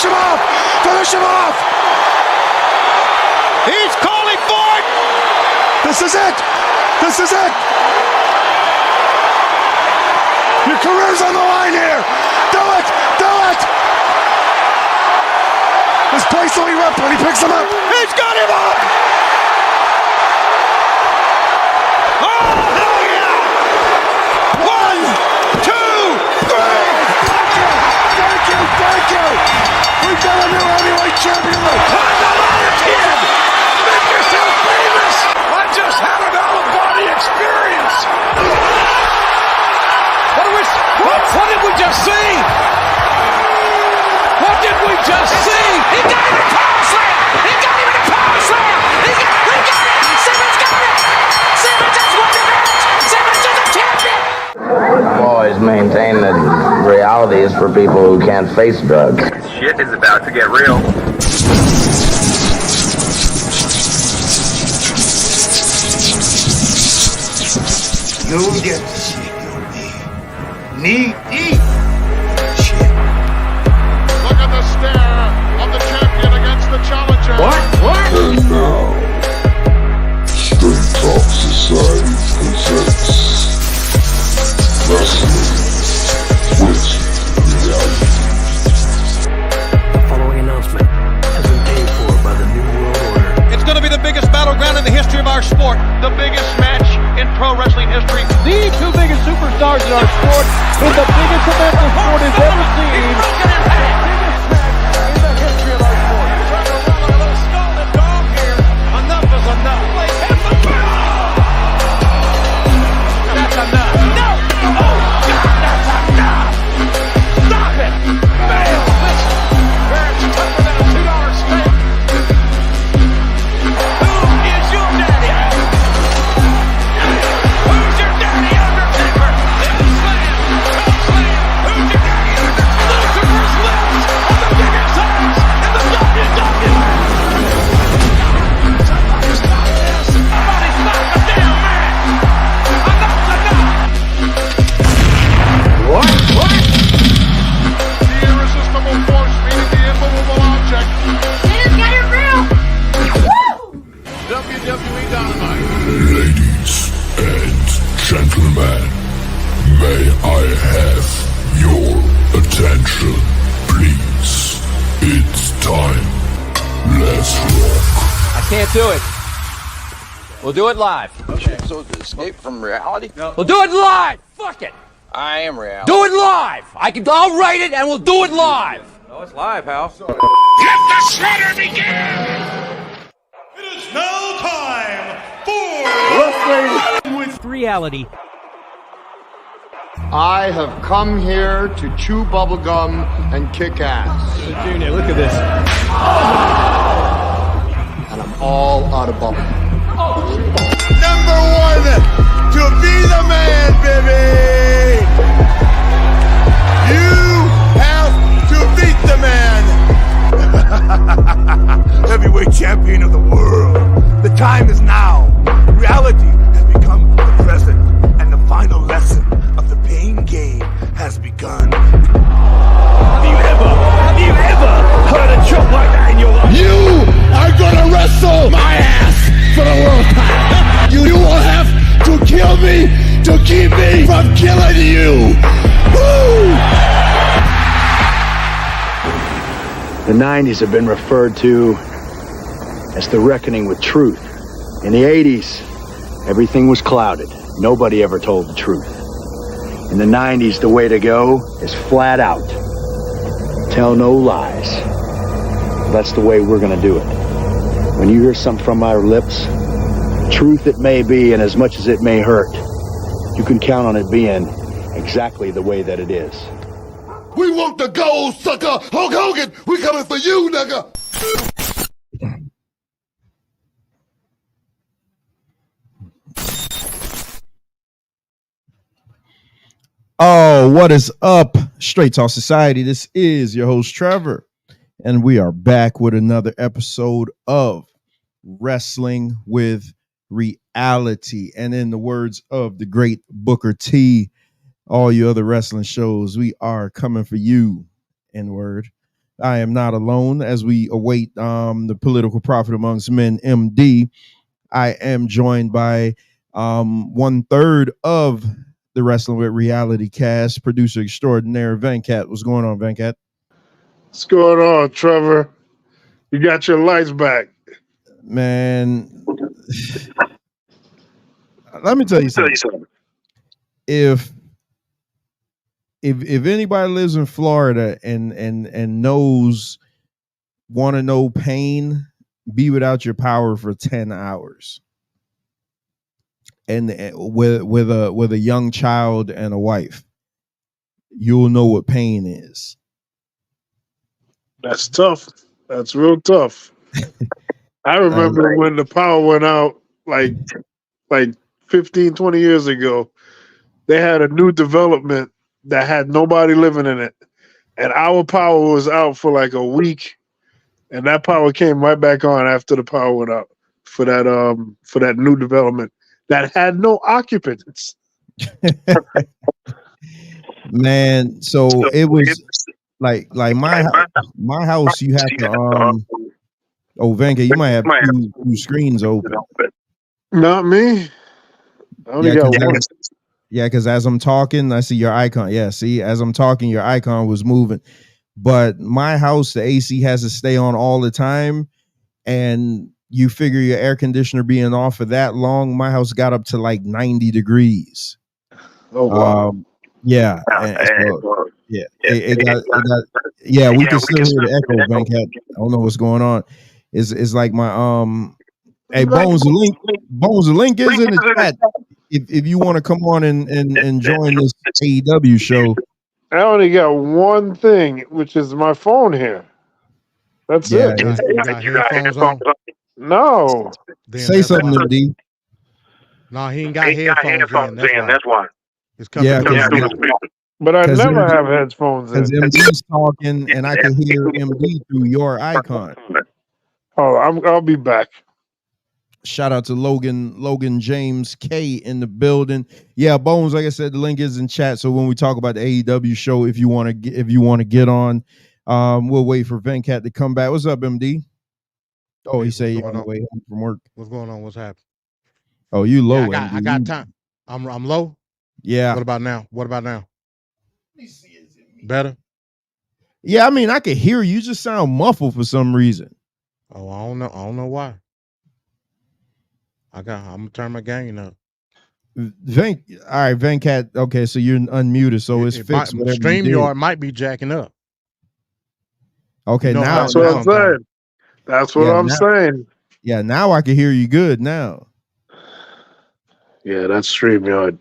Finish him off! Finish him off! He's calling for it! This is it! This is it! Your career's on the line here! Do it! Do it! This place will erupt when he picks him up! He's got him up! Oh, hell yeah! 1, 2, 3! Thank you! Thank you! We've got a new heavyweight champion! I'm the Lion Kid! Make yourself famous! I just had an out-of-body experience! What did we just see? What did we just see? He got him in a power slam! He got him in a power slam! He got it! Simmons got it! Simmons has won the match! Simmons is a champion! I've always maintained that reality is for people who can't face drugs. Shit is about to get real. You get to see your knee. Knee. Shit. Look at the stare of the champion against the challenger. What? And now, Straight Talk Society presents Wrestling with Reality. The following announcement has been paid for by the New World Order. It's going to be the biggest battleground in the history of our sport. The biggest match in pro wrestling history. The two biggest superstars in our sport in the biggest event the sport has ever seen. He's broken in half. In the history of our sport. Trying to run like a little scalded dog here. Enough is enough. That's enough. No! Oh, God, that's enough! Stop it! Bam! Listen, it's tougher than a $2 steak. Who is your daddy? Who's your daddy, Undertaker? Hell slam! Toe slam! Who's your daddy, Undertaker? Lucifer's lips are the biggest eyes in the WWE! Somebody stop this! Somebody stop the damn man! Enough's enough! What? The irresistible force meeting the immovable object. Santa's got your grill! Woo! WWE Dynamite. Ladies and gentlemen, may I have your attention, please? It's time. Let's rock. I can't do it. We'll do it live. So to escape from reality? We'll do it live. Fuck it. I am reality. Do it live. I'll write it and we'll do it live. Oh, it's live, Hal. Let the slaughter begin! It is now time for With reality. I have come here to chew bubblegum and kick ass. Junior, look at this. And I'm all out of bubblegum. number one to be the man, baby! You have to beat the man! Heavyweight champion of the world. The time is now. Reality has become the present, and the final lesson of the pain game has begun. Have you ever heard a joke like that in your life? You are gonna wrestle my ass for the world title! You will have to kill me to keep me from killing you! Woo! The 90s have been referred to as the reckoning with truth. In the 80s, everything was clouded. Nobody ever told the truth. In the 90s, the way to go is flat out. Tell no lies. That's the way we're gonna do it. When you hear something from our lips, truth it may be, and as much as it may hurt, you can count on it being exactly the way that it is. We want the gold, sucker! Hulk Hogan, we coming for you, nigga! Oh, what is up, Straight Talk Society? This is your host, Trevor, and we are back with another episode of Wrestling with Reality. And in the words of the great Booker T, all you other wrestling shows, we are coming for you, N-word. I am not alone as we await the political prophet amongst men, MD. I am joined by 1/3 of the Wrestling with Reality cast, producer extraordinaire Venkat. What's going on, Venkat? What's going on, Trevor? You got your lights back. Man, let me tell you something. If anybody lives in Florida and want to know pain, be without your power for 10 hours. And with a young child and a wife, you'll know what pain is. That's tough. That's real tough. I remember when the power went out like 15, 20 years ago, they had a new development that had nobody living in it. And our power was out for like a week. And that power came right back on after the power went out for that new development that had no occupants. Man, so it was like my house. You have to Oh, Venka, you might have two screens open. Not me. I only got one. Yeah, because as I'm talking, I see your icon. Yeah, see, as I'm talking, your icon was moving. But my house, the AC has to stay on all the time, and you figure your air conditioner being off for that long, my house got up to like 90 degrees. Oh wow! Yeah, it got. Yeah, we can still hear the echo, Bankhead. I don't know what's going on. It's like my Hey, Bones, the link is in the chat. If you want to come on and join this AEW show. I only got one thing, which is my phone here. That's it. You got headphones on? No. Say something, MD. No, he ain't got headphones in. That's why. It's coming but I never have headphones in. Because MD's talking, and I can hear MD through your icon. Oh, I'll be back. Shout out to Logan James K in the building. Yeah, Bones, like I said, the link is in chat. So when we talk about the AEW show, if you want to get on, we'll wait for Venkat to come back. What's up, MD? Oh, he say you're on the way home from work. What's going on? What's happening? Oh, you low. Yeah, I got time. I'm low. Yeah. What about now? Better? Yeah, I mean, I can hear you. You just sound muffled for some reason. Oh, I don't know why. I'm gonna turn my gain up. All right, Venkat. Okay, so you're unmuted, so it's fixed. StreamYard might be jacking up. Okay, now that's what I'm saying. That's what I'm saying. Yeah, now I can hear you good now. Yeah, that's StreamYard.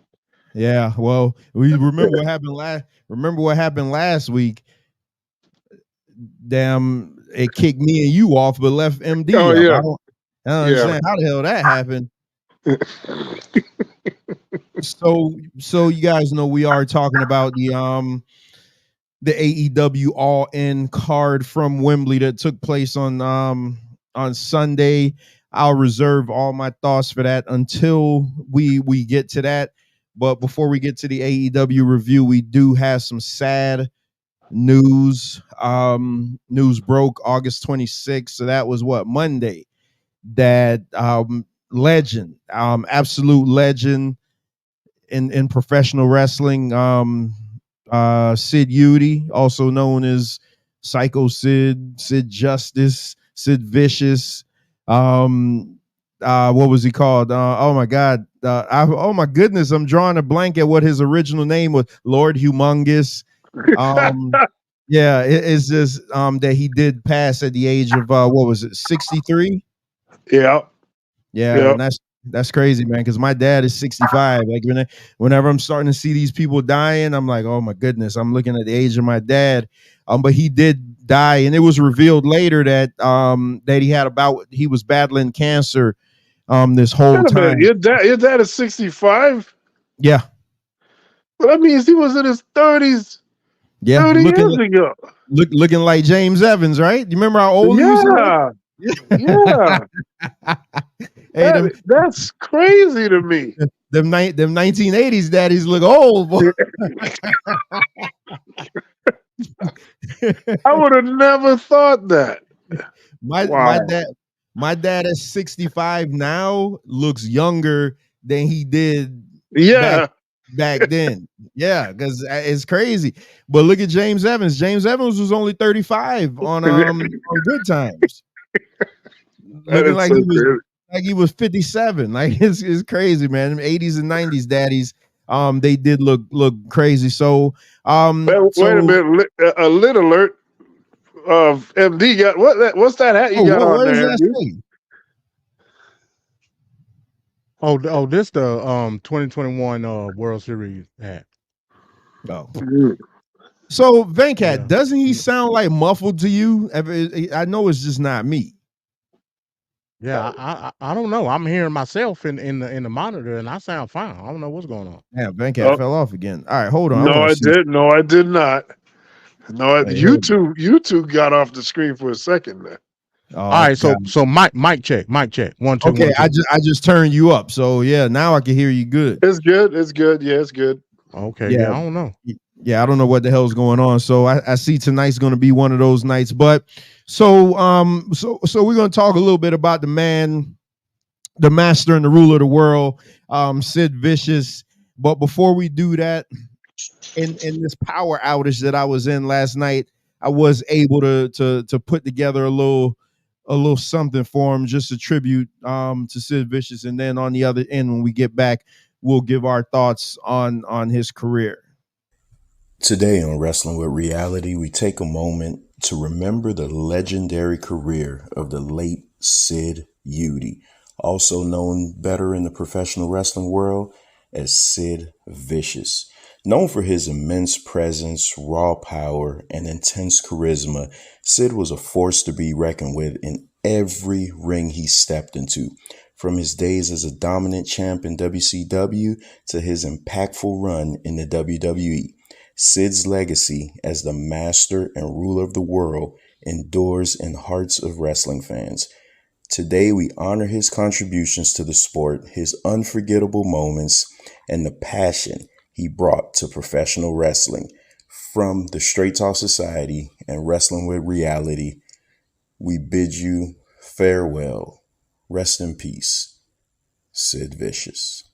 Yeah, well, we remember what happened last. Remember what happened last week? Damn, it kicked me and you off, but left MD. Oh, yeah. I don't understand how the hell that happened. So you guys know we are talking about the AEW All In card from Wembley that took place on Sunday. I'll reserve all my thoughts for that until we get to that. But before we get to the AEW review, we do have some sad news. News broke August 26th. So that was Monday. That legend, absolute legend in professional wrestling, Sid Udy, also known as Psycho Sid, Sid Justice, Sid Vicious. What was he called? Oh my God. Oh my goodness. I'm drawing a blank at what his original name was. Lord Humongous. Yeah, it's just that he did pass at the age of 63? Yeah. And that's crazy, man, because my dad is 65. Like whenever I'm starting to see these people dying, I'm like, oh my goodness, I'm looking at the age of my dad. But he did die, and it was revealed later that he was battling cancer this whole time. Your dad is 65? Yeah. Well, that means he was in his 30s. Yeah, 30 years ago. Looking like James Evans, right? You remember how old he was? Yeah. Hey, that's crazy to me. Them 1980s daddies look old, boy. I would have never thought that. My dad at 65 now looks younger than he did Yeah. back then. Yeah, because it's crazy. But look at James Evans. James Evans was only 35 on Good Times. Looking like he was 57. Like it's crazy, man. 80s and 90s daddies, they did look crazy. So wait a minute, a lit alert of MD got what's that hat you got on there? Oh, this the 2021 World Series hat. Oh. So Venkat, doesn't he sound like muffled to you? I know it's just not me. Yeah, I don't know. I'm hearing myself in the monitor, and I sound fine. I don't know what's going on. Yeah, Venkat fell off again. All right, hold on. No, I did not. No, you two got off the screen for a second there. All right, so mic check. 1 2 1 2. Okay, I just turned you up. So yeah, now I can hear you good. It's good. Yeah, it's good. Okay, yeah, I don't know. Yeah, I don't know what the hell's going on. So I see tonight's going to be one of those nights. But so we're going to talk a little bit about the man, the master and the ruler of the world, Sid Vicious. But before we do that, in this power outage that I was in last night, I was able to put together a little something for him, just a tribute to Sid Vicious. And then on the other end, when we get back, we'll give our thoughts on his career. Today on Wrestling with Reality, we take a moment to remember the legendary career of the late Sid Udy, also known better in the professional wrestling world as Sid Vicious. Known for his immense presence, raw power, and intense charisma, Sid was a force to be reckoned with in every ring he stepped into. From his days as a dominant champ in WCW to his impactful run in the WWE. Sid's legacy as the master and ruler of the world endures in hearts of wrestling fans. Today, we honor his contributions to the sport, his unforgettable moments, and the passion he brought to professional wrestling. From the Straight Talk Society and Wrestling with Reality, we bid you farewell. Rest in peace, Sid Vicious.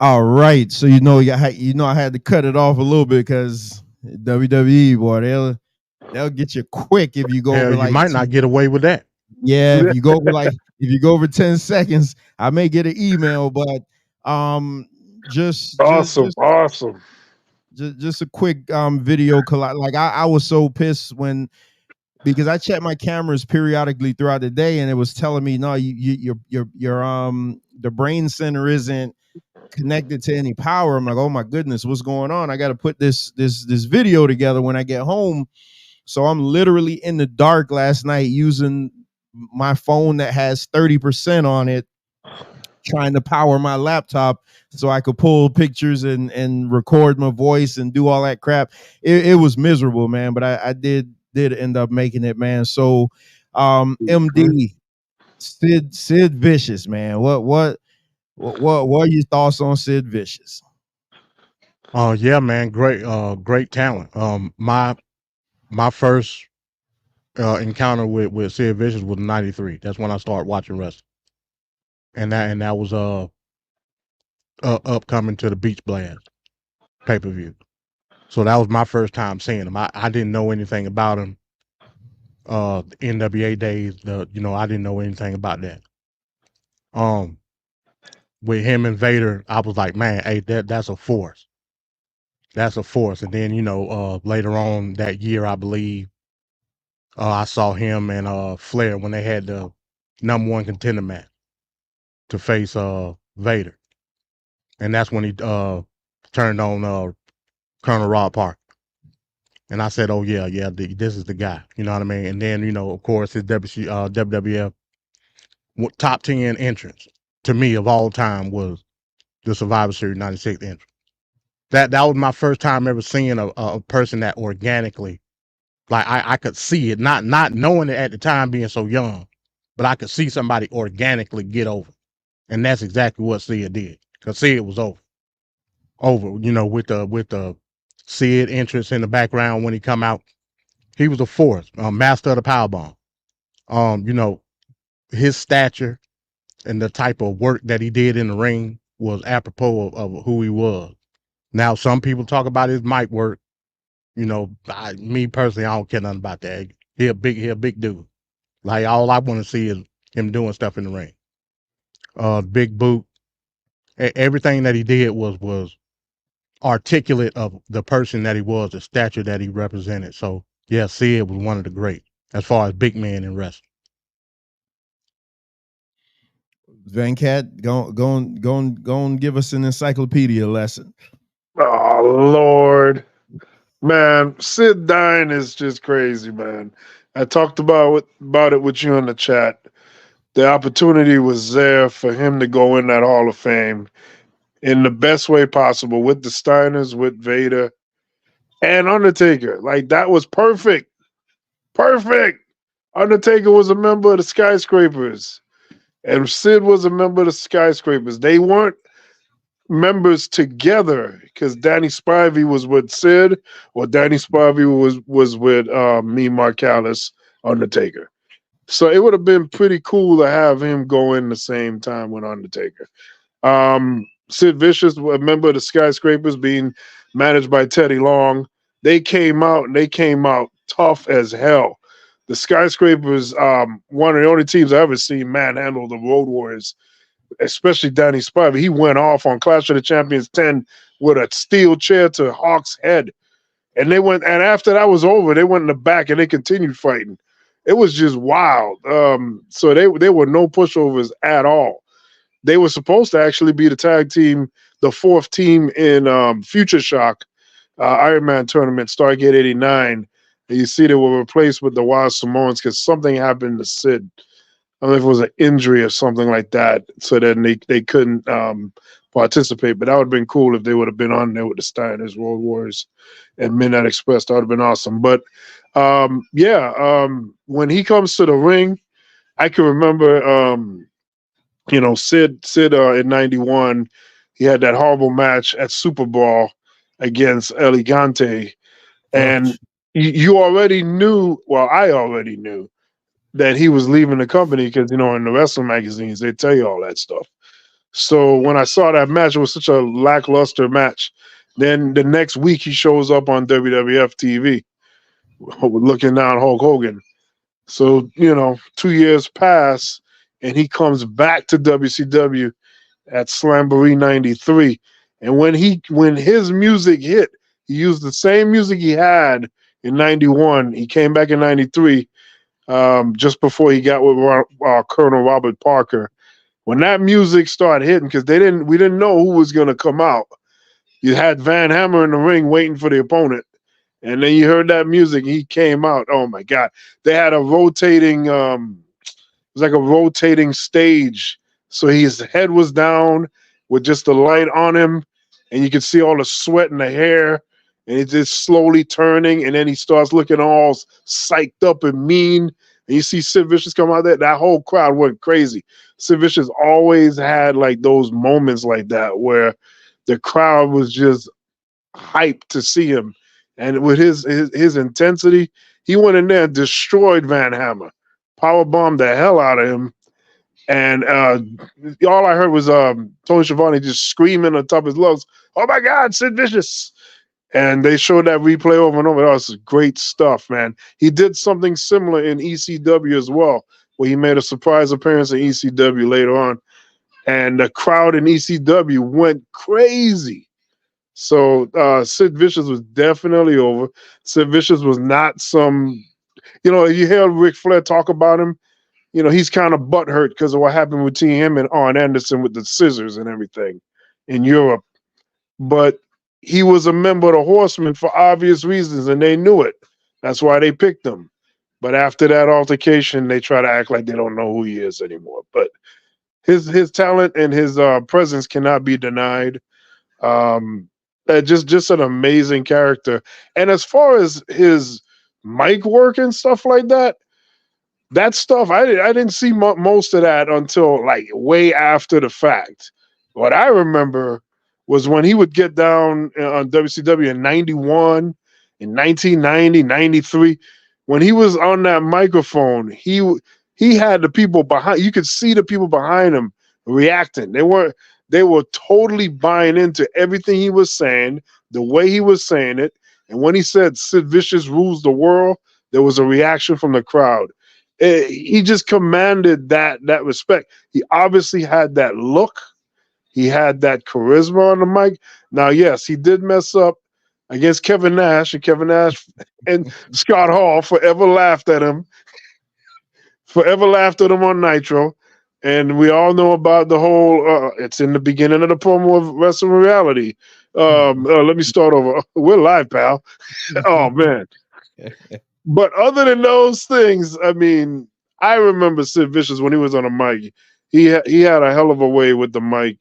All right, so I had to cut it off a little bit because WWE, boy, they'll get you quick if you go over like. You might not get away with that. Yeah, if you go over 10 seconds, I may get an email, but just awesome. Just a quick video collide. Like I was so pissed because I checked my cameras periodically throughout the day, and it was telling me no, your the brain center isn't connected to any power. I'm like, oh my goodness, what's going on? I got to put this video together when I get home. So I'm literally in the dark last night using my phone that has 30% on it, trying to power my laptop so I could pull pictures and record my voice and do all that crap. It was miserable, man, but I did end up making it, man. So MD, Sid Vicious, man. What are your thoughts on Sid Vicious? Yeah, man, great talent. My first encounter with Sid Vicious was in '93. That's when I started watching wrestling, and that was upcoming to the Beach Blast pay-per-view. So that was my first time seeing him. I didn't know anything about him. The NWA days, I didn't know anything about that. With him and Vader, I was like, man, hey, that's a force. That's a force. And then, later on that year, I believe, I saw him and Flair when they had the #1 contender match to face Vader. And that's when he turned on Colonel Rod Park. And I said, oh, yeah, this is the guy. You know what I mean? And then, of course, his WWF top 10 entrance to me of all time was the Survivor Series 96 entrance. That was my first time ever seeing a person that organically, like I could see it, not knowing it at the time being so young, but I could see somebody organically get over. And that's exactly what Sid did. Because Sid was over, with the Sid entrance in the background when he come out. He was a force, master of the powerbomb. His stature and the type of work that he did in the ring was apropos of who he was. Now, some people talk about his mic work. Me personally, I don't care nothing about that. He a big dude. Like all I want to see is him doing stuff in the ring. Big boot. Everything that he did was articulate of the person that he was, the stature that he represented. So yeah, Sid was one of the greats as far as big men in wrestling. Venkat, go and give us an encyclopedia lesson. Oh Lord, man, Sid dying is just crazy, man. I talked about it with you in the chat. The opportunity was there for him to go in that Hall of Fame in the best way possible with the Steiners, with Vader, and Undertaker. Like that was perfect. Perfect. Undertaker was a member of the Skyscrapers, and Sid was a member of the Skyscrapers. They weren't members together because Danny Spivey was with Sid, or Danny Spivey was with me, Marcellus, Undertaker. So it would have been pretty cool to have him go in the same time with Undertaker. Sid Vicious, a member of the Skyscrapers, being managed by Teddy Long. They came out tough as hell. The Skyscrapers, one of the only teams I ever seen manhandle the Road Warriors, especially Danny Spivey. He went off on Clash of the Champions 10 with a steel chair to Hawk's head. And after that was over, they went in the back and they continued fighting. It was just wild. So they were no pushovers at all. They were supposed to actually be the tag team, the fourth team in Future Shock, Iron Man tournament, Stargate 89. And you see they were replaced with the Wild Samoans because something happened to Sid. I don't know if it was an injury or something like that. So then they couldn't participate. But that would have been cool if they would have been on there with the Steiners, Road Warriors, and Midnight Express. That would have been awesome. But when he comes to the ring, I can remember Sid in 91, he had that horrible match at Super Bowl against Elegante. And you already knew, well, I already knew that he was leaving the company because, in the wrestling magazines, they tell you all that stuff. So when I saw that match, it was such a lackluster match. Then the next week, he shows up on WWF TV looking down Hulk Hogan. So, 2 years pass, and he comes back to WCW at Slamboree 93. And when his music hit, he used the same music he had in 91. He came back in 93, just before he got with Colonel Robert Parker. When that music started hitting, because we didn't know who was going to come out. You had Van Hammer in the ring waiting for the opponent, And then you heard that music, and he came out. Oh my God. They had a rotating it was like a rotating stage. So his head was down with just the light on him, and you could see all the sweat and the hair, and it's just slowly turning, and then he starts looking all psyched up and mean. And you see Sid Vicious come out there, that whole crowd went crazy. Sid Vicious always had like those moments like that where the crowd was just hyped to see him. And with his intensity, he went in there and destroyed Van Hammer, power bombed the hell out of him. And all I heard was Tony Schiavone just screaming on top of his lungs, "Oh my God, Sid Vicious!" And they showed that replay over and over. That was great stuff, man. He did something similar in ECW as well, where he made a surprise appearance in ECW later on. And the crowd in ECW went crazy. So Sid Vicious was definitely over. Sid Vicious was not some, you hear Ric Flair talk about him, he's kind of butthurt because of what happened between him and Arn Anderson with the scissors and everything in Europe. But he was a member of the Horsemen for obvious reasons, and they knew it. That's why they picked him. But after that altercation, they try to act like they don't know who he is anymore. But his talent and his presence cannot be denied. Just an amazing character. And as far as his mic work and stuff like that, that stuff I didn't see most of that until like way after the fact. What I remember was when he would get down on WCW in 91, in 1990, 93, when he was on that microphone, he had the people behind. You could see the people behind him reacting. They were totally buying into everything he was saying, the way he was saying it. And when he said Sid Vicious rules the world, there was a reaction from the crowd. He just commanded that respect. He obviously had that look. He had that charisma on the mic. Now, yes, he did mess up against Kevin Nash, and Scott Hall forever laughed at him on Nitro. And we all know about the whole, it's in the beginning of the promo of Wrestling Reality. Let me start over. We're live, pal. Oh, man. But other than those things, I mean, I remember Sid Vicious when he was on a mic. He had a hell of a way with the mic.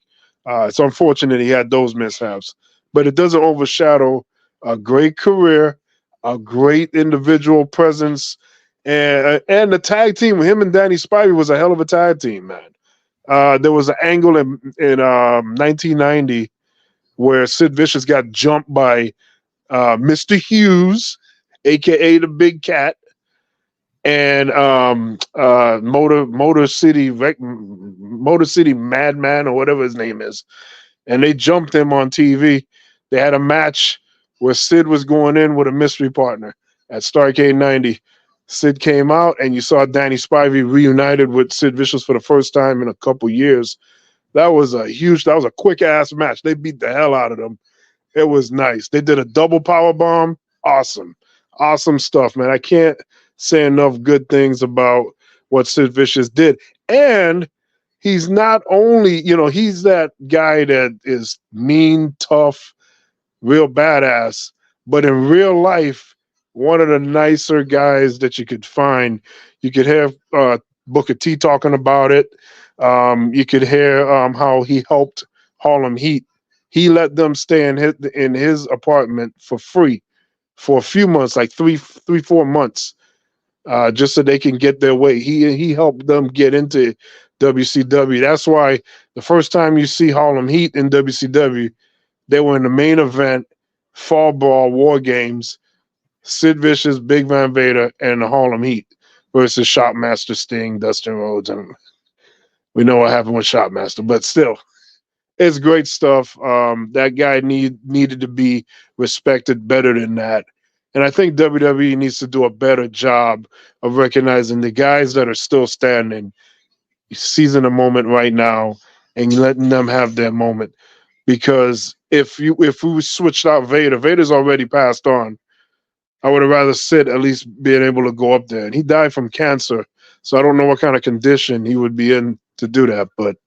It's unfortunate he had those mishaps, but it doesn't overshadow a great career, a great individual presence, and the tag team with him and Danny Spivey was a hell of a tag team, man. There was an angle in 1990 where Sid Vicious got jumped by Mr. Hughes, aka the Big Cat, and Motor City Madman or whatever his name is, and they jumped him on TV. They had a match where Sid was going in with a mystery partner at Starrcade 90. Sid came out, and you saw Danny Spivey reunited with Sid Vicious for the first time in a couple years. That was a quick ass match. They beat the hell out of them. It was nice. They did a double power bomb. Awesome stuff, man. I can't say enough good things about what Sid Vicious did. And he's not only, he's that guy that is mean, tough, real badass, but in real life, one of the nicer guys that you could find. You could hear Booker T talking about it. You could hear how he helped Harlem Heat. He let them stay in his apartment for free for a few months, like 4 months, just so they can get their way. He helped them get into WCW. That's why the first time you see Harlem Heat in WCW, they were in the main event, Fall Brawl War Games, Sid Vicious, Big Van Vader, and the Harlem Heat versus Shopmaster, Sting, Dustin Rhodes, and we know what happened with Shopmaster, but still. It's great stuff. That guy needed to be respected better than that. And I think WWE needs to do a better job of recognizing the guys that are still standing, seizing a moment right now and letting them have their moment. Because if we switched out Vader's already passed on. I would have rather Sid at least being able to go up there. And he died from cancer, so I don't know what kind of condition he would be in to do that. But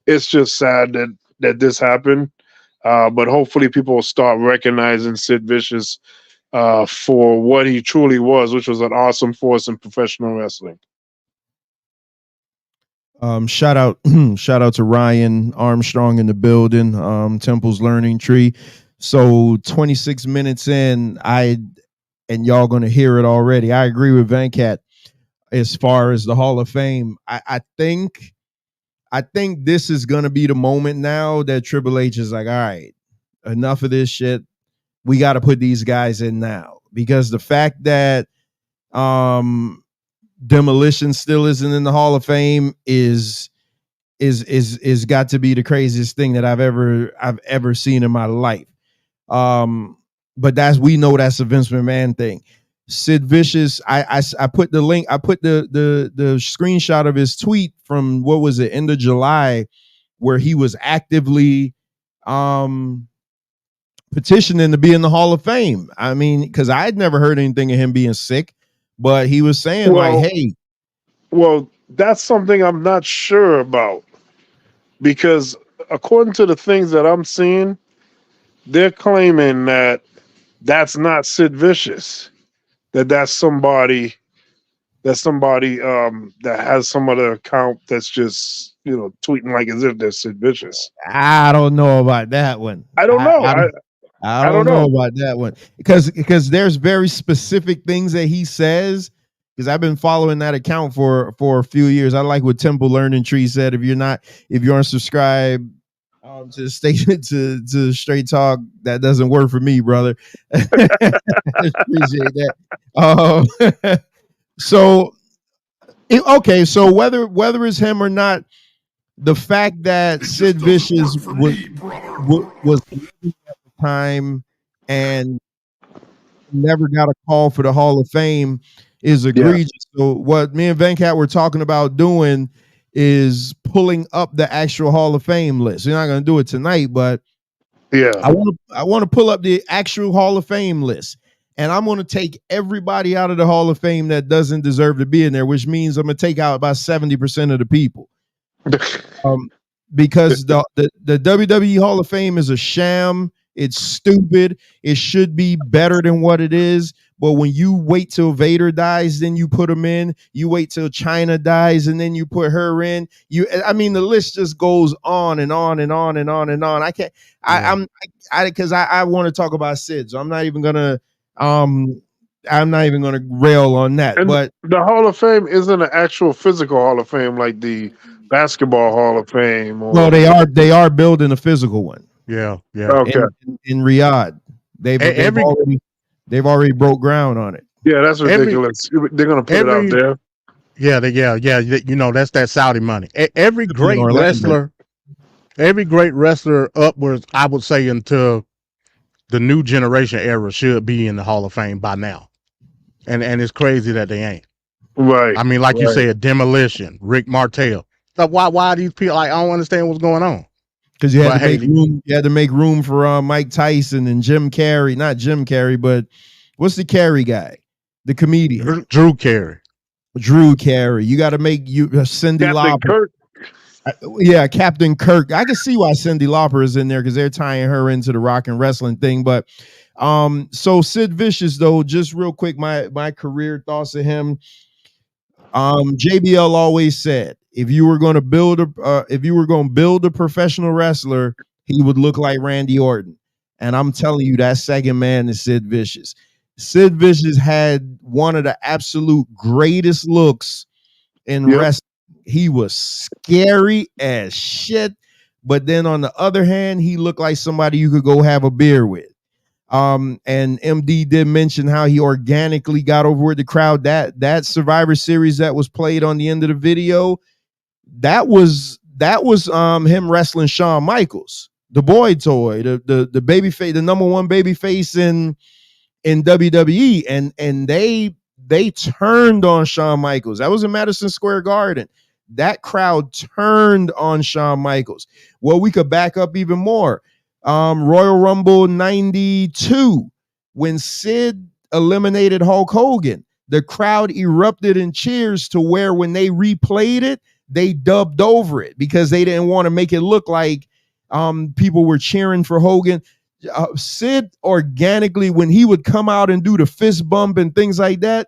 it's just sad that this happened. But hopefully people will start recognizing Sid Vicious for what he truly was, which was an awesome force in professional wrestling. Shout out shout out to Ryan Armstrong in the building, Temple's Learning Tree. So 26 minutes in, and y'all gonna hear it already. I agree with Venkat as far as the Hall of Fame. I think this is gonna be the moment now that Triple H is like, all right, enough of this shit. We got to put these guys in now, because the fact that Demolition still isn't in the Hall of Fame is got to be the craziest thing that I've ever seen in my life. But we know that's a Vince McMahon thing. Sid Vicious, I put the link, I put the screenshot of his tweet from, what was it, end of July, where he was actively petitioning to be in the Hall of Fame. I mean, because I had never heard anything of him being sick, but he was saying, hey. Well, that's something I'm not sure about, because according to the things that I'm seeing, they're claiming that that's not Sid Vicious, that's somebody that has some other account that's just, tweeting like as if they're Sid Vicious. I don't know about that one. I don't know. I don't know about that one, because there's very specific things that he says. Because I've been following that account for a few years. I like what Temple Learning Tree said. If you aren't subscribed to the station, to Straight Talk, that doesn't work for me, brother. Appreciate that. So whether it's him or not, the fact that Sid Vicious was at the time and never got a call for the Hall of Fame is egregious. Yeah. So what me and Venkat were talking about doing is pulling up the actual Hall of Fame list. We're not going to do it tonight, but yeah, I want to pull up the actual Hall of Fame list, and I'm going to take everybody out of the Hall of Fame that doesn't deserve to be in there, which means I'm going to take out about 70% of the people. Because the WWE Hall of Fame is a sham. It's stupid. It should be better than what it is. But when you wait till Vader dies, then you put him in. You wait till China dies, and then you put her in. The list just goes on and on and on and on and on. I can't. Because I want to talk about Sid, so I'm not even gonna rail on that. And but the Hall of Fame isn't an actual physical Hall of Fame like the Basketball Hall of Fame. No, they are building a physical one. Yeah. Okay. In Riyadh, they've already broke ground on it. Yeah, that's ridiculous. They're gonna put it out there. Yeah. That's that Saudi money. Every great wrestler upwards, I would say, into the new generation era should be in the Hall of Fame by now. And it's crazy that they ain't. Right. I mean, like you said, Demolition, Rick Martel. So why these people? Like, I don't understand what's going on. Because you had to make room for Mike Tyson and Jim Carrey. Not Jim Carrey, but what's the Carrey guy? The comedian. Drew Carey. You got to make Cyndi Lauper. Yeah, Captain Kirk. I can see why Cyndi Lauper is in there, because they're tying her into the rock and wrestling thing. But so Sid Vicious, though, just real quick, my career thoughts of him. JBL always said, if you were going to build a professional wrestler, he would look like Randy Orton. And I'm telling you, that second man is Sid Vicious. Sid Vicious had one of the absolute greatest looks in wrestling. He was scary as shit, but then on the other hand, he looked like somebody you could go have a beer with. And MD did mention how he organically got over with the crowd. That Survivor Series that was played on the end of the video, that was him wrestling Shawn Michaels, the boy toy, the baby face, the number one baby face in WWE, and they turned on Shawn Michaels. That was in Madison Square Garden. That crowd turned on Shawn Michaels. Well, we could back up even more. Royal Rumble 92, when Sid eliminated Hulk Hogan, the crowd erupted in cheers to where when they replayed it, they dubbed over it because they didn't want to make it look like people were cheering for Hogan. Sid organically, when he would come out and do the fist bump and things like that,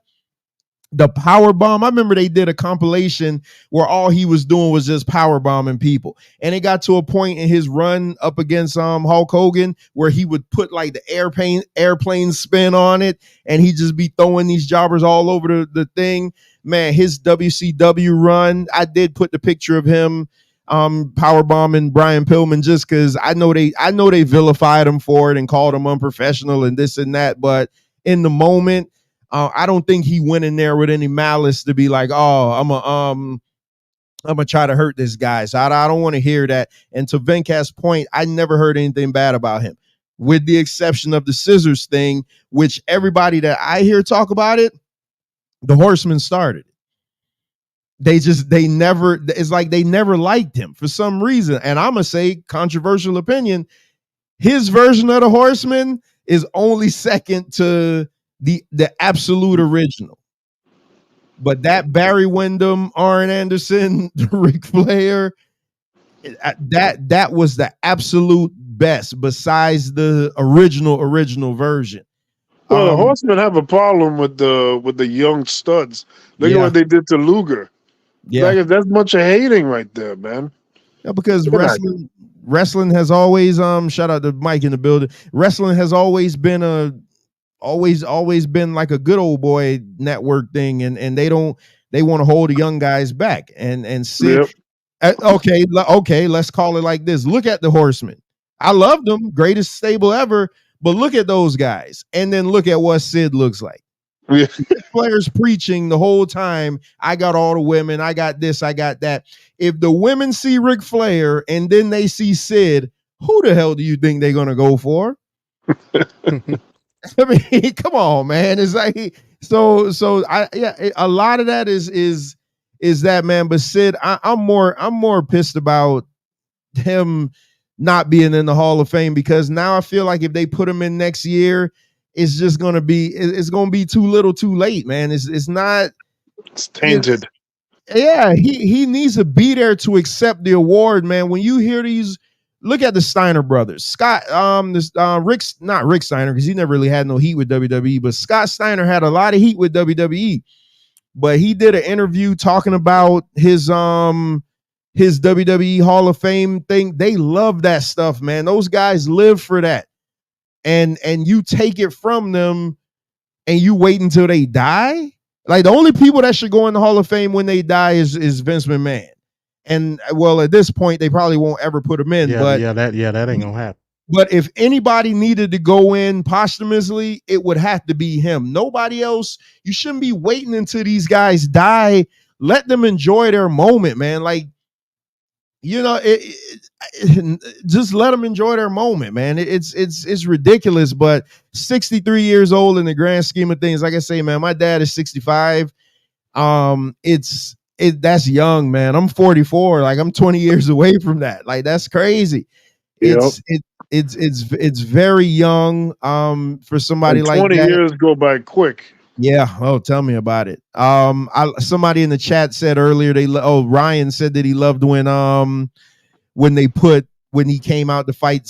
the power bomb. I remember they did a compilation where all he was doing was just power bombing people, and it got to a point in his run up against Hulk Hogan where he would put like the airplane spin on it, and he'd just be throwing these jobbers all over the thing. Man, his WCW run, I did put the picture of him power bombing Brian Pillman just because I know they vilified him for it and called him unprofessional and this and that, but in the moment, I don't think he went in there with any malice to be like, oh, I'm gonna try to hurt this guy. So I don't want to hear that. And to Venkat's point, I never heard anything bad about him, with the exception of the scissors thing, which everybody that I hear talk about it, the Horsemen started. They never, it's like they never liked him for some reason. And I'm gonna say, controversial opinion, his version of the Horsemen is only second to the absolute original. But that Barry Windham, Arn Anderson, Ric Flair, that was the absolute best besides the original version. Well, the Horsemen have a problem with the young studs. Look at what they did to Luger. Yeah, like, that's much of hating right there, man. Yeah, because wrestling has always shout out to Mike in the building. Wrestling has always been always been like a good old boy network thing, and they want to hold the young guys back and Sid. Yep. Okay, let's call it like this. Look at the Horsemen. I love them, greatest stable ever, but look at those guys, and then look at what Sid looks like. Yeah. Players preaching the whole time, I got all the women, I got this, I got that. If the women see Ric Flair and then they see Sid, who the hell do you think they're gonna go for? I mean, come on, man. It's like so a lot of that is that, man. But Sid, I'm more pissed about him not being in the Hall of Fame, because now I feel like if they put him in next year, it's just gonna be too little, too late, man. It's not. It's tainted. He needs to be there to accept the award, man. When you hear these. Look at the Steiner brothers. Scott, not Rick Steiner, because he never really had no heat with WWE, but Scott Steiner had a lot of heat with WWE. But he did an interview talking about his WWE Hall of Fame thing. They love that stuff, man. Those guys live for that. And you take it from them and you wait until they die. Like, the only people that should go in the Hall of Fame when they die is Vince McMahon. And well, at this point, they probably won't ever put him in. That ain't gonna happen. But if anybody needed to go in posthumously, it would have to be him. Nobody else. You shouldn't be waiting until these guys die. Let them enjoy their moment, man. Like, just let them enjoy their moment, man. It's ridiculous. But 63 years old in the grand scheme of things, like I say, man, my dad is 65. That's young, man. I'm 44. Like, I'm 20 years away from that. Like, that's crazy. It's very young for somebody like that. 20 years go by quick. Yeah. Oh, tell me about it. Somebody in the chat said earlier Ryan said that he loved when he came out to fight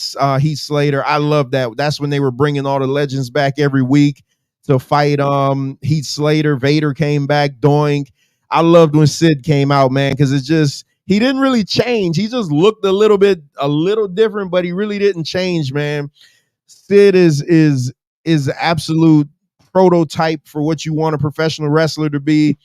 Heath Slater. I love that. That's when they were bringing all the legends back every week to fight Heath Slater. Vader came back, Doink. I loved when Sid came out, man, because it's just, he didn't really change. He just looked a little different, but he really didn't change, man. Sid is absolute prototype for what you want a professional wrestler to be.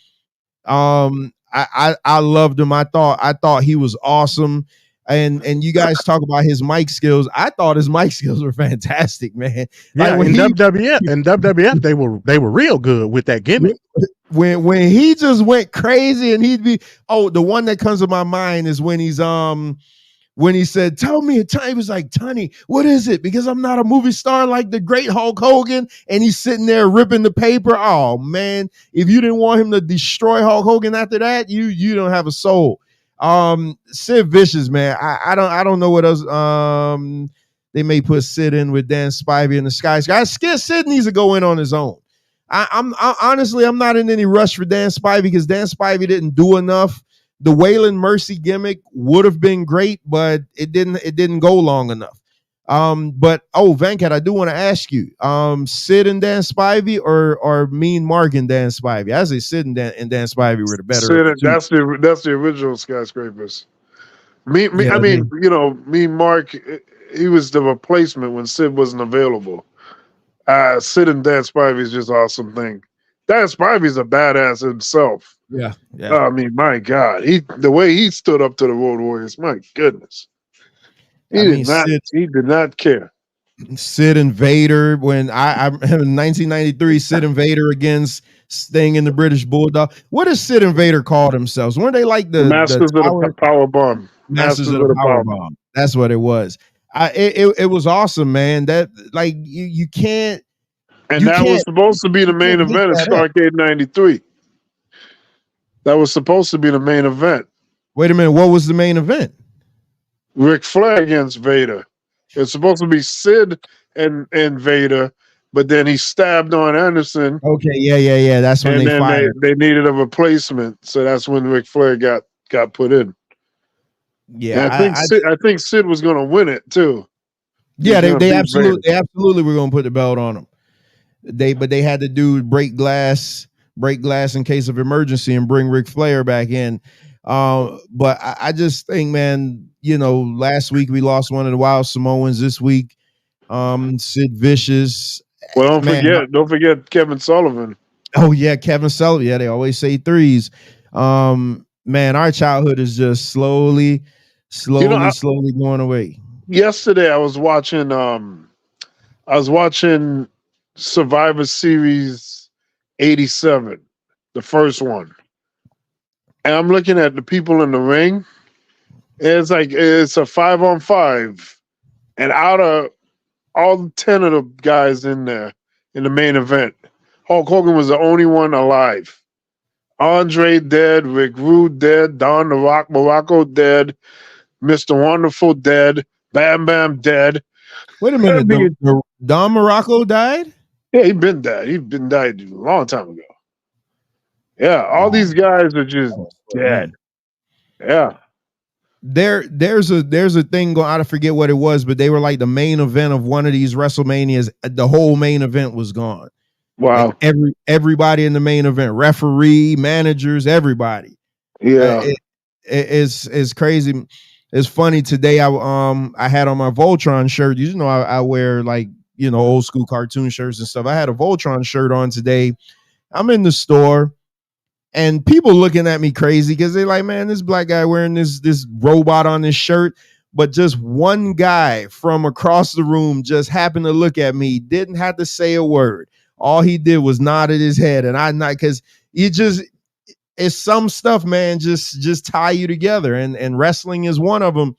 I loved him. I thought he was awesome. And you guys talk about his mic skills. I thought his mic skills were fantastic, man. Yeah, like WWF, they were real good with that gimmick. When he just went crazy, and he'd be the one that comes to my mind is when he's when he said, "Tell me a time." He was like, "Tony, what is it? Because I'm not a movie star like the great Hulk Hogan." And he's sitting there ripping the paper. Oh man, if you didn't want him to destroy Hulk Hogan after that, you don't have a soul. Sid Vicious, man. I don't know what else. They may put Sid in with Dan Spivey and the Sky. Sid needs to go in on his own. I'm honestly, I'm not in any rush for Dan Spivey, because Dan Spivey didn't do enough. The Waylon Mercy gimmick would have been great, but it didn't go long enough. But Venkat, I do want to ask you, Sid and Dan Spivey or Mean Mark and Dan Spivey? I say Sid and Dan Spivey were the better of the two. That's the original Skyscrapers. Yeah, I mean, me and Mark, he was the replacement when Sid wasn't available. Sid and Dan Spivey is just an awesome thing. Dan Spivey's a badass himself. Yeah. I mean, my God, the way he stood up to the Road Warriors, my goodness. He did not care. Sid and Vader, when I in 1993, Sid and Vader against Sting and the British Bulldog. What does Sid and Vader call themselves? Weren't they like the Masters of the Power Bomb? Masters of the Power Bomb. That's what it was. It was awesome, man. That like you can't. And that was supposed to be the main event of Starrcade '93. That was supposed to be the main event. Wait a minute, what was the main event? Ric Flair against Vader. It's supposed to be Sid and Vader, but then he stabbed on Anderson. Okay, yeah. That's when they fired. They needed a replacement, so that's when Ric Flair got put in. Yeah, I think Sid was going to win it too. Yeah, they absolutely were going to put the belt on him. But they had to do break glass in case of emergency and bring Ric Flair back in. But I just think, man, last week we lost one of the Wild Samoans. This week, Sid Vicious. Well, don't forget Kevin Sullivan. Oh yeah, Kevin Sullivan. Yeah, they always say threes. Man, our childhood is just slowly going away. Yesterday, I was watching Survivor Series 87, the first one. And I'm looking at the people in the ring. It's like it's a 5-on-5. And out of all 10 of the guys in there in the main event, Hulk Hogan was the only one alive. Andre dead, Rick Rude dead, Don the Rock Morocco dead, Mr. Wonderful dead, Bam Bam dead. Wait a minute, Don Morocco died? Yeah, he'd been dead. He'd been died a long time ago. Yeah, all these guys are just dead. Yeah. There's a thing going. I forget what it was, but they were like the main event of one of these WrestleManias. The whole main event was gone. Wow. Like everybody in the main event, referee, managers, everybody. Yeah. It's crazy. It's funny today. I had on my Voltron shirt. I wear like old school cartoon shirts and stuff. I had a Voltron shirt on today. I'm in the store. And people looking at me crazy because they're like, man, this black guy wearing this robot on his shirt. But just one guy from across the room just happened to look at me, didn't have to say a word. All he did was nodded his head. And I not because it's some stuff, man, just tie you together. And wrestling is one of them.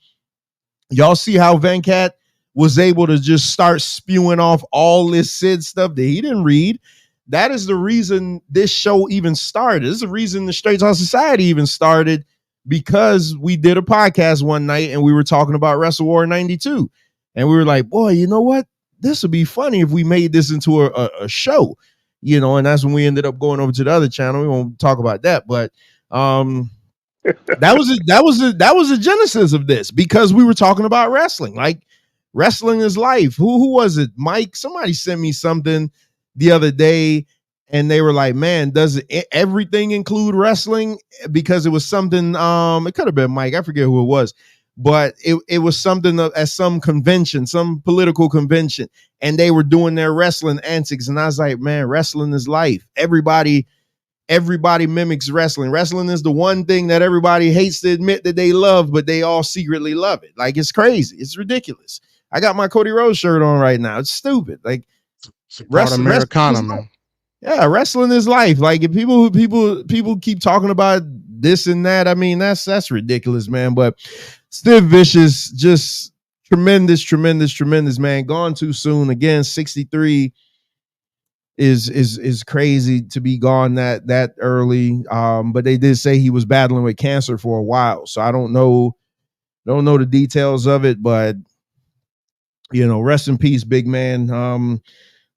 Y'all see how Venkat was able to just start spewing off all this Sid stuff that he didn't read. That is the reason this show even started. This is the reason the Straight Talk Society even started, because we did a podcast one night and we were talking about Wrestle War 92. And we were like, boy, you know what? This would be funny if we made this into a show, and that's when we ended up going over to the other channel. We won't talk about that, but that was a genesis of this, because we were talking about wrestling. Like, wrestling is life. Who was it? Mike, somebody sent me something the other day and they were like, man, does everything include wrestling? Because it was something, it could have been Mike, I forget who it was, but it was something at some convention, some political convention, and they were doing their wrestling antics. And I was like, man, wrestling is life. Everybody mimics wrestling. Wrestling is the one thing that everybody hates to admit that they love, but they all secretly love it. Like, it's crazy. It's ridiculous. I got my Cody Rhodes shirt on right now. It's stupid. Like, wrestling, Americana, man. Yeah, wrestling is life. Like, if people keep talking about this and that, I mean, that's ridiculous, man. But Sid Vicious, just tremendous, man. Gone too soon. Again, 63 is crazy to be gone that early. But they did say he was battling with cancer for a while, so I don't know the details of it, but rest in peace, big man.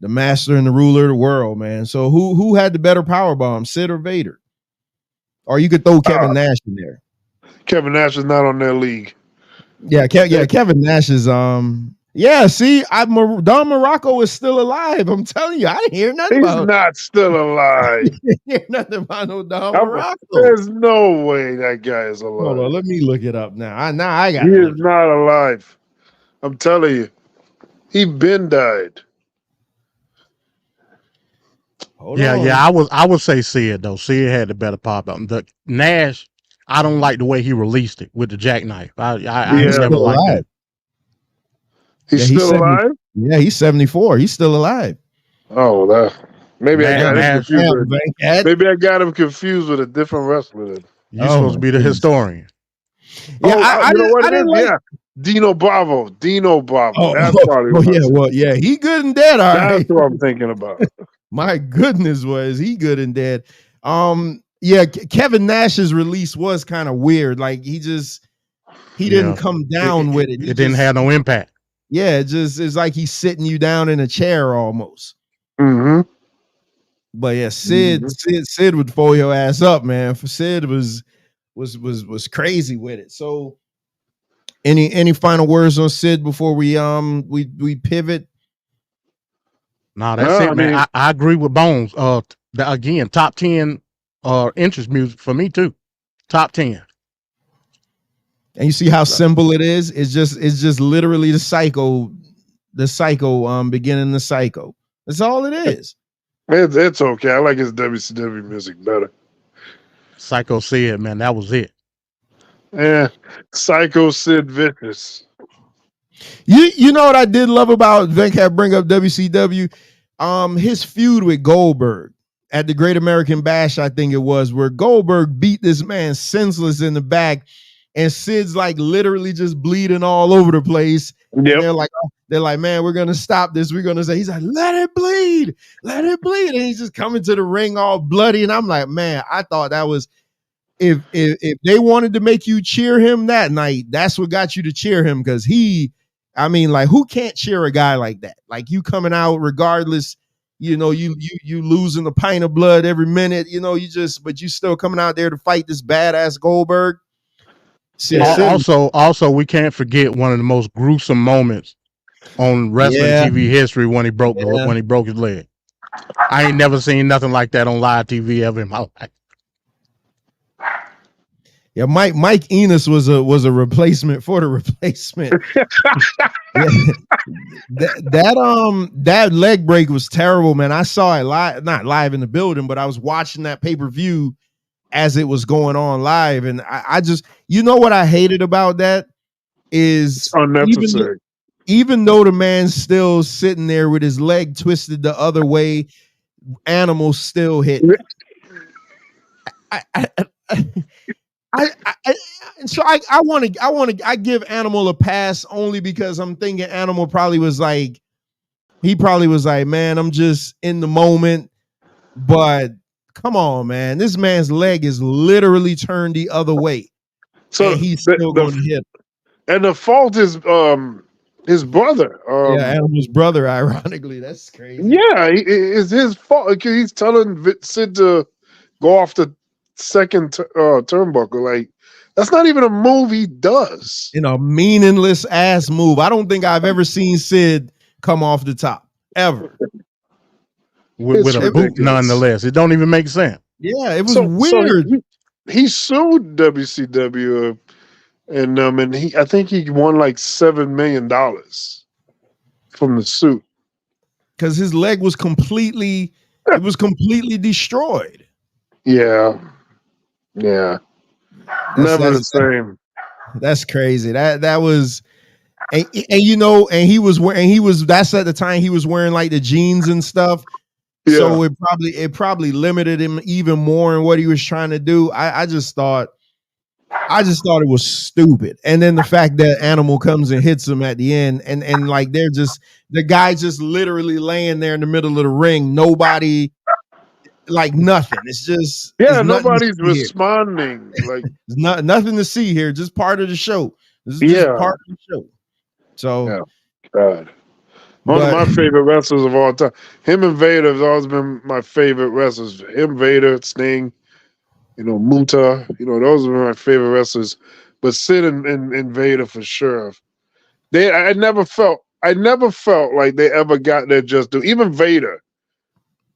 The master and the ruler of the world, man. So who had the better power bomb, Sid or Vader? Or you could throw Kevin Nash in there. Kevin Nash is not on their league. Yeah, Kevin Nash is Yeah, see, Don Morocco is still alive. I'm telling you, I didn't hear nothing He's about. not still alive. Didn't hear nothing about no Don Morocco. There's no way that guy is alive. Hold on, let me look it up now. I got. He is not alive. I'm telling you, he been died. Yeah. I would say Sid though. Sid had the better pop out. The Nash, I don't like the way he released it with the jackknife. I never liked that. He's still alive? Yeah, he's 74. He's still alive. Oh, maybe I got him confused. Maybe I got him confused with a different wrestler. You're supposed to be the historian. Yeah, you know what it is? Yeah, Dino Bravo. That's probably what yeah. Well, yeah, he good and dead. All right. That's what I'm thinking about. My goodness, was he good and dead? Yeah, Kevin Nash's release was kind of weird. Like he didn't come down with it. It didn't have no impact. Yeah, it's like he's sitting you down in a chair almost. Mm-hmm. But yeah, Sid would fold your ass up, man. For Sid was crazy with it. So any final words on Sid before we pivot? No, that's it, man. I agree with Bones. Again, top 10 interest music for me too. Top 10. And you see how simple it is? It's just literally the psycho beginning the psycho. That's all it is. It's okay. I like his WCW music better. Psycho Sid, man, that was it. Yeah, Psycho Sid Vicious. You know what I did love about Venkat bring up WCW? His feud with Goldberg at the Great American Bash, I think it was, where Goldberg beat this man senseless in the back, and Sid's like literally just bleeding all over the place. Yep. And they're like, man, we're gonna stop this. We're gonna say, he's like, let it bleed, and he's just coming to the ring all bloody. And I'm like, man, I thought that was if they wanted to make you cheer him that night, that's what got you to cheer him, because who can't cheer a guy like that? Like, you coming out regardless, you losing a pint of blood every minute, but you still coming out there to fight this badass Goldberg. Also, we can't forget one of the most gruesome moments on wrestling TV history when he broke his leg. I ain't never seen nothing like that on live TV ever in my life. Yeah, Mike Enos was a replacement for the replacement. That leg break was terrible, man. I saw it live, not live in the building, but I was watching that pay-per-view as it was going on live, and I just, what I hated about that is unnecessary. Even though the man's still sitting there with his leg twisted the other way, Animal still hit. I give Animal a pass only because I'm thinking Animal probably was like, man, I'm just in the moment. But come on, man, this man's leg is literally turned the other way, so he's still going to hit. And the fault is his brother. Animal's brother. Ironically, that's crazy. Yeah, it's his fault because he's telling Sid to go off the second turnbuckle. Like, that's not even a move he does. Meaningless ass move. I don't think I've ever seen Sid come off the top ever. With a boot, nonetheless. It don't even make sense. Yeah, it was weird. So he sued WCW, and I think he won like $7 million from the suit because his leg was completely destroyed. Yeah. Never the same. That's crazy. That was, and he was that's at the time he was wearing like the jeans and stuff. Yeah. So it probably limited him even more in what he was trying to do. I just thought it was stupid. And then the fact that Animal comes and hits him at the end, and like the guy just literally laying there in the middle of the ring, nobody, like nothing. It's just nobody's responding. Like it's nothing to see here. Just part of the show. This is just part of the show. So God. One of my favorite wrestlers of all time. Him and Vader has always been my favorite wrestlers. Him, Vader, Sting, Muta. Those are my favorite wrestlers. But Sid and Vader for sure. I never felt I never felt like they ever got their just due. Even Vader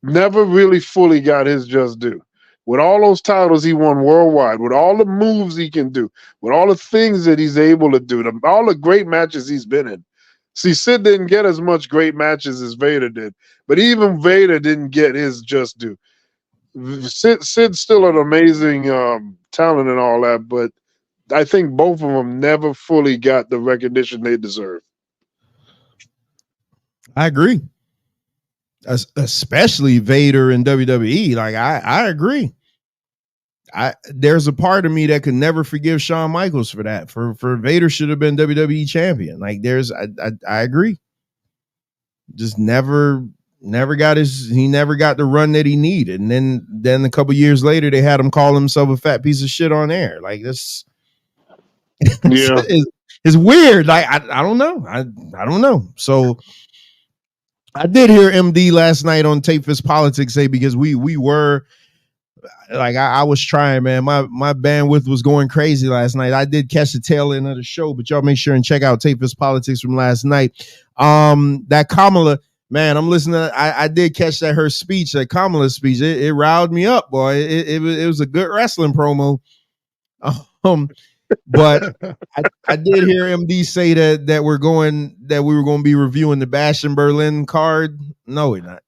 never really fully got his just due. With all those titles he won worldwide, with all the moves he can do, with all the things that he's able to do, all the great matches he's been in. See, Sid didn't get as much great matches as Vader did, but even Vader didn't get his just due. Sid's still an amazing talent and all that, but I think both of them never fully got the recognition they deserve. I agree. Especially Vader in WWE. Like I agree. There's a part of me that could never forgive Shawn Michaels for that. For Vader should have been WWE champion. Like I agree. Just never got he never got the run that he needed. And then a couple years later they had him call himself a fat piece of shit on air. Like this it's weird. Like I don't know. I don't know. So I did hear MD last night on Tape Fist Politics say, because we were like, I was trying, man. My bandwidth was going crazy last night. I did catch the tail end of the show, but y'all make sure and check out Tape Fist Politics from last night. That Kamala, man, I'm listening. I did catch her speech, that Kamala speech. It riled me up, boy. It was a good wrestling promo. But I did hear MD say that we were going to be reviewing the Bash in Berlin card. No, we're not.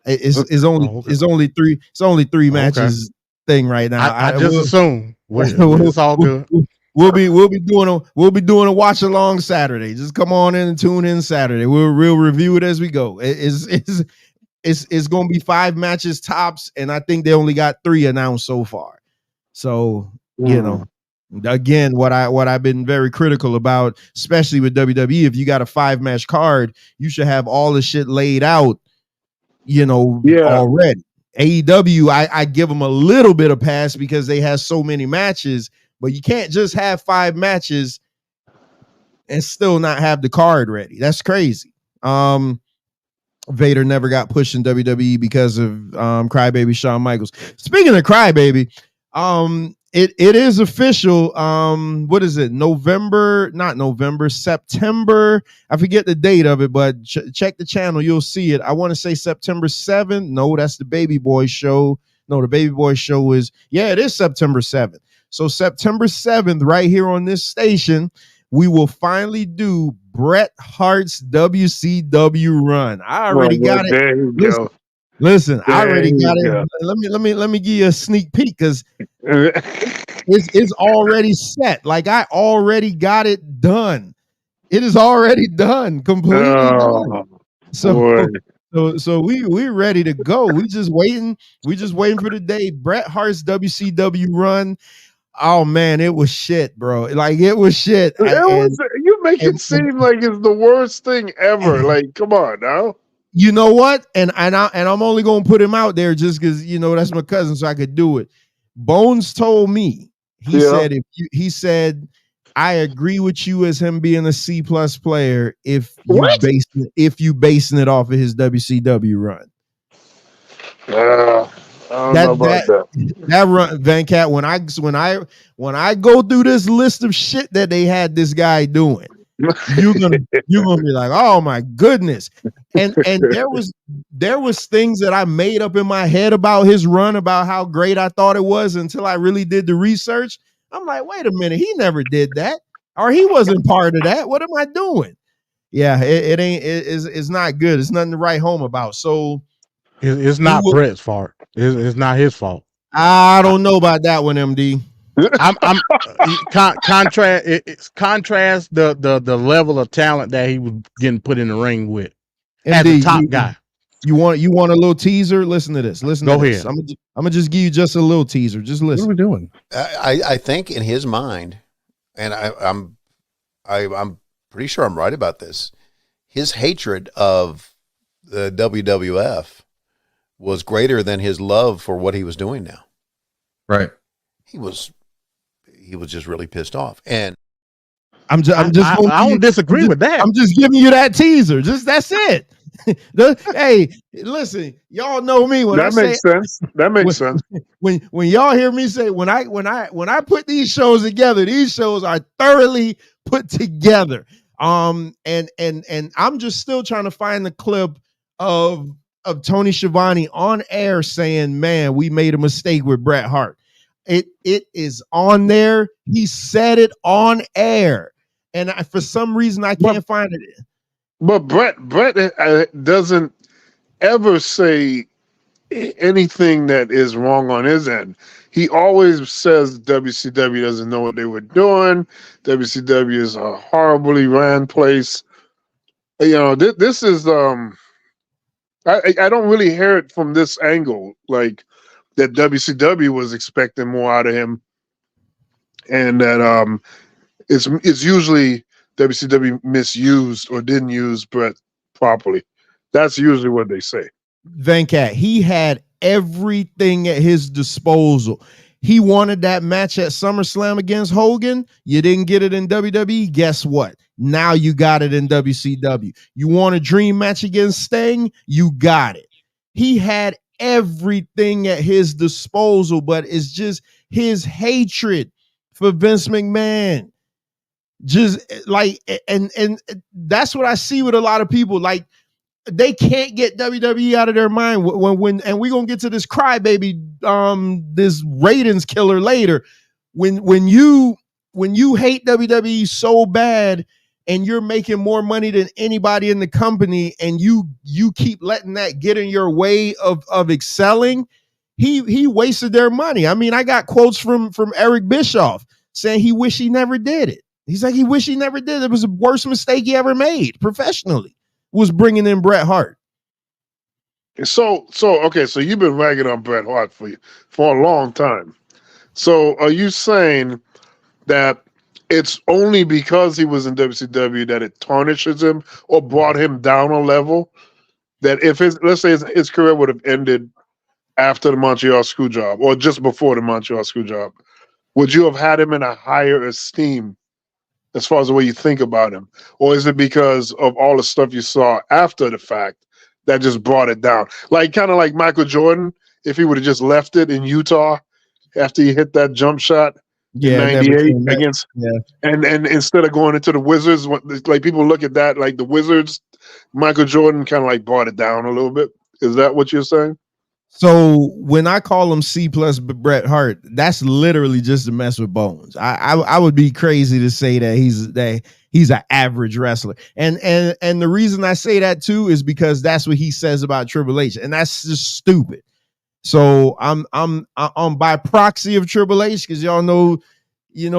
It's only three matches thing right now. I just assume it's all good. We'll be doing a watch along Saturday. Just come on in and tune in Saturday. We'll review it as we go. It's going to be 5 matches tops, and I think they only got 3 announced so far. So you know. Again, what I've been very critical about, especially with WWE, if you got a 5-match card, you should have all the shit laid out, already. AEW, I give them a little bit of pass because they have so many matches, but you can't just have 5 matches and still not have the card ready. That's crazy. Vader never got pushed in WWE because of Crybaby Shawn Michaels. Speaking of Crybaby, It is official. What is it? September. I forget the date of it, but check the channel. You'll see it. I want to say September 7th. No, that's the Baby Boy show. No, the Baby Boy show it is September 7th. So September 7th, right here on this station, we will finally do Bret Hart's WCW run. I already got it. There you go. Listen, I already got it. Let me give you a sneak peek, because it's already set. Like, I already got it done. It is already done, completely done. So we're ready to go. We just waiting for the day. Bret Hart's WCW run. Oh man, it was shit, bro. Like, it was shit. You make it seem like it's the worst thing ever. Like, come on now. You know what? And I'm only gonna put him out there just because that's my cousin, so I could do it. Bones told me, he said I agree with you as him being a C+ player if you basing it off of his WCW run. I don't know about that run, Van Cat. When I go through this list of shit that they had this guy doing, you're gonna be like, oh my goodness. And there was things that I made up in my head about his run, about how great I thought it was, until I really did the research. I'm like, wait a minute, he never did that, or he wasn't part of that. What am I doing? Yeah, it's not good. It's nothing to write home about. So it's not Bret's fault. It's not his fault. I don't know about that one, MD. I'm contrast the level of talent that he was getting put in the ring with. As a top guy. You want a little teaser? Listen to this. Go ahead. I'm gonna just give you just a little teaser. Just listen. What are we doing? I think in his mind, and I'm pretty sure I'm right about this, his hatred of the WWF was greater than his love for what he was doing now. Right. He was just really pissed off. And I don't disagree with that. I'm just giving you that teaser. That's it. Hey, listen, y'all know me when that makes sense. That makes sense. When y'all hear me say, when I put these shows together, these shows are thoroughly put together. And I'm just still trying to find the clip of Tony Schiavone on air saying, "Man, we made a mistake with Bret Hart." It is on there. He said it on air, and for some reason I can't find it. But Bret doesn't ever say anything that is wrong on his end. He always says WCW doesn't know what they were doing. WCW is a horribly ran place. You know, this is I don't really hear it from this angle, like that WCW was expecting more out of him, and that it's usually WCW misused or didn't use Bret properly. That's usually what they say. Venkat, he had everything at his disposal. He wanted that match at SummerSlam against Hogan. You didn't get it in WWE. Guess what? Now you got it in WCW. You want a dream match against Sting? You got it. He had everything at his disposal, but it's just his hatred for Vince McMahon. Just like, and that's what I see with a lot of people. Like, they can't get WWE out of their mind when and we're gonna get to this crybaby, this ratings killer later. When you hate WWE so bad and you're making more money than anybody in the company, and you keep letting that get in your way of excelling, he wasted their money. I mean, I got quotes from Eric Bischoff saying he wish he never did it. He's like, he wish he never did. It was the worst mistake he ever made professionally, was bringing in Bret Hart. So okay, so you've been ragging on Bret Hart for a long time. So are you saying that it's only because he was in WCW that it tarnishes him or brought him down a level? That if let's say his career would have ended after the Montreal Screwjob or just before the Montreal Screwjob, would you have had him in a higher esteem as far as the way you think about him? Or is it because of all the stuff you saw after the fact that just brought it down? Like, kind of like Michael Jordan, if he would have just left it in Utah after he hit that jump shot in 98 against, and instead of going into the Wizards, like people look at that, like the Wizards, Michael Jordan kind of like brought it down a little bit. Is that what you're saying? So when I call him C plus Bret Hart, that's literally just to mess with Bones. I would be crazy to say that he's an average wrestler. And the reason I say that too is because that's what he says about Triple H, and that's just stupid. So I'm by proxy of Triple H, because y'all know,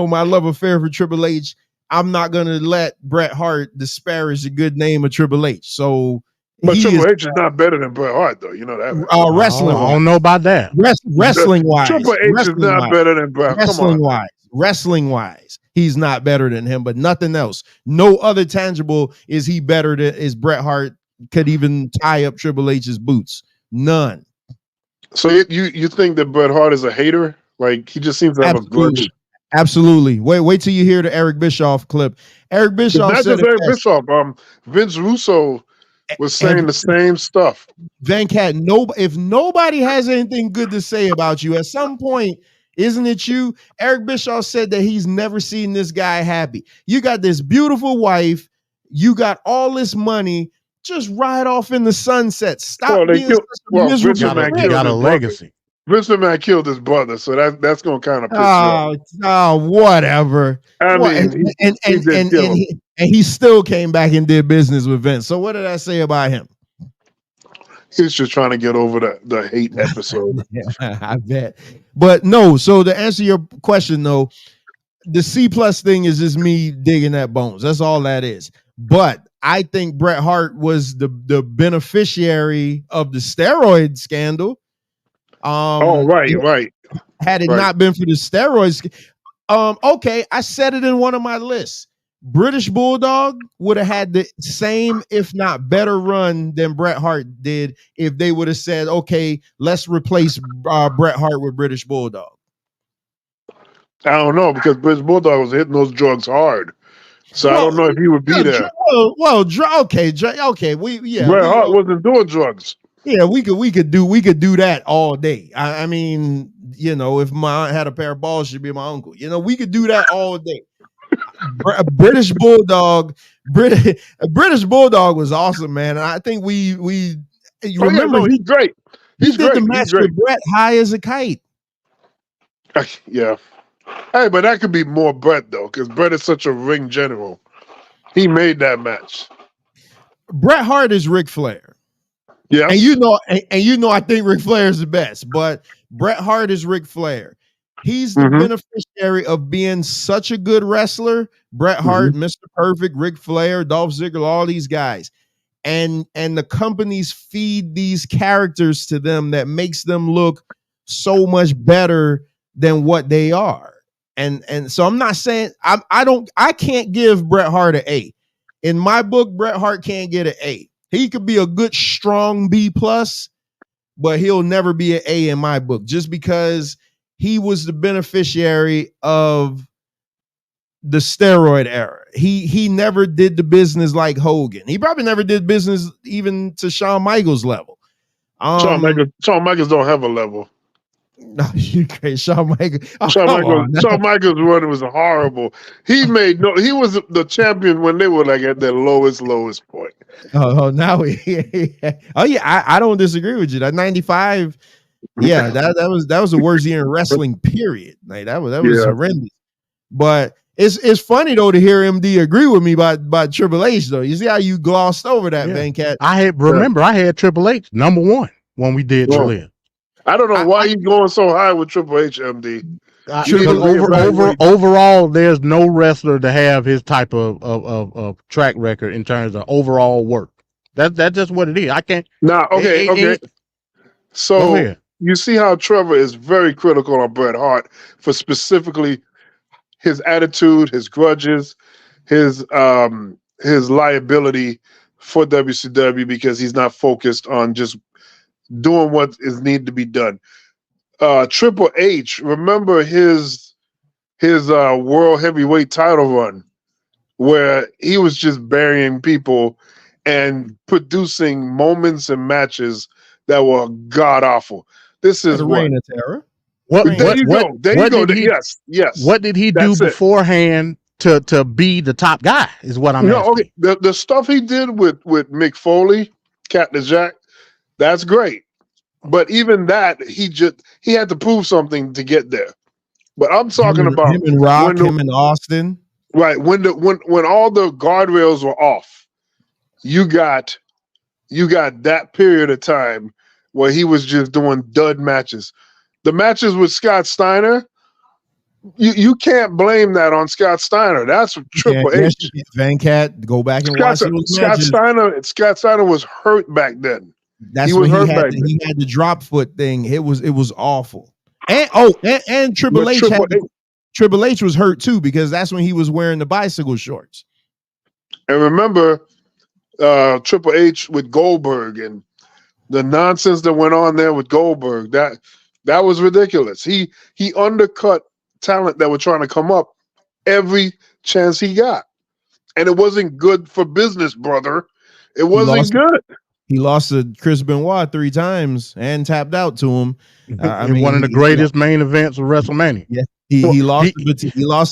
my love affair for Triple H. I'm not gonna let Bret Hart disparage the good name of Triple H. So. But Triple H is not better than Bret Hart, though. You know that. Right? Wrestling. I don't know about that. Wrestling wise, Triple H is not better than Bret. Wrestling wise, he's not better than him. But nothing else. No other tangible is he better than is Bret Hart could even tie up Triple H's boots. None. So you think that Bret Hart is a hater? Like, he just seems to have a grudge. Absolutely. Wait till you hear the Eric Bischoff clip. Eric Bischoff not said just Eric Bischoff. Vince Russo was saying the same stuff. Venkat, if nobody has anything good to say about you, at some point, isn't it you? Eric Bischoff said that he's never seen this guy happy. You got this beautiful wife. You got all this money. Just ride off in the sunset. Stop being such a miserable man. You got a legacy. Vince McMahon killed his brother, so that's going to kind of piss you off. Oh, whatever. I mean, and he still came back and did business with Vince. So what did I say about him? He's just trying to get over the hate episode. I bet. But no, so to answer your question, though, the C plus thing is just me digging at Bones. That's all that is. But I think Bret Hart was the beneficiary of the steroid scandal. Right. Had it not been for the steroids, okay, I said it in one of my lists. British Bulldog would have had the same, if not better, run than Bret Hart did if they would have said, okay, let's replace Bret Hart with British Bulldog. I don't know, because British Bulldog was hitting those drugs hard. So I don't know if he would be there. Okay. Bret Hart wasn't doing drugs. Yeah, we could do that all day. I mean, if my aunt had a pair of balls, she'd be my uncle. We could do that all day. British Bulldog. British Bulldog was awesome, man. And I think we you remember he's great. He did the match with Brett high as a kite. Yeah. Hey, but that could be more Brett though, because Brett is such a ring general. He made that match. Bret Hart is Ric Flair. Yeah. And I think Ric Flair is the best, but Bret Hart is Ric Flair. He's the beneficiary of being such a good wrestler. Bret Hart, Mr. Perfect, Ric Flair, Dolph Ziggler, all these guys. And the companies feed these characters to them that makes them look so much better than what they are. And so I'm not saying I can't give Bret Hart an A. In my book, Bret Hart can't get an A. He could be a good, strong B+, but he'll never be an A in my book just because he was the beneficiary of the steroid era. He never did the business like Hogan. He probably never did business even to Shawn Michaels level. Shawn Michaels don't have a level. No, you crazy. Shawn Michaels run was horrible. He was the champion when they were like at their lowest point. Oh, now I don't disagree with you. That 95, yeah, that was the worst year in wrestling, period. Like that was horrendous. But it's funny though to hear MD agree with me about Triple H though. You see how you glossed over that, Venkat? I had Triple H number 1 when we did Triple. I don't know why he's going so high with Triple H, MD. Overall, there's no wrestler to have his type of track record in terms of overall work. That's just what it is. I can't. Okay. So you see how Trevor is very critical on Bret Hart for specifically his attitude, his grudges, his liability for WCW because he's not focused on just doing what is needed to be done. Triple H, remember his world heavyweight title run where he was just burying people and producing moments and matches that were god awful. This is Reign of Terror. There you go. Yes. What did he do beforehand to be the top guy? Is what I'm asking. Okay. The stuff he did with Mick Foley, Captain Jack, that's great. But even that, he had to prove something to get there. But I'm talking about him and Rock, him and Austin. Right. When all the guardrails were off, you got that period of time where he was just doing dud matches. The matches with Scott Steiner, you can't blame that on Scott Steiner. That's Triple H. Venkat, go back and watch those matches. Scott Steiner was hurt back then. That's when he had the drop foot thing. It was awful. And Triple H was hurt too because that's when he was wearing the bicycle shorts. And remember Triple H with Goldberg and the nonsense that went on there with Goldberg. That was ridiculous. He undercut talent that were trying to come up every chance he got. And it wasn't good for business, brother. It wasn't good. He lost to Chris Benoit 3 times and tapped out to him. One of the greatest main events of WrestleMania. Yeah, he lost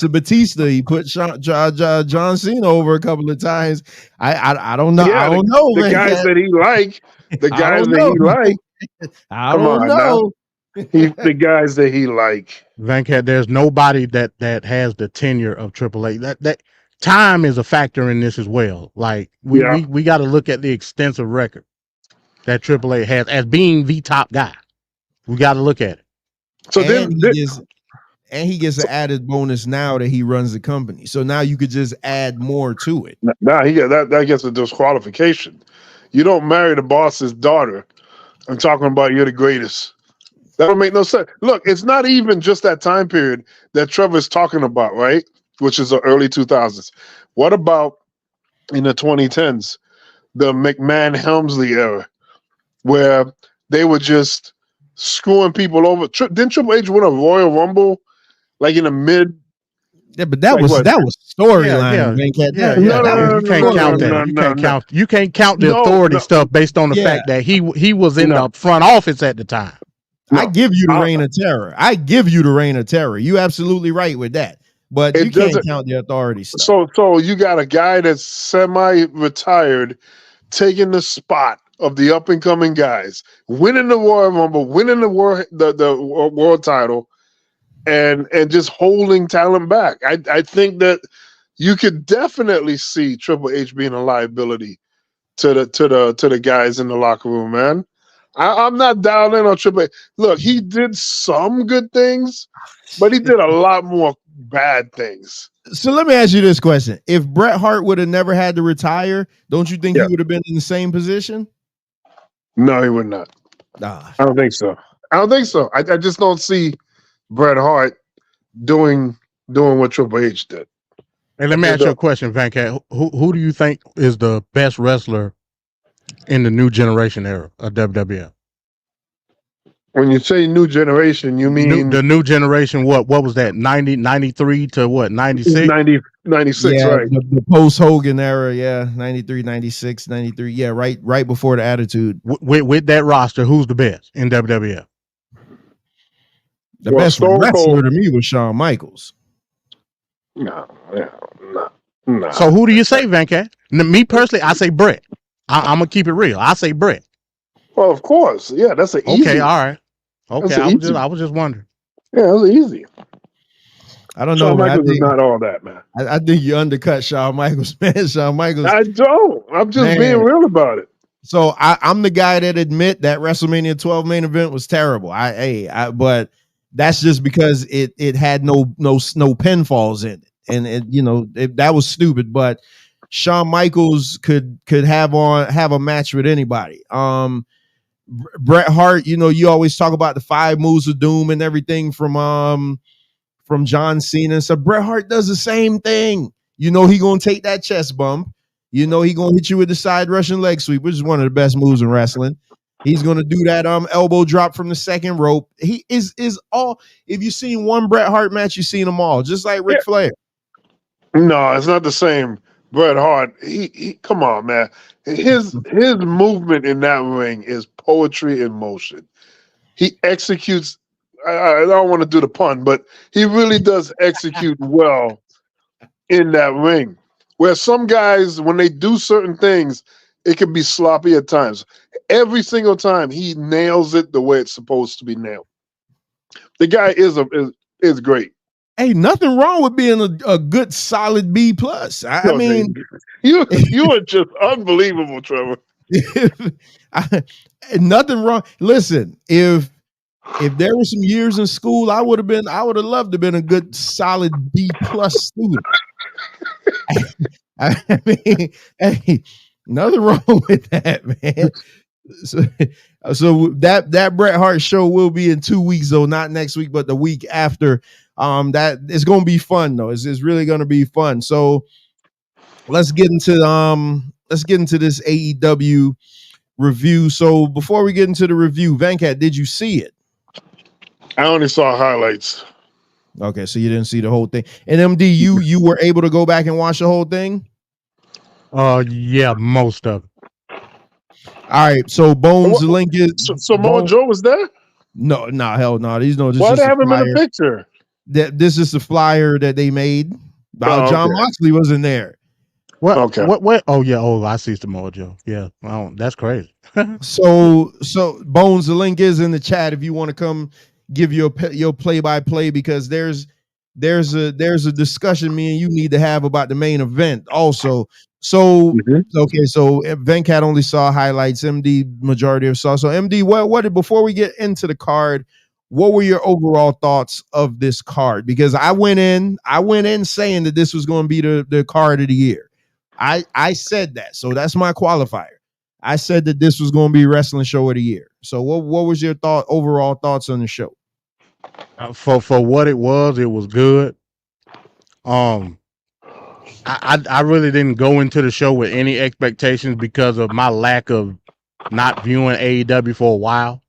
to Batista. He put John Cena over a couple of times. I don't know. Yeah, I don't know. The guys that he liked. The guys that he liked. I don't know. The guys that he like. Venkat, there's nobody that has the tenure of Triple H. That time is a factor in this as well. Like we got to look at the extensive record that Triple H has as being the top guy. We got to look at it. So he gets an added bonus now that he runs the company. So now you could just add more to it. Now that gets a disqualification. You don't marry the boss's daughter. I'm talking about you're the greatest. That don't make no sense. Look, it's not even just that time period that Trevor's talking about, right? Which is the early 2000s. What about in the 2010s, the McMahon-Helmsley era, where they were just screwing people over? Didn't Triple H win a Royal Rumble like in the mid? Yeah, but that was storyline. You can't count the authority stuff based on the fact that he was in the front office at the time. I give you the reign of terror. You absolutely right with that. but It you can't doesn't. count the authority stuff. So you got a guy that's semi-retired taking the spot of the up-and-coming guys, winning the Royal Rumble, winning the world title, and just holding talent back. I think that you could definitely see Triple H being a liability to the guys in the locker room, man. I'm not dialed in on Triple H. Look, he did some good things, but he did a lot more bad things. So let me ask you this question. If Bret Hart would have never had to retire, don't you think he would have been in the same position? No, he would not. Nah. I don't think so. I just don't see Bret Hart doing what Triple H did. Hey, let me ask you a question, Venkat. Who do you think is the best wrestler in the new generation era of WWF? When you say new generation, you mean the new generation? What was that? 93 to what? 96? 96, yeah, right? The post Hogan era, yeah, 93, 96, 93, yeah, right before the Attitude. With that roster, who's the best in WWF? The best wrestler to me was Shawn Michaels. No. So who do you say, Venkat? Me personally, I say Bret. I'm gonna keep it real. I say Bret. Well, of course, yeah, that's an easy. Okay, all right. Okay, I was just wondering. Yeah, that was easy. I don't know. Shawn Michaels is not all that, man. I think you undercut Shawn Michaels, man. Shawn Michaels. I don't. I'm just being real about it. So I'm the guy that admit that WrestleMania 12 main event was terrible. But that's just because it had no pinfalls in it, and that was stupid. But Shawn Michaels could have a match with anybody. Bret Hart, you always talk about the 5 moves of doom and everything from John Cena. So Bret Hart does the same thing. He gonna take that chest bump. He gonna hit you with the side Russian leg sweep, which is one of the best moves in wrestling. He's gonna do that elbow drop from the second rope. He is all. If you've seen one Bret Hart match, you've seen them all, just like Ric Flair. No, it's not the same. Bret Hart, he come on, man. His movement in that ring is poetry in motion. He executes. I don't want to do the pun, but he really does execute well in that ring. Where some guys, when they do certain things, it can be sloppy at times. Every single time, he nails it the way it's supposed to be nailed. The guy is great. Hey, nothing wrong with being a good solid B plus. I mean, you are just unbelievable, Trevor. Nothing wrong. Listen, if there were some years in school, I would have loved to have been a good solid B plus student. I mean, hey, nothing wrong with that, man. So that Bret Hart show will be in 2 weeks, though, not next week, but the week after. That it's gonna be fun, though. It's really gonna be fun. So let's get into this AEW review. So before we get into the review, Venkat, did you see it? I only saw highlights. Okay, so you didn't see the whole thing. And MD, you were able to go back and watch the whole thing? Yeah, most of it. All right, so Bones, the link is Samoa Joe was there? No, hell no. Why they have him in the picture? This is the flyer that they made. John Moxley wasn't there. What? Okay. What? Oh yeah. Oh, I see Samoa Joe. Yeah. Wow, that's crazy. So Bones, the link is in the chat if you want to come give your play-by-play, because there's a discussion me and you need to have about the main event also. So okay, so Venkat only saw highlights. MD majority of saw. So MD, what before we get into the card, what were your overall thoughts of this card? Because I went in saying that this was going to be the card of the year. I said that, so that's my qualifier. I said that this was going to be wrestling show of the year. So what was your overall thoughts on the show? For what it was good. I really didn't go into the show with any expectations because of my lack of not viewing AEW for a while.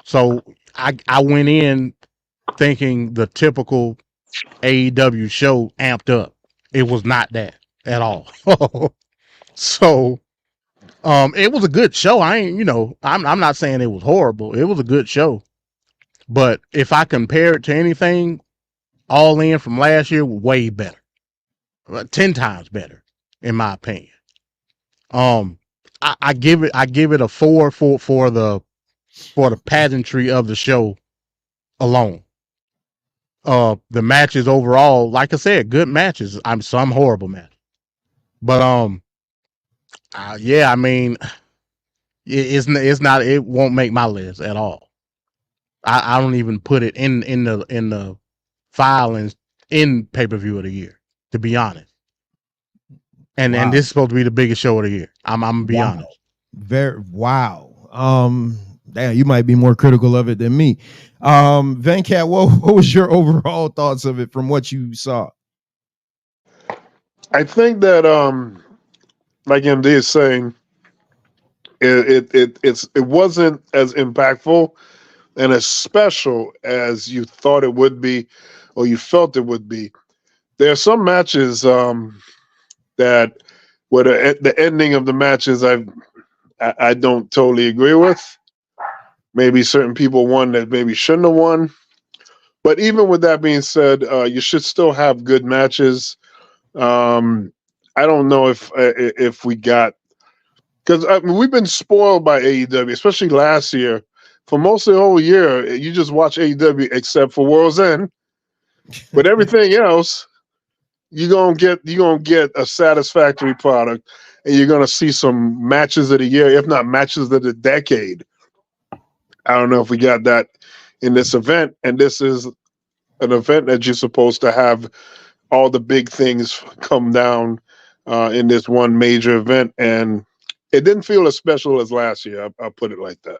So I went in thinking the typical AEW show amped up. It was not that at all. So it was a good show. I'm not saying it was horrible. It was a good show. But if I compare it to anything, All In from last year, way better, 10 times better, in my opinion. I give it a 4 for the pageantry of the show alone. The matches overall, like I said, good matches. Some horrible matches, but yeah, I mean, it's not. It won't make my list at all. I don't even put it in the filings in pay-per-view of the year, to be honest. And Wow. and this is supposed to be the biggest show of the year. I'm gonna be honest. Wow. Damn, you might be more critical of it than me. Venkat, what was your overall thoughts of it from what you saw? I think that like MD is saying, it wasn't as impactful and as special as you thought it would be or you felt it would be. There are some matches that where the ending of the matches I don't totally agree with. Maybe certain people won that maybe shouldn't have won. But even with that being said, you should still have good matches. I don't know if we got, because we've been spoiled by AEW, especially last year. For most of the whole year, you just watch AEW except for World's End. But everything else, you're gonna get a satisfactory product, and you're gonna see some matches of the year, if not matches of the decade. I don't know if we got that in this event, and this is an event that you're supposed to have all the big things come down in this one major event, and it didn't feel as special as last year. I'll put it like that.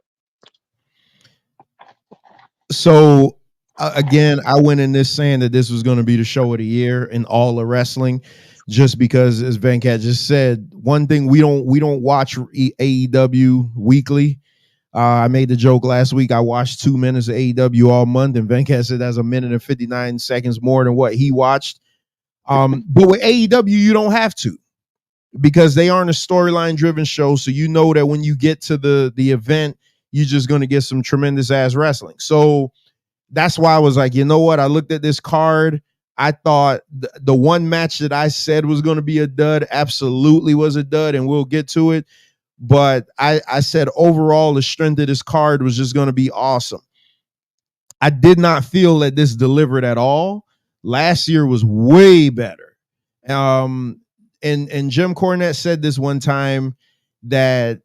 So again, I went in this saying that this was going to be the show of the year in all of wrestling, just because, as Venkat just said, one thing we don't watch AEW weekly. I made the joke last week. I watched 2 minutes of AEW all month, and Venkat said that's 1 minute and 59 seconds more than what he watched. But with AEW, you don't have to, because they aren't a storyline driven show. So you know that when you get to the event, you're just going to get some tremendous ass wrestling. So that's why I was like, you know what? I looked at this card. I thought the one match that I said was going to be a dud absolutely was a dud, and we'll get to it. But I said overall, the strength of this card was just going to be awesome. I did not feel that this delivered at all. Last year was way better. And Jim Cornette said this one time, that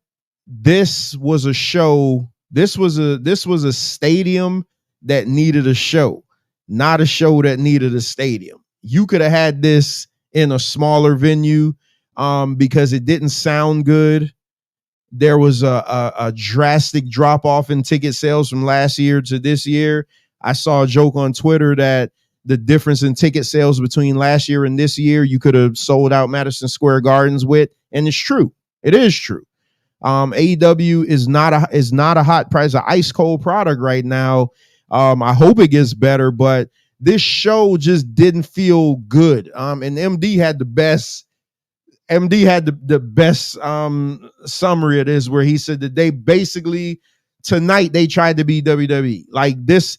this was a show. This was a stadium that needed a show, not a show that needed a stadium. You could have had this in a smaller venue because it didn't sound good. There was a drastic drop off in ticket sales from last year to this year. I saw a joke on Twitter that the difference in ticket sales between last year and this year, you could have sold out Madison Square Gardens with, and it's true. It is true. AEW is not a hot price, an ice cold product right now. I hope it gets better, but this show just didn't feel good. And MD had the best. MD had the best summary of this, where he said that they basically tonight they tried to be WWE. Like this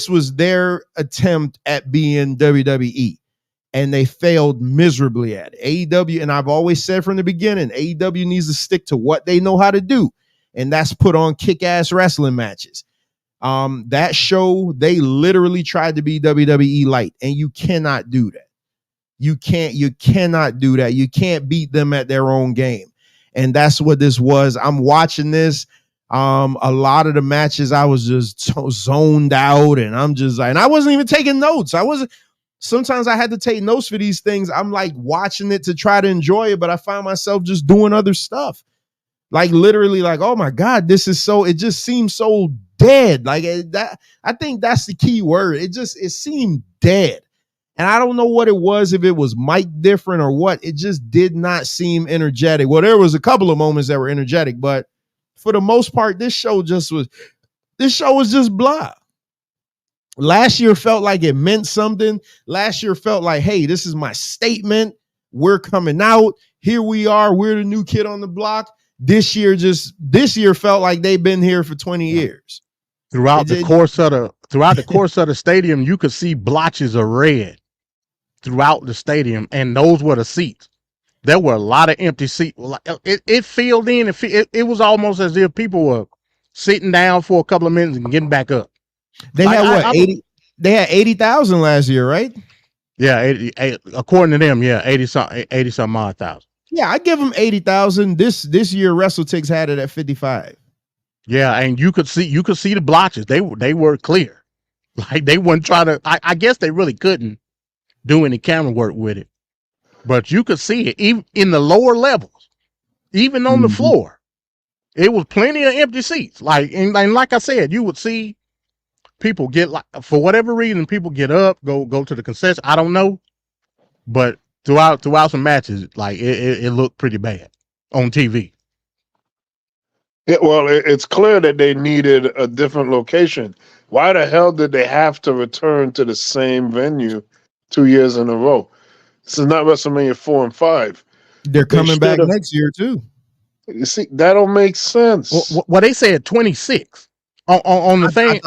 was their attempt at being WWE, and they failed miserably at it. AEW, and I've always said from the beginning, AEW needs to stick to what they know how to do, and that's put on kick-ass wrestling matches. That show, they literally tried to be WWE light, and you cannot do that. You cannot do that. You can't beat them at their own game. And that's what this was. I'm watching this. A lot of the matches I was just so zoned out, and I'm just like, and I wasn't even taking notes. Sometimes I had to take notes for these things. I'm like watching it to try to enjoy it, but I find myself just doing other stuff. Like literally like, oh my God, it just seems so dead. Like that, I think that's the key word. It seemed dead. And I don't know what it was, if it was mic different or what. It just did not seem energetic. Well, there was a couple of moments that were energetic, but for the most part, this show was just blah. Last year felt like it meant something. Last year felt like, hey, this is my statement. We're coming out. Here we are. We're the new kid on the block. This year felt like they've been here for 20 years. throughout the course of the stadium, you could see blotches of red throughout the stadium, and those were the seats. There were a lot of empty seats. It filled in. It was almost as if people were sitting down for a couple of minutes and getting back up. They had 80. They had 80,000 last year, right? Yeah, 80, according to them, yeah, 80 something odd thousand. Yeah, I give them 80,000. This year, WrestleTix had it at 55. Yeah, and you could see the blotches. They were clear. Like they wouldn't try to. I guess they really couldn't do any camera work with it, but you could see it even in the lower levels, even on the floor. It was plenty of empty seats. And like I said, you would see people get, like, for whatever reason, people get up, go to the concession. I don't know, but throughout some matches, like it looked pretty bad on TV. Yeah, well, it's clear that they needed a different location. Why the hell did they have to return to the same venue 2 years in a row? This is not WrestleMania 4 and 5. They're coming back next year too. You see, that don't make sense. Well, they said 26 on the thing.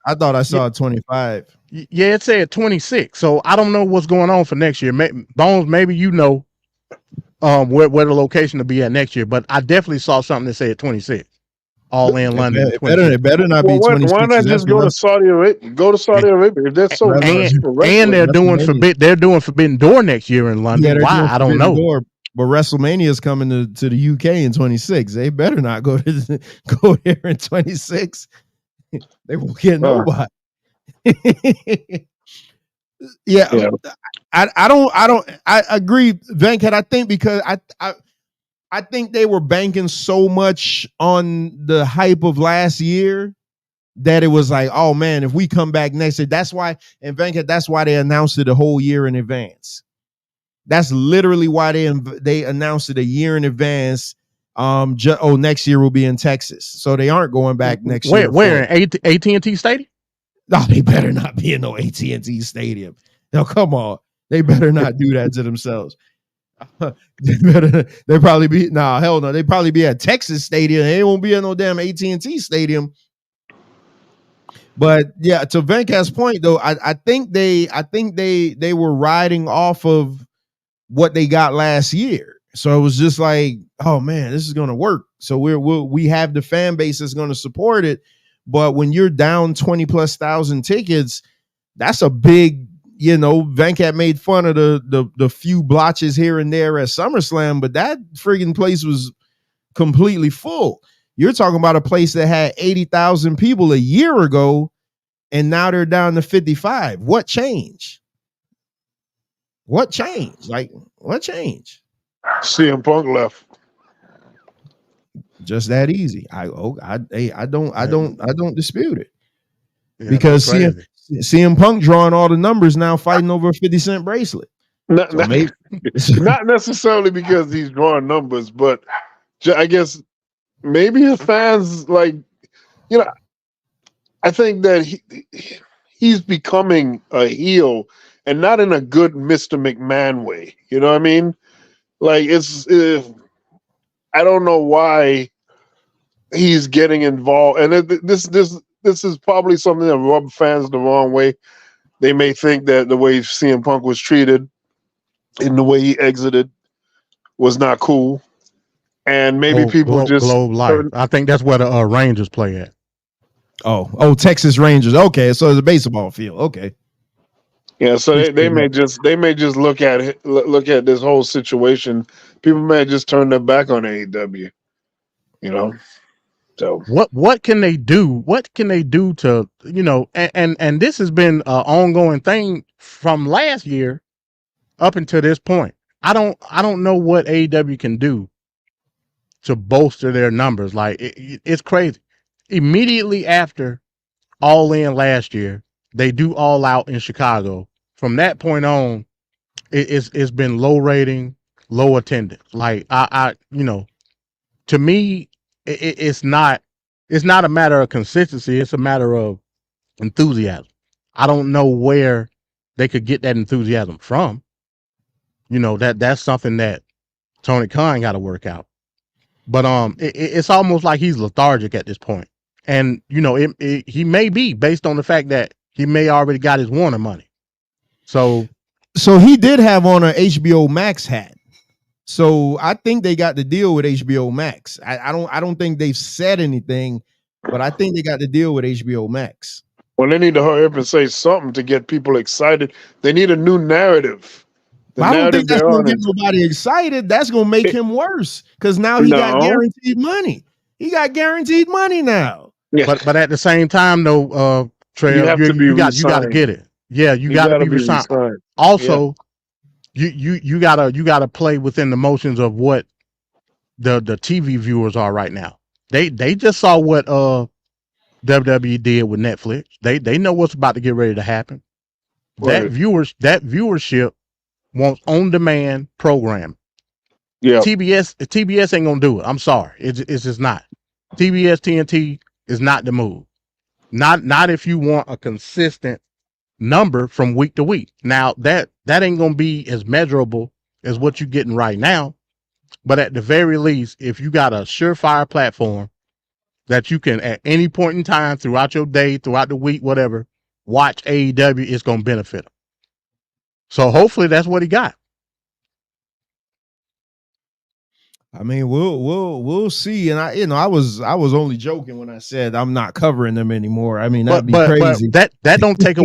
I thought I saw 25. Yeah, it said 26. So I don't know what's going on for next year. Bones, maybe you know where the location to be at next year, but I definitely saw something that said 26. All in London. It better not be 26. Why not just go to Saudi Arabia? Go to Saudi Arabia if they're so and they're doing Forbidden Door next year in London. Yeah, why? I don't know. Door, but WrestleMania is coming to the UK in 26. They better not go there in 26. They won't get nobody. Yeah. I agree, Venkat. I think because I think they were banking so much on the hype of last year that it was like, oh man, if we come back next year, that's why they announced it a whole year in advance. That's literally why they announced it a year in advance. Next year will be in Texas, so they aren't going back next year. Where in AT&T Stadium? No, they better not be in no AT&T Stadium. No, come on, they better not do that to themselves. They probably be hell no. They probably be at Texas Stadium. They won't be at no damn AT&T Stadium. But yeah, to Venkat's point though, I think they were riding off of what they got last year. So it was just like, oh man, this is gonna work. So we have the fan base that's gonna support it. But when you're down 20,000+ tickets, that's a big. Venkat made fun of the few blotches here and there at SummerSlam, but that friggin' place was completely full. You're talking about a place that had 80,000 people a year ago, and now they're down to 55. What changed? What changed? Like, what changed? CM Punk left. Just that easy. I don't dispute it. Yeah, because CM Punk drawing all the numbers now, fighting over a 50 cent bracelet. Not necessarily because he's drawing numbers, but I guess maybe his fans I think that he's becoming a heel, and not in a good Mr. McMahon way. You know what I mean? Like I don't know why he's getting involved, and this is probably something that rubs fans the wrong way. They may think that the way CM Punk was treated and the way he exited was not cool. And maybe people just... Globe Life. I think that's where the Rangers play at. Oh, Texas Rangers. Okay, so it's a baseball field. Okay. Yeah, so they may just look at this whole situation. People may just turn their back on AEW. So what can they do? What can they do to, and this has been an ongoing thing from last year up until this point. I don't know what AEW can do to bolster their numbers. Like it's crazy. Immediately after All In last year, they do All Out in Chicago. From that point on, it's been low rating, low attendance. Like to me, it's not a matter of consistency. It's a matter of enthusiasm. I don't know where they could get that enthusiasm from. That's something that Tony Khan got to work out. But it's almost like he's lethargic at this point. And you know, he may be based on the fact that he may already got his Warner money. So he did have on a HBO Max hat. So I think they got the deal with HBO Max. I don't think they've said anything, but I think they got the deal with HBO Max. Well, they need to hurry up and say something to get people excited. They need a new narrative. But I don't think that's going to get nobody excited. That's going to make him worse because now he got guaranteed money. He got guaranteed money now. Yeah. But at the same time, though, Trey, you got to get it. Yeah, you got to be resigned. Also, you gotta play within the motions of what the TV viewers are right now. They just saw what WWE did with Netflix. They know what's about to get ready to happen. Right. That viewership wants on demand programming. Yeah, TBS ain't gonna do it. I'm sorry, it's just not. TBS TNT is not the move. Not if you want a consistent number from week to week. Now that ain't gonna be as measurable as what you're getting right now, but at the very least, if you got a surefire platform that you can at any point in time throughout your day, throughout the week, whatever, watch AEW, it's gonna benefit him. So hopefully that's what he got. I mean, we'll see. And I was only joking when I said I'm not covering them anymore. I mean, that'd be crazy. But that don't take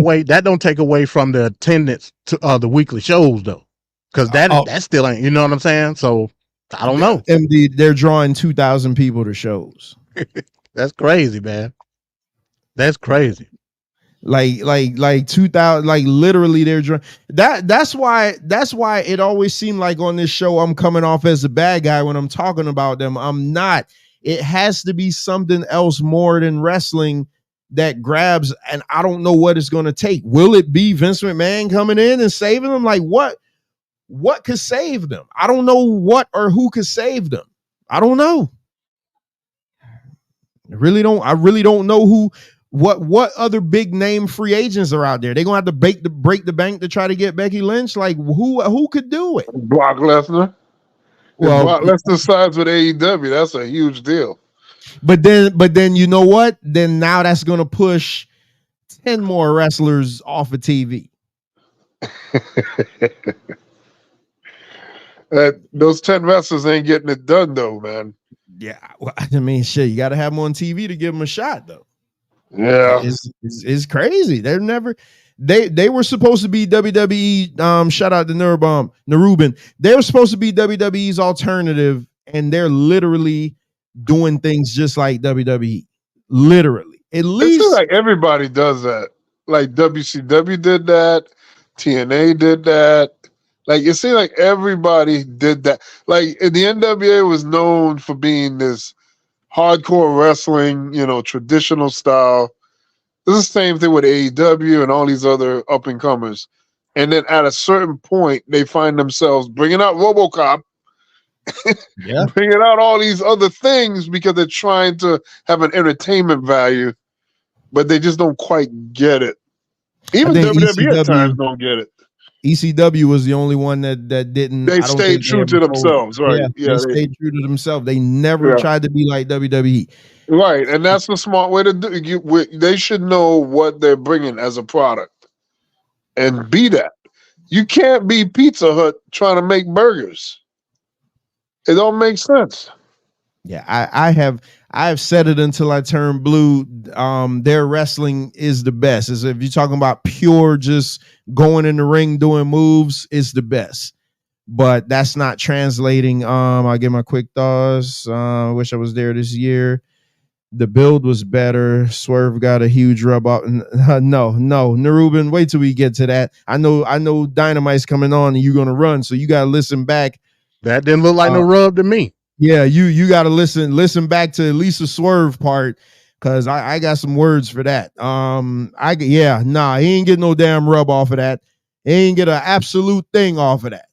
away from the attendance to the weekly shows though, because that still ain't. You know what I'm saying? So I don't know. MD, they're drawing 2,000 people to shows. That's crazy, man. That's crazy. Like 2,000, like literally they're that's why it always seemed like on this show I'm coming off as a bad guy when I'm talking about them. I'm not. It has to be something else more than wrestling that grabs, and I don't know what it's going to take. Will it be Vince McMahon coming in and saving them? Like what could save them? I don't know what or who could save them. I don't know. I really don't know who. What other big name free agents are out there? They're gonna have to break the bank to try to get Becky Lynch. Like who could do it? Brock Lesnar. Well, Brock Lesnar sides with AEW. That's a huge deal. But then you know what? Then now that's gonna push 10 more wrestlers off of TV. Those 10 wrestlers ain't getting it done though, man. Yeah, well, I mean, shit, you got to have them on TV to give them a shot though. Yeah, it's crazy. They're never. They were supposed to be WWE. Shout out to Nerubin. They were supposed to be WWE's alternative, and they're literally doing things just like WWE. Literally, at least it seems like everybody does that. Like WCW did that, TNA did that. Like it seems like everybody did that. Like the NWA was known for being this hardcore wrestling, traditional style. This is the same thing with AEW and all these other up and comers. And then at a certain point, they find themselves bringing out RoboCop, bringing out all these other things because they're trying to have an entertainment value, but they just don't quite get it. Even WWE at times don't get it. ECW was the only one that didn't. They stayed true to themselves, right? Yeah, they stayed true to themselves. They never tried to be like WWE. Right, and that's the smart way to do it. They should know what they're bringing as a product and be that. You can't be Pizza Hut trying to make burgers. It don't make sense. Yeah, I have said it until I turn blue. Their wrestling is the best. As if you're talking about pure, just going in the ring doing moves, is the best. But that's not translating. I'll give my quick thoughts. Wish I was there this year. The build was better. Swerve got a huge rub up. No, Nerubin, wait till we get to that. I know Dynamite's coming on and you're gonna run, so you gotta listen back. That didn't look like no rub to me. Yeah, you got to listen back to at least the Swerve part, because I got some words for that. He ain't get no damn rub off of that. He ain't get an absolute thing off of that.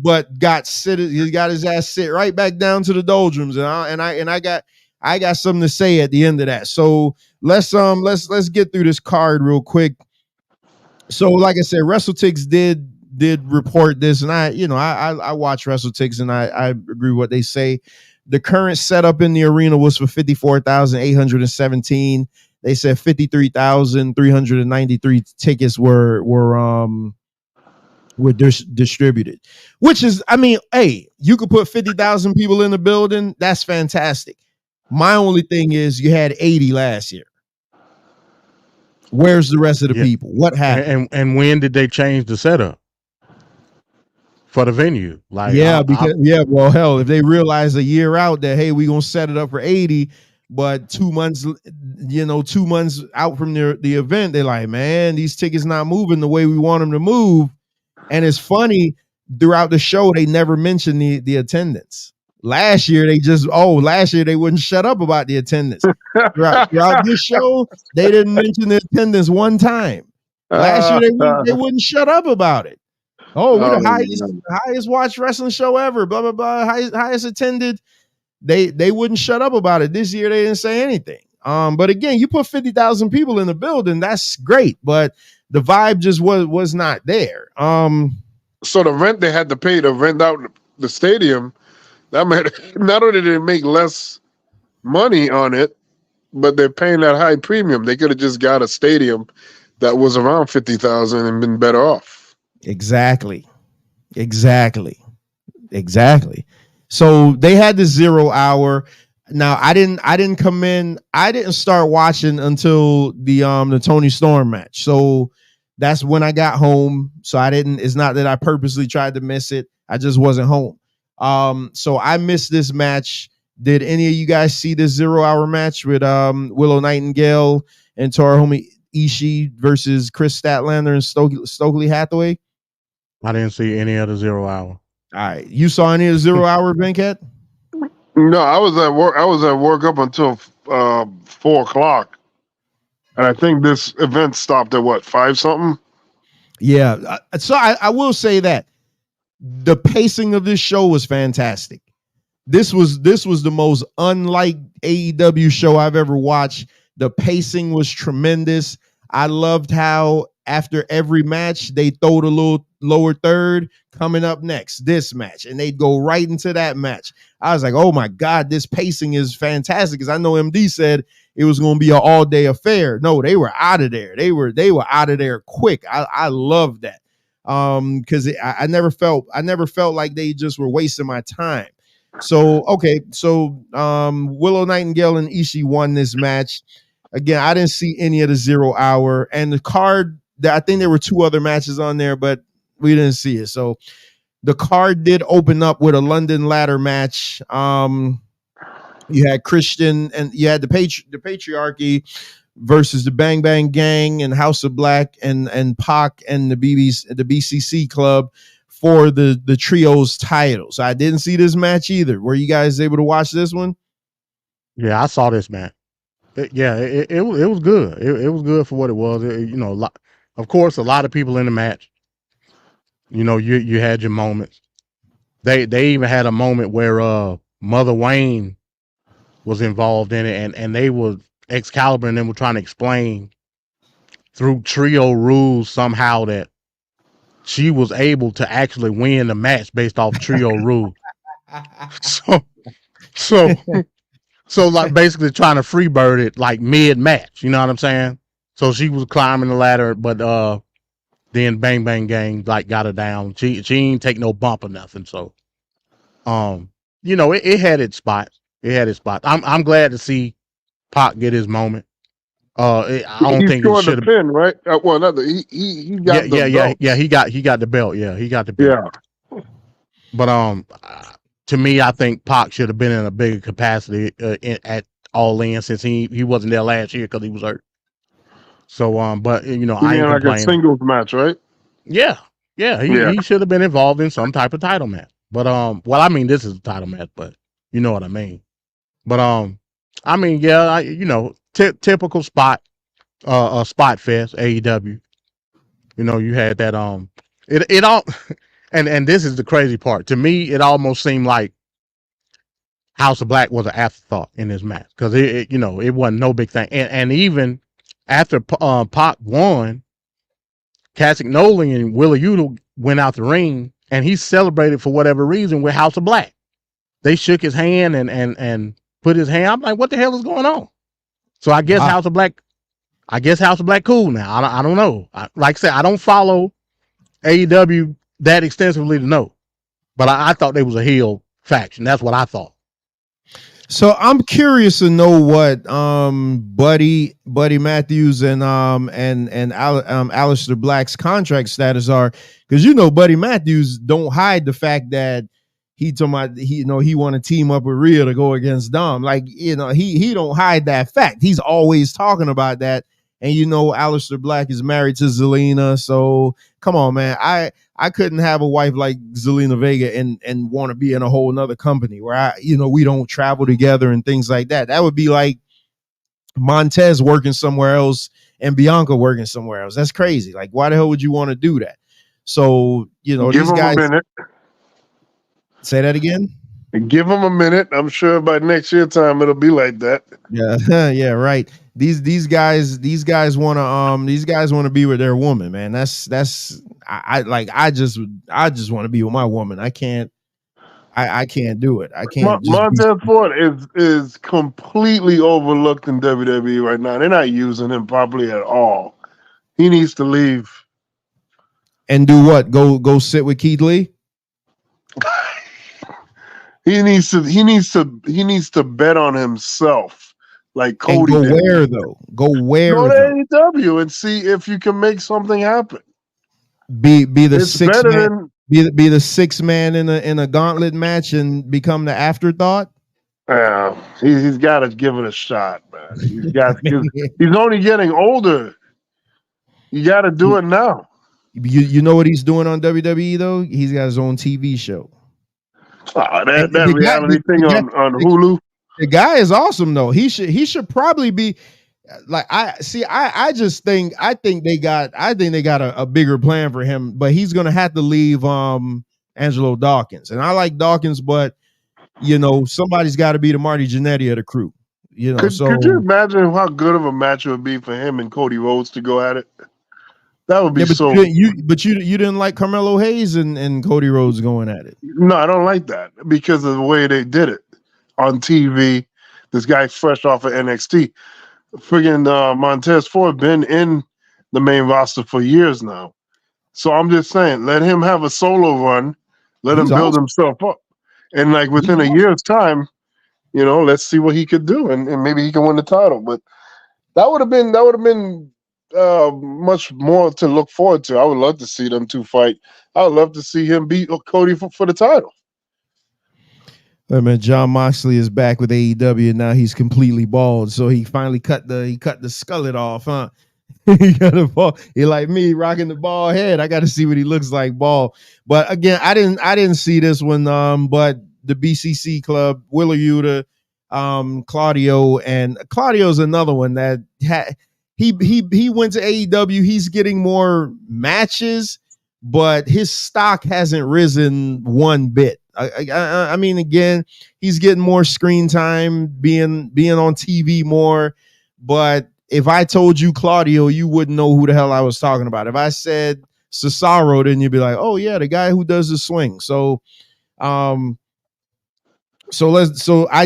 But he got his ass sit right back down to the doldrums, and I got something to say at the end of that. So let's get through this card real quick. So like I said, WrestleTix did report this, and I watch WrestleTix and I agree with what they say. The current setup in the arena was for 54,817. They said 53,393 tickets were distributed, which is, I mean, hey, you could put 50,000 people in the building. That's fantastic. My only thing is you had 80 last year. Where's the rest of the people? What happened? And when did they change the setup for the venue? Like, well, hell, if they realize a year out that, hey, we're gonna set it up for 80, but 2 months, 2 months out from the event, they're like, man, these tickets not moving the way we want them to move. And it's funny, throughout the show, they never mentioned the attendance. Last year, they wouldn't shut up about the attendance. Throughout this show, they didn't mention the attendance one time. Last year, they wouldn't shut up about it. Oh, we're the highest watched wrestling show ever, blah, blah, blah, highest attended. They wouldn't shut up about it. This year, they didn't say anything. But again, you put 50,000 people in the building, that's great, but the vibe just was not there. So the rent they had to pay to rent out the stadium, that meant not only did they make less money on it, but they're paying that high premium. They could have just got a stadium that was around 50,000 and been better off. Exactly. So they had the 0 hour. Now I didn't start watching until the Tony Storm match. So that's when I got home. So it's not that I purposely tried to miss it. I just wasn't home. So I missed this match. Did any of you guys see this 0 hour match with Willow Nightingale and Toruhime Ishii versus Chris Statlander and Stokely Hathaway? I didn't see any of the 0 hour. All right. You saw any of the 0 hour, Venkat? No, I was at work. I was at work up until 4:00. And I think this event stopped at what, 5 something? Yeah. So I will say that the pacing of this show was fantastic. This was the most unlike AEW show I've ever watched. The pacing was tremendous. I loved how after every match they throw the little lower third coming up next, this match, and they'd go right into that match. I was like, oh my God, this pacing is fantastic, because I know MD said it was going to be an all-day affair. No, they were out of there. They were out of there quick. I love that. Because I never felt like they just were wasting my time. So Willow Nightingale and Ishii won this match. Again, I didn't see any of the 0 hour, and the card, I think there were 2 other matches on there, but we didn't see it. So the card did open up with a London ladder match. You had Christian and you had the Patriarchy versus the Bang Bang Gang and House of Black and Pac and the BCC club for the trios titles. I didn't see this match either. Were you guys able to watch this one? Yeah, I saw this match. It was good. It was good for what it was. Of course, a lot of people in the match. You had your moments. They even had a moment where Mother Wayne was involved in it, and they were Excalibur and them were trying to explain through trio rules somehow that she was able to actually win the match based off trio rules. So like basically trying to freebird it like mid match, you know what I'm saying? So she was climbing the ladder, but then Bang Bang Gang like got her down. She ain't take no bump or nothing. So it had its spot. It had its spot. I'm glad to see Pac get his moment. I don't think he should have pin, right? Well, another he got the belt. Yeah. He got the belt. Yeah, he got the belt. Yeah. But to me, I think Pac should have been in a bigger capacity at All In, since he wasn't there last year because he was hurt. So but I ain't like a singles match, right? Yeah. He should have been involved in some type of title match. But well, I mean, this is a title match, but you know what I mean. But I mean, yeah, typical spot fest, AEW. You had that it all and this is the crazy part. To me, it almost seemed like House of Black was an afterthought in this match, because it wasn't no big thing. And even after Pac won, Castagnoli and Willa Udo went out the ring, and he celebrated for whatever reason with House of Black. they shook his hand and put his hand. I'm like, what the hell is going on? So I guess House of Black cool now. I don't know. Like I said, I don't follow AEW that extensively to know, but I thought they was a heel faction. That's what I thought. So I'm curious to know what Buddy Matthews and Aleister Black's contract status are, because Buddy Matthews don't hide the fact that he want to team up with Rhea to go against Dom. Like, he don't hide that fact. He's always talking about that. And Aleister Black is married to Zelina, so come on, man. I couldn't have a wife like Zelina Vega and want to be in a whole nother company where we don't travel together and things like that. That would be like Montez working somewhere else and Bianca working somewhere else. That's crazy. Like, why the hell would you want to do that? So, give these guys. A minute. Say that again. Give them a minute. I'm sure by next year time it'll be like that. Yeah, yeah, right. These guys want to be with their woman, man. I just want to be with my woman. I can't do it. I can't. Montez Ford is completely overlooked in WWE right now. They're not using him properly at all. He needs to leave. And do what? Go sit with Keith Lee? He needs to bet on himself, like Cody. And go where Go to AEW and see if you can make something happen. Be the sixth man. Be the sixth man in a gauntlet match and become the afterthought. Yeah, he's got to give it a shot, man. He's only getting older. You got to do it now. You know what he's doing on WWE though? He's got his own TV show. That reality thing on Hulu. The guy is awesome though. He should probably be like I think they got a bigger plan for him, but he's gonna have to leave Angelo Dawkins. And I like Dawkins, but somebody's got to be the Marty Jannetty of the crew. Could you imagine how good of a match it would be for him and Cody Rhodes to go at it? That would be so. You didn't like Carmelo Hayes and Cody Rhodes going at it. No, I don't like that because of the way they did it on TV. This guy fresh off of NXT, friggin' Montez Ford been in the main roster for years now. So I'm just saying, let him have a solo run, let him build himself up, and like within a year's time, let's see what he could do, and maybe he can win the title. But that would have been much more to look forward to. I would love to see them two fight. I would love to see him beat Cody for the title. Hey man, John Moxley is back with AEW and now he's completely bald. So he finally cut the skullet off, huh? He got a bald. He like me rocking the bald head. I got to see what he looks like bald. But again, I didn't see this one. But the BCC club, Willer Yuta, Claudio's another one that he went to AEW. He's getting more matches, but his stock hasn't risen one bit. I mean, again, he's getting more screen time, being on TV more. But if I told you Claudio, you wouldn't know who the hell I was talking about. If I said Cesaro, then you'd be like, oh yeah, the guy who does the swing. So I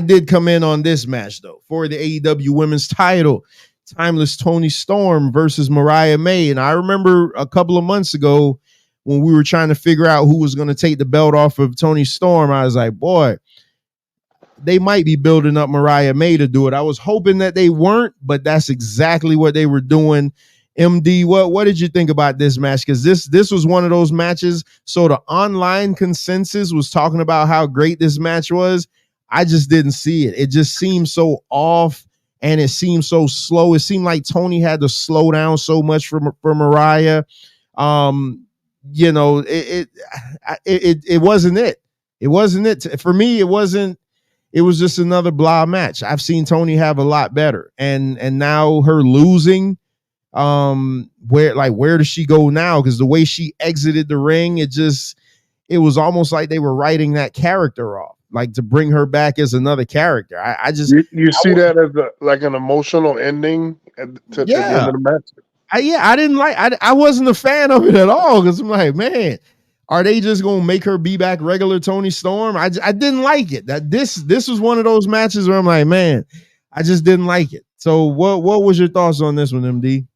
did come in on this match though for the AEW Women's Title. Timeless Toni Storm versus Mariah May. And I remember a couple of months ago when we were trying to figure out who was going to take the belt off of Toni Storm, I was like, boy, they might be building up Mariah May to do it. I was hoping that they weren't, but that's exactly what they were doing. MD, what did you think about this match? Because this was one of those matches. So the online consensus was talking about how great this match was. I just didn't see it. It just seemed so off. And it seemed so slow. It seemed like Tony had to slow down so much for Mariah. It wasn't it. It wasn't it. For me, it wasn't. It was just another blah match. I've seen Tony have a lot better. And now her losing, where does she go now? Because the way she exited the ring, it was almost like they were writing that character off. Like to bring her back as another character. You see that as like an emotional ending to the end of the match. I wasn't a fan of it at all because I'm like, man, Are they just gonna make her be back regular Tony Storm? I didn't like it. That this was one of those matches where I'm like, man, I just didn't like it. So what was your thoughts on this one, MD?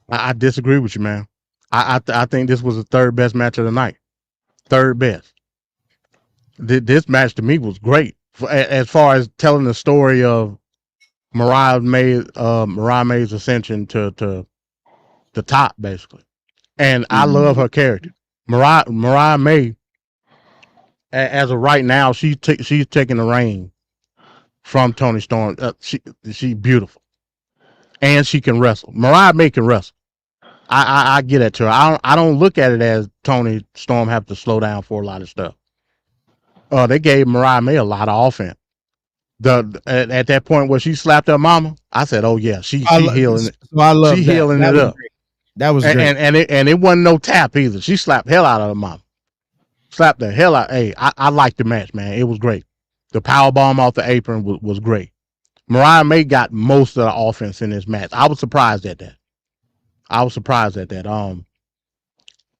I disagree with you, man. I think this was the third best match of the night. Third best. This match to me was great as far as telling the story of Mariah May's ascension to the top, basically. And I love her character. Mariah May, as of right now, she's taking the reign from Tony Storm. She's beautiful, and she can wrestle. Mariah May can wrestle. I get it to her. I don't look at it as Tony Storm have to slow down for a lot of stuff. They gave Mariah May a lot of offense. At that point where she slapped her mama, I said, "Oh yeah, she healing it. So I love she that. healing That it was up." great. That was great. And it wasn't no tap either. She slapped hell out of her mama. Slapped the hell out. Hey, I liked the match, man. It was great. The power bomb off the apron was great. Mariah May got most of the offense in this match. I was surprised at that.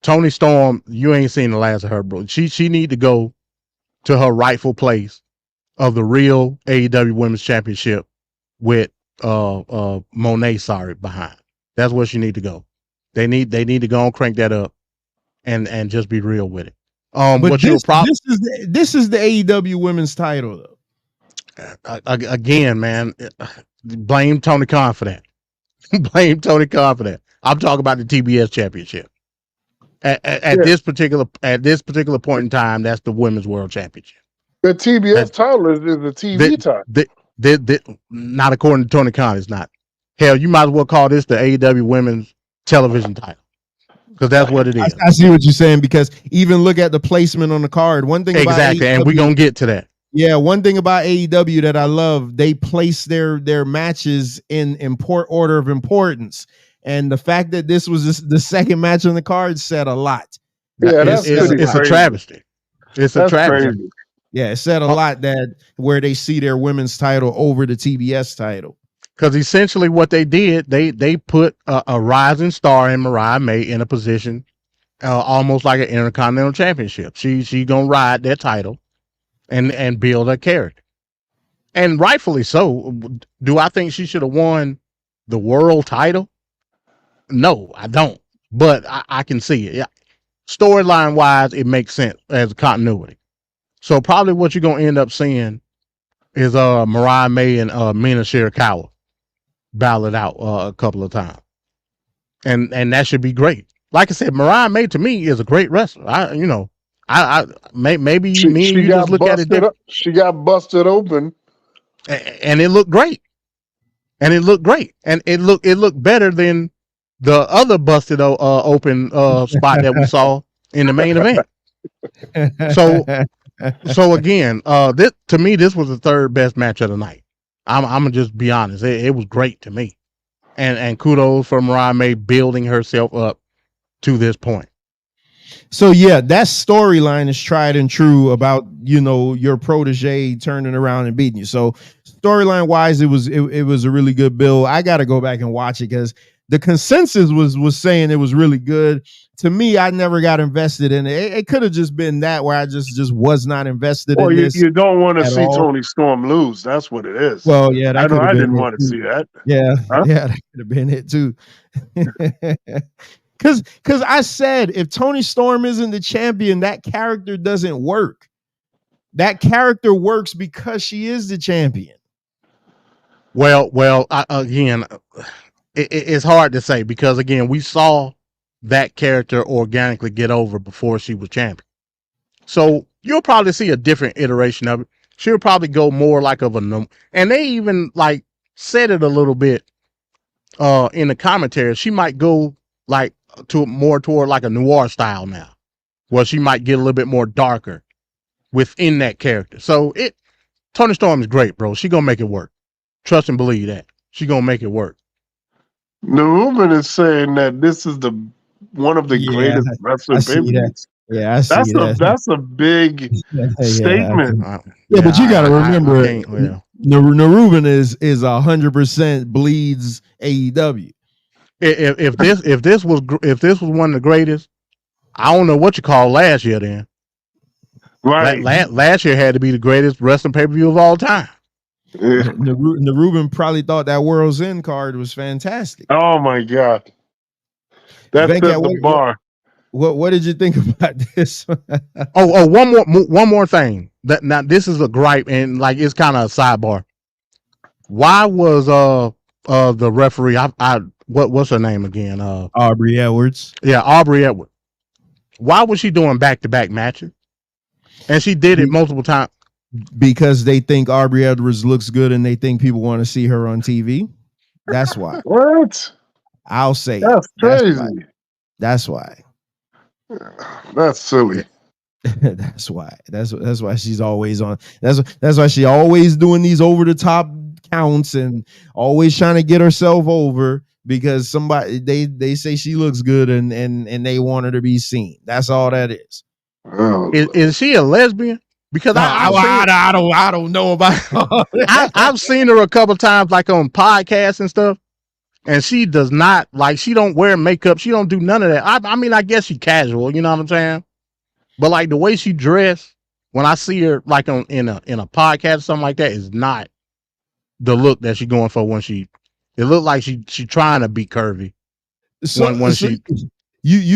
Tony Storm, you ain't seen the last of her, bro. She need to go to her rightful place of the real AEW Women's Championship with Monet behind. That's where she need to go. They need to go and crank that up and just be real with it. But this is the AEW Women's title though. Again, man, blame Tony Khan for that. Blame Tony Khan for that. I'm talking about the TBS Championship. At this particular point in time, that's the Women's World Championship. The TBS title is the TV title. Not according to Tony Khan, it's not. Hell, you might as well call this the AEW Women's Television title, because that's what it is. I see what you're saying, because even look at the placement on the card. One thing exactly, about AEW, and we're gonna get to that. Yeah, one thing about AEW that I love, they place their matches in order of importance. And the fact that this was the second match on the card said a lot. Yeah, it's a travesty. It's a travesty. Crazy. Yeah, it said a lot that where they see their women's title over the TBS title. Because essentially what they did, they put a rising star in Mariah May in a position almost like an Intercontinental Championship. She gonna ride that title and build her character. And rightfully so. Do I think she should have won the world title? No, I don't. But I can see it. Yeah. Storyline wise, it makes sense as a continuity. So probably what you're gonna end up seeing is Mariah May and Mina Shirakawa battle it out a couple of times, and that should be great. Like I said, Mariah May to me is a great wrestler. Maybe me and you just look at it. She got busted open, and it looked great. And it looked better than the other busted open spot that we saw in the main event. So again, this to me, this was the third best match of the night. I'm gonna just be honest. It was great to me, and kudos for Mariah May building herself up to this point. So yeah, that storyline is tried and true about, your protege turning around and beating you. So storyline wise, it was a really good build. I got to go back and watch it because the consensus was saying it was really good. To me, I never got invested in it. It could have just been that where I just was not invested in this. You don't want to see Tony Storm lose. That's what it is. Well, yeah, I didn't want to see that. Yeah, yeah, that could have been it too. Because I said, if Tony Storm isn't the champion, that character doesn't work. That character works because she is the champion. Well, again, it's hard to say because, again, we saw that character organically get over before she was champion. So you'll probably see a different iteration of it. She'll probably go more like and they even like said it a little bit in the commentary. She might go like toward like a noir style now, where she might get a little bit more darker within that character. So Tony Storm is great, bro. She gonna make it work. Trust and believe that. She gonna make it work. Newman is saying that this is one of the greatest wrestling pay-per-views. Yeah, I see that. That's a big statement. Yeah, but you got to remember, Nerubin is 100% bleeds AEW. If this was one of the greatest, I don't know what you call last year then. Right. Last year had to be the greatest wrestling pay-per-view of all time. Ruben probably thought that World's End card was fantastic. Oh my God. That's the bar. What did you think about this? one more thing. Now this is a gripe and like it's kind of a sidebar. Why was the referee what's her name again? Aubrey Edwards. Yeah, Aubrey Edwards. Why was she doing back-to-back matches? And she did it multiple times. Because they think Aubrey Edwards looks good and they think people want to see her on TV. That's why. What? I'll say that's crazy. That's why. That's silly. That's why. That's why she's always on. That's why she always doing these over the top counts and always trying to get herself over because somebody they say she looks good and they want her to be seen. That's all that is. Oh. Is she a lesbian? Because I don't know about. I've seen her a couple times, like on podcasts and stuff, and she does not like. She don't wear makeup. She don't do none of that. I mean, I guess she casual. You know what I'm saying? But like the way she dressed, when I see her like in a podcast or something like that, is not the look that she's going for. When it looked like she trying to be curvy. You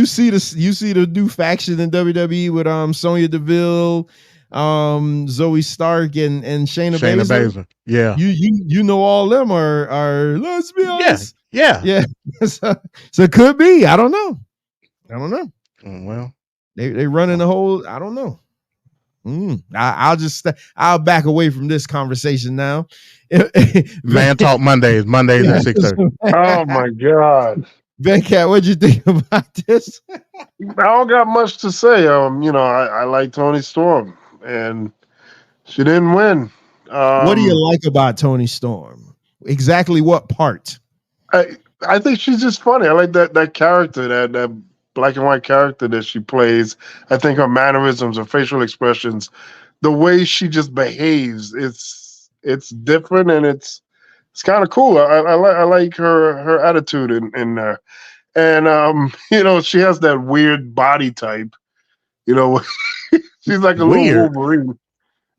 see the new faction in WWE with Sonya Deville, Zoe Stark and Shayna Baszler. Yeah. You know all them are lesbians. Yeah. So it could be. I don't know. Well, they running the whole. I don't know. I'll back away from this conversation now. Man Talk Mondays at 6:30. Oh my God. Venkat, what'd you think about this? I don't got much to say. I like Toni Storm, and she didn't win. What do you like about Toni Storm? Exactly what part? I think she's just funny. I like that character, that black and white character that she plays. I think her mannerisms, her facial expressions, the way she just behaves, it's different and it's kind of cool. I like her attitude in there. And she has that weird body type. She's like a little Wolverine.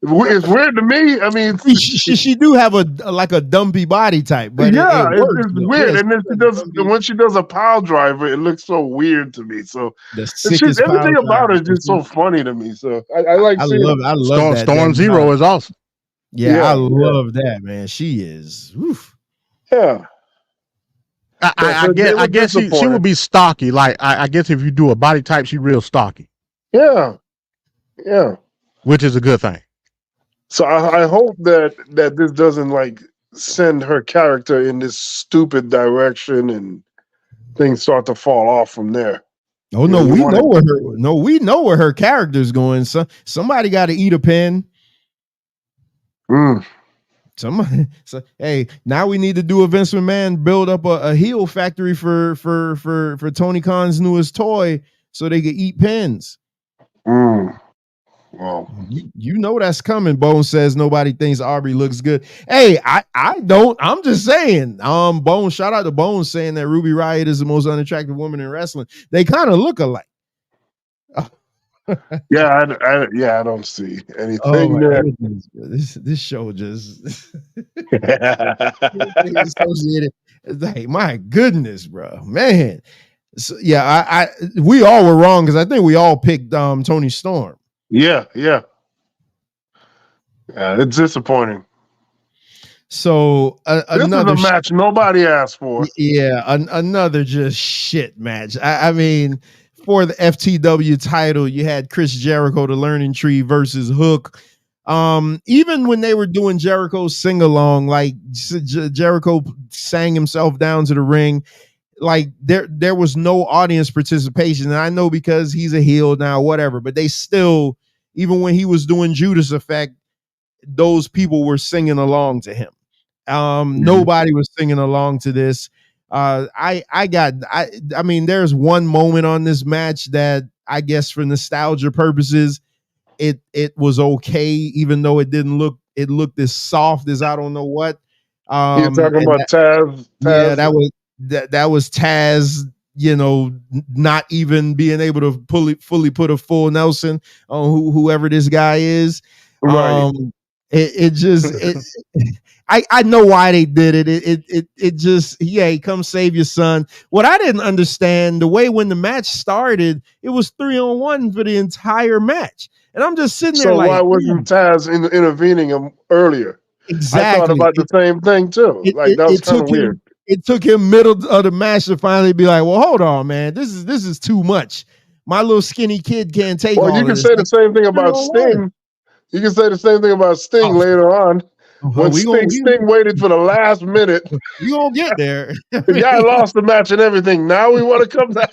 It's weird to me. I mean, she do have a dumpy body type, but it's weird. And then when she does a pile driver, it looks so weird to me. So everything about her is just so funny to me. So I like. I love that. Storm Zero is awesome. Yeah, I love that, man. She is. Oof. Yeah. I guess she would be stocky. Like I guess if you do a body type, she's real stocky. Yeah. Which is a good thing. So I hope that this doesn't like send her character in this stupid direction and things start to fall off from there. Oh no, we know where her character's going. So somebody got to eat a pin. Somebody. So hey, now we need to do a Vince McMahon build up a heel factory for Tony Khan's newest toy so they could eat pins. Well, you know that's coming. Bone says nobody thinks Aubrey looks good. Hey, I don't. I'm just saying. Bone, shout out to Bone saying that Ruby Riott is the most unattractive woman in wrestling. They kind of look alike. I don't see anything. Oh my goodness, this show just associated. Like, my goodness, bro, man. So, yeah, we all were wrong because I think we all picked Toni Storm. Yeah, it's disappointing. So another is a match nobody asked for. Yeah, another just shit match. I mean, for the FTW title, you had Chris Jericho, the Learning Tree versus Hook. Even when they were doing Jericho's sing along, like Jericho sang himself down to the ring. Like there was no audience participation. And I know because he's a heel now, whatever, but they still, even when he was doing Judas Effect, those people were singing along to him. Nobody was singing along to this. I mean, there's one moment on this match that I guess for nostalgia purposes, it was okay, even though it looked as soft as I don't know what. You're talking about Taz. Yeah, that was Taz not even being able to fully put a full Nelson on whoever this guy is. Right. I know why they did it. It just, come save your son. What I didn't understand, the way when the match started, it was 3-on-1 for the entire match. And I'm just sitting there So like, why wasn't Taz intervening him earlier? exactly. I thought about the same thing too. That was kind of weird. It took him middle of the match to finally be like, well, hold on, man. This is too much. My little skinny kid can't take all Well, you can this. say the same thing about Sting. You can say the same thing about Sting later on. When Sting waited for the last minute. We gonna get there. The guy lost the match and everything. Now we want to come back.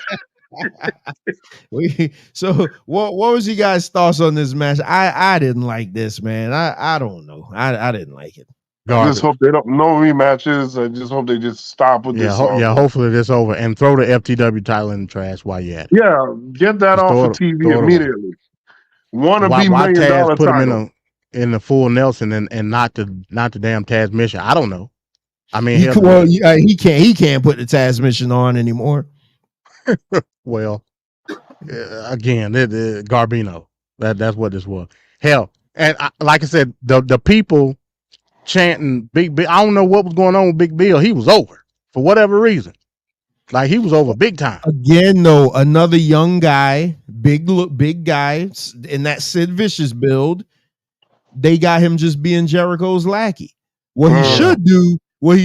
So what was you guys' thoughts on this match? I didn't like this, man. I don't know. I didn't like it. I just hope they don't no rematches. I just hope they just stop with this. Hopefully this over and throw the FTW title in the trash while you're at it. Yeah, get that off of TV immediately. Want to be $1 million Taz put title. him in the full Nelson and not the damn Taz mission? I don't know. I mean, he can't put the Taz mission on anymore. Well, again, Garbino. That's what this was. Hell, and like I said, the people chanting Big Bill. I don't know what was going on with Big Bill. He was over for whatever reason. Like he was over big time. Again, though, another young guy, big guy in that Sid Vicious build. They got him just being Jericho's lackey. What he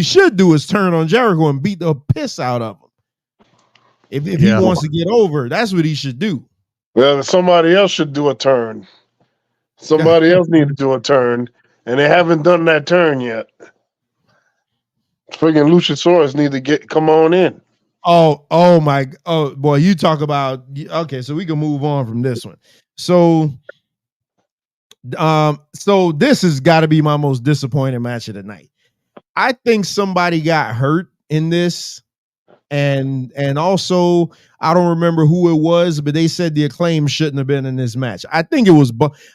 should do is turn on Jericho and beat the piss out of him. If he wants to get over, that's what he should do. Well, somebody else should do a turn. Somebody else needs to do a turn, and they haven't done that turn yet. Friggin' Luchasaurus need to come on in. Oh boy, you talk about okay, so we can move on from this one. So this has got to be my most disappointing match of the night. I think somebody got hurt in this. And also, I don't remember who it was, but they said the Acclaim shouldn't have been in this match. I think it was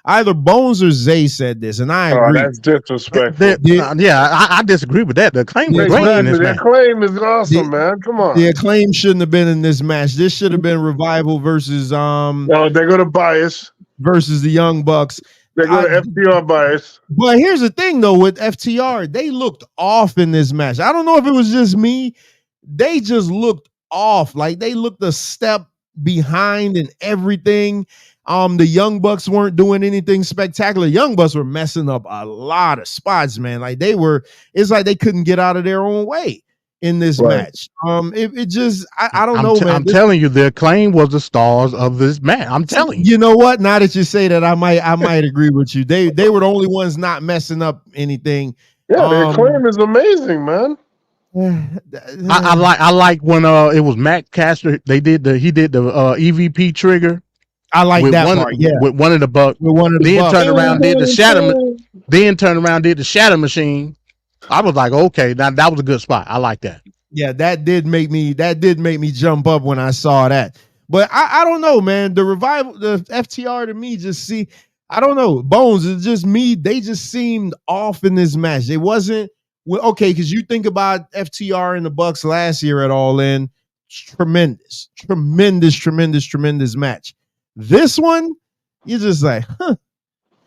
either Bones or Zay said this, and I agree. That's disrespectful. I disagree with that. The Acclaim was great in this match. The Acclaim is awesome, man. Come on. The Acclaim shouldn't have been in this match. This should have been Revival versus No, they're gonna bias versus the Young Bucks. They're gonna FTR bias. But here's the thing, though, with FTR, they looked off in this match. I don't know if it was just me. They just looked off. Like they looked a step behind in everything. The Young Bucks weren't doing anything spectacular. Young Bucks were messing up a lot of spots, man. Like it's like they couldn't get out of their own way in this match. It just, I don't know, man. I'm telling you, the Acclaim was the stars of this match. I'm telling you. You know what? Now that you say that, I might agree with you. They were the only ones not messing up anything. Yeah, the Acclaim is amazing, man. I like when it was Matt Caster. He did the EVP trigger. I like that part. Yeah, with one of the Bucks. Then turned around did the shatter. Then turned around did the shatter machine. I was like, okay, that was a good spot. I like that. Yeah, that did make me jump up when I saw that. But I don't know, man. The Revival, the FTR to me I don't know. Bones, it's just me. They just seemed off in this match. It wasn't. Well, okay, because you think about FTR and the Bucks last year at All In, tremendous match. This one, you're just like, huh.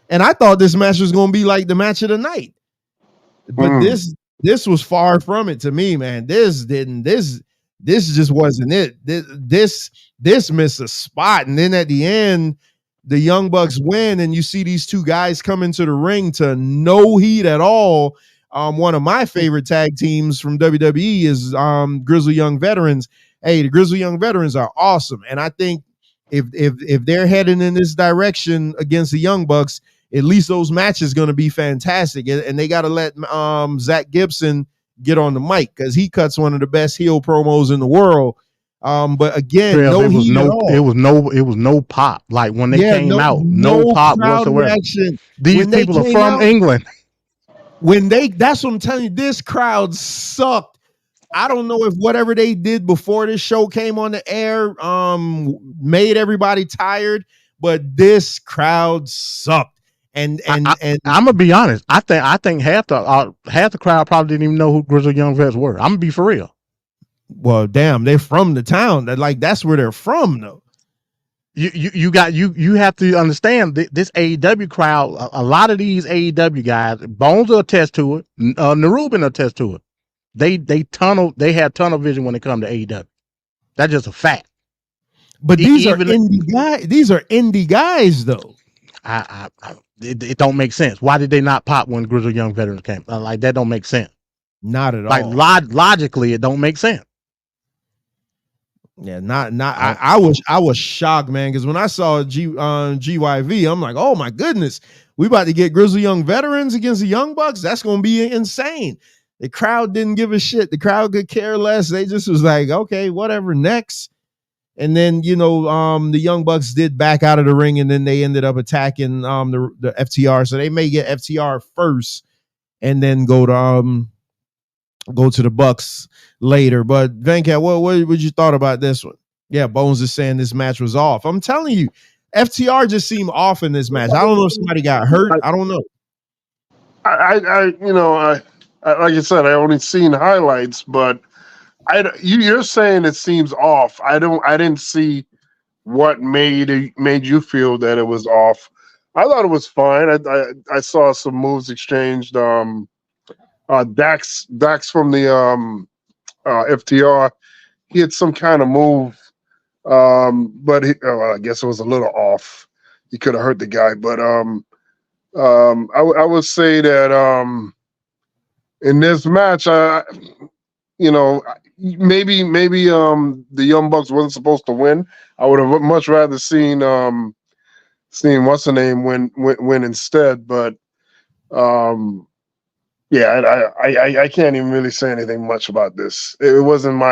And I thought this match was going to be like the match of the night, but this was far from it to me, man. This just wasn't it. This missed a spot, and then at the end, the Young Bucks win, and you see these two guys come into the ring to no heat at all. One of my favorite tag teams from WWE is Grizzly Young Veterans. Hey, the Grizzly Young Veterans are awesome, and I think if they're heading in this direction against the Young Bucks, at least those matches going to be fantastic. And they got to let Zach Gibson get on the mic because he cuts one of the best heel promos in the world. But again, it was no pop. Like when they came out, no pop whatsoever. Reaction. These people are from England. That's what I'm telling you, this crowd sucked. I don't know if whatever they did before this show came on the air made everybody tired, but this crowd sucked. And I'm gonna be honest. I think half the crowd probably didn't even know who Grizzly Young Vets were. I'm gonna be for real. Well, damn, they're from the town. That's where they're from, though. You have to understand this AEW crowd. A lot of these AEW guys, Bones will attest to it. Narubin will attest to it. They have tunnel vision when it comes to AEW. That's just a fact. But these are indie guys. These are indie guys, though. It don't make sense. Why did they not pop when Grizzled Young Veterans came? Like that don't make sense. Not at all. Like logically, it don't make sense. Yeah, I was shocked, man, because when I saw GYV, I'm like, oh my goodness, we about to get Grizzled Young Veterans against the Young Bucks. That's gonna be insane. The crowd didn't give a shit. The crowd could care less. They just was like, okay, whatever, next. And then the Young Bucks did back out of the ring, and then they ended up attacking the FTR. So they may get FTR first, and then go to the Bucks later. But Venkat, what you thought about this one? Yeah, Bones is saying this match was off. I'm telling you, FTR just seemed off in this match. I don't know if somebody got hurt. I don't know. I like I said, I only seen highlights, but you're saying it seems off. I didn't see what made you feel that it was off. I thought it was fine. I saw some moves exchanged. Dax from the FTR, he had some kind of move, but I guess it was a little off. He could have hurt the guy, but I would say that in this match, maybe the Young Bucks wasn't supposed to win. I would have much rather seen what's the name win instead, but yeah, I can't even really say anything much about this. It wasn't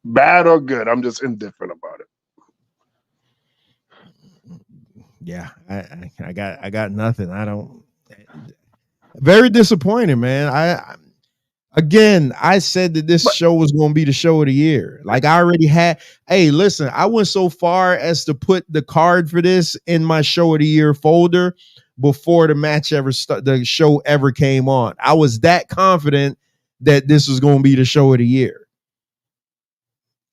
bad or good. I'm just indifferent about it. Yeah, I got nothing. I don't. Very disappointing, man. I said that this show was going to be the show of the year. Like I already had. Hey, listen, I went so far as to put the card for this in my show of the year folder before the match the show ever came on. I was that confident that this was going to be the show of the year,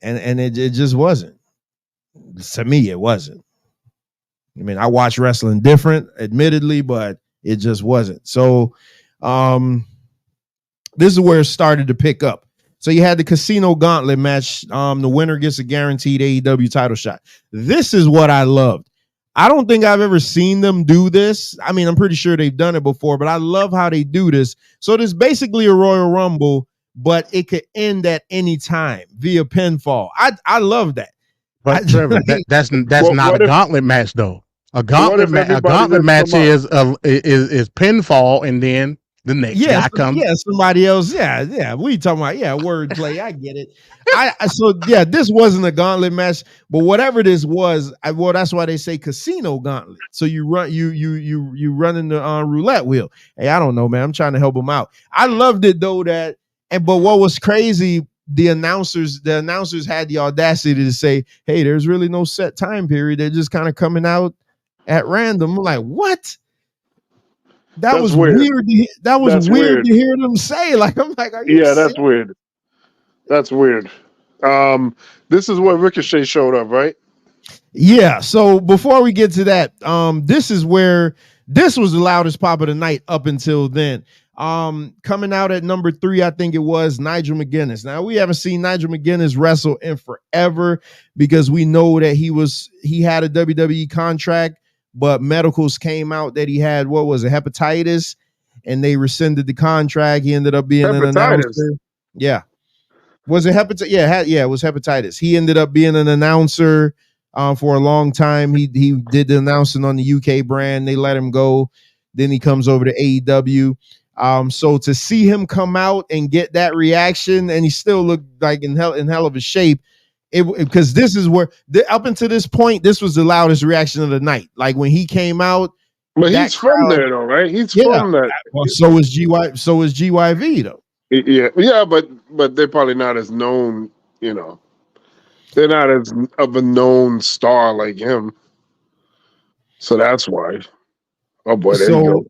and it just wasn't. To me, it wasn't. I mean, I watch wrestling different, admittedly, but it just wasn't. So, this is where it started to pick up. So you had the Casino Gauntlet match. The winner gets a guaranteed AEW title shot. This is what I loved. I don't think I've ever seen them do this. I mean, I'm pretty sure they've done it before, but I love how they do this. So there's basically a Royal Rumble, but it could end at any time via pinfall. I love that. But Trevor, that's not a gauntlet match though. A gauntlet match is pinfall, and then the next guy comes. Yeah, somebody else. Yeah. We talking about wordplay. I get it. This wasn't a gauntlet match, but whatever this was, that's why they say Casino Gauntlet. So you run in the roulette wheel. Hey, I don't know, man. I'm trying to help them out. I loved it though but what was crazy, the announcers had the audacity to say, hey, there's really no set time period. They're just kind of coming out at random. I'm like, what? That's was weird. That was weird to hear them say. Like, I'm like, are you serious? That's weird. That's weird. This is where Ricochet showed up, right? Yeah. So before we get to that, this is where this was the loudest pop of the night up until then. Coming out at number 3, I think it was Nigel McGuinness. Now we haven't seen Nigel McGuinness wrestle in forever because we know that he had a WWE contract, but medicals came out that he had, what was it, hepatitis, and they rescinded the contract. He ended up being an announcer. Yeah. Was it hepatitis? Yeah, it was hepatitis. He ended up being an announcer for a long time. He did the announcing on the UK brand. They let him go. Then he comes over to AEW. So to see him come out and get that reaction, and he still looked like in hell of a shape, because this is where up until this point, this was the loudest reaction of the night. Like when he came out, but he's from there though, right? He's from that. Well, so is GYV though. Yeah, but they're probably not as known. They're not as of a known star like him. So that's why. Oh boy, there you go.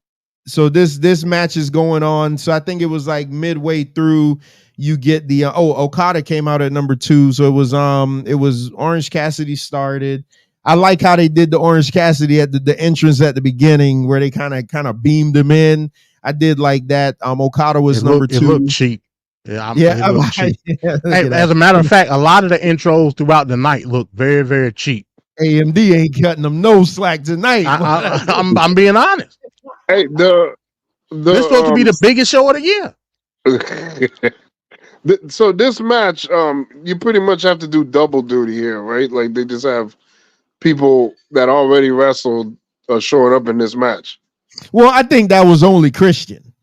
So this match is going on. So I think it was like midway through. You get the Okada came out at number 2. So it was Orange Cassidy started. I like how they did the Orange Cassidy at the entrance at the beginning where they kind of beamed him in. I did like that. Okada was number 2. It looked cheap. Yeah, it looked cheap. Yeah, hey, as a matter of fact, a lot of the intros throughout the night look very, very cheap. AMD ain't cutting them no slack tonight. I'm being honest. Hey, this is supposed to be the biggest show of the year. So this match, you pretty much have to do double duty here, right? Like they just have people that already wrestled showing up in this match. Well, I think that was only Christian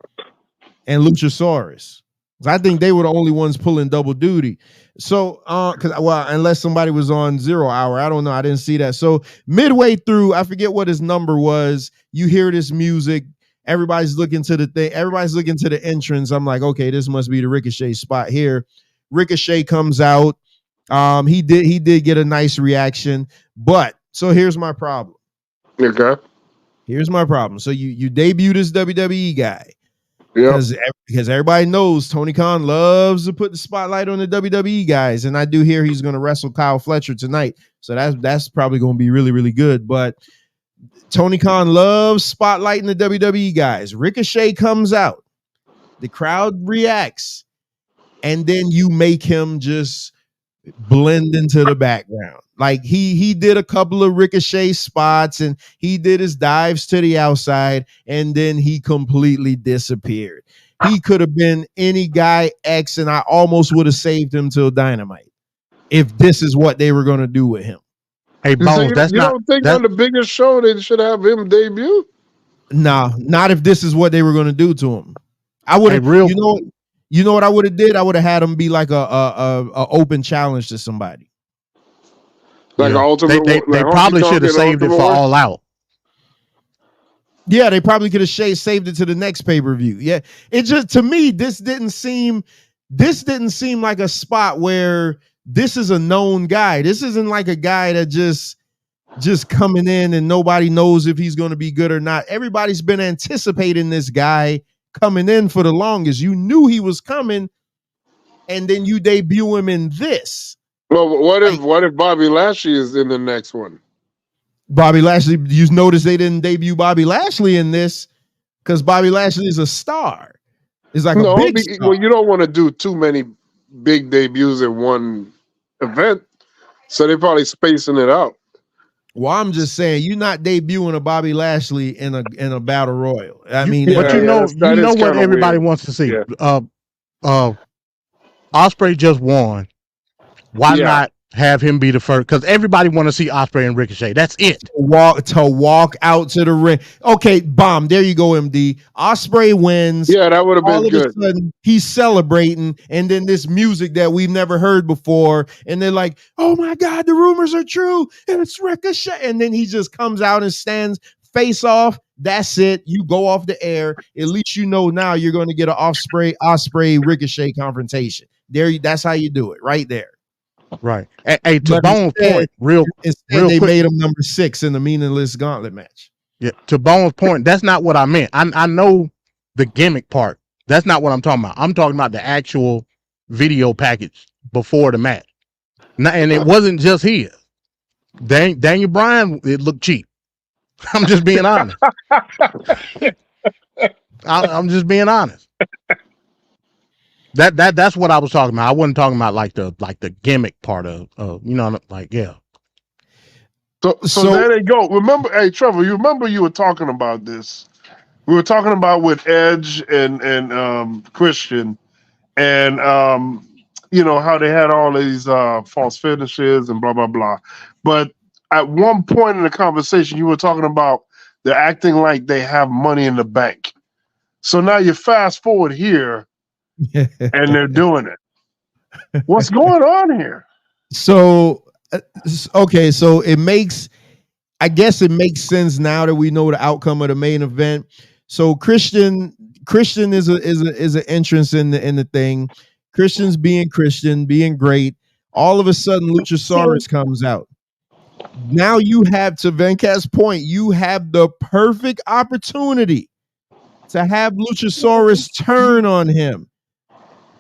and Luchasaurus. I think they were the only ones pulling double duty. So, unless somebody was on 0 hour, I don't know. I didn't see that. So midway through, I forget what his number was. You hear this music. Everybody's looking to the thing. Everybody's looking to the entrance. I'm like, okay, this must be the Ricochet spot here. Ricochet comes out. He did get a nice reaction, but so here's my problem. Okay. Here's my problem. So you debut this WWE guy. Yeah. Because everybody knows Tony Khan loves to put the spotlight on the WWE guys, and I do hear he's going to wrestle Kyle Fletcher tonight. So that's probably going to be really, really good. But Tony Khan loves spotlighting the WWE guys. Ricochet comes out, the crowd reacts, and then you make him just blend into the background. Like he did a couple of Ricochet spots and he did his dives to the outside, and then he completely disappeared. He could have been any guy X, and I almost would have saved him till Dynamite if this is what they were going to do with him. Hey, Bones, you don't think on the biggest show they should have him debut? Nah, not if this is what they were going to do to him. I would have, you know what I would have did? I would have had him be like a open challenge to somebody. Like ultimate. They probably should have saved it for All Out. Yeah, they probably could have saved it to the next pay-per-view. Yeah, it just, to me, this didn't seem like a spot where this is a known guy. This isn't like a guy that just coming in and nobody knows if he's going to be good or not. Everybody's been anticipating this guy coming in for the longest. You knew he was coming, and then you debut him in this. Well, what if Bobby Lashley is in the next one? Bobby Lashley, you notice they didn't debut Bobby Lashley in this because Bobby Lashley is a star. It's like a big star. Well, you don't want to do too many big debuts in one event, so they're probably spacing it out. Well, I'm just saying, you're not debuting a Bobby Lashley in a battle royal. I mean, but you know what everybody wants to see. Yeah. Ospreay just won. Why not have him be the first? Because everybody want to see Ospreay and Ricochet. That's it. To walk out to the ring. Okay, bomb. There you go, MD. Ospreay wins. Yeah, that would have been good. All of a sudden, he's celebrating, and then this music that we've never heard before, and they're like, "Oh my God, the rumors are true, and it's Ricochet." And then he just comes out and stands face off. That's it. You go off the air. At least you know now you're going to get an Ospreay Ricochet confrontation. That's how you do it, right there. Right. Hey, to Bones' point, real they quick, made him number 6 in the meaningless gauntlet match. Yeah, to Bones' point, that's not what I meant. I know the gimmick part. That's not what I'm talking about. I'm talking about the actual video package before the match. And it wasn't just his. Daniel Bryan, it looked cheap. I'm just being honest. I'm just being honest. That's what I was talking about. I wasn't talking about like the gimmick part of yeah. So there they go. Remember, hey Trevor, you remember you were talking about this. We were talking about with Edge and Christian, and how they had all these false finishes and blah blah blah. But at one point in the conversation, you were talking about they're acting like they have money in the bank. So now you fast forward here. And they're doing it. What's going on here? So, okay, so I guess it makes sense now that we know the outcome of the main event. So Christian is an entrance in the thing. Christian's being Christian, being great. All of a sudden, Luchasaurus comes out. Now you have, to Venkat's point, you have the perfect opportunity to have Luchasaurus turn on him.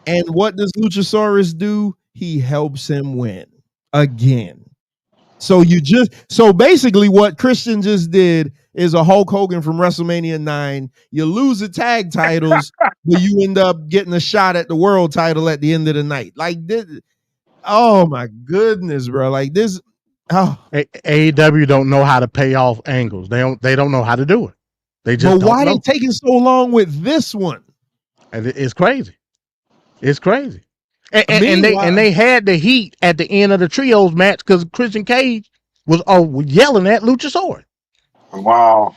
And what does Luchasaurus do? He helps him win again. So basically what Christian just did is a Hulk Hogan from WrestleMania 9. You lose the tag titles, but you end up getting a shot at the world title at the end of the night. Like this. Oh my goodness, bro. Like this. Oh. AEW don't know how to pay off angles. They don't know how to do it. They just but why they taking so long with this one? And it's crazy. It's crazy. And they had the heat at the end of the trios match because Christian Cage was yelling at Luchasaurus. Wow.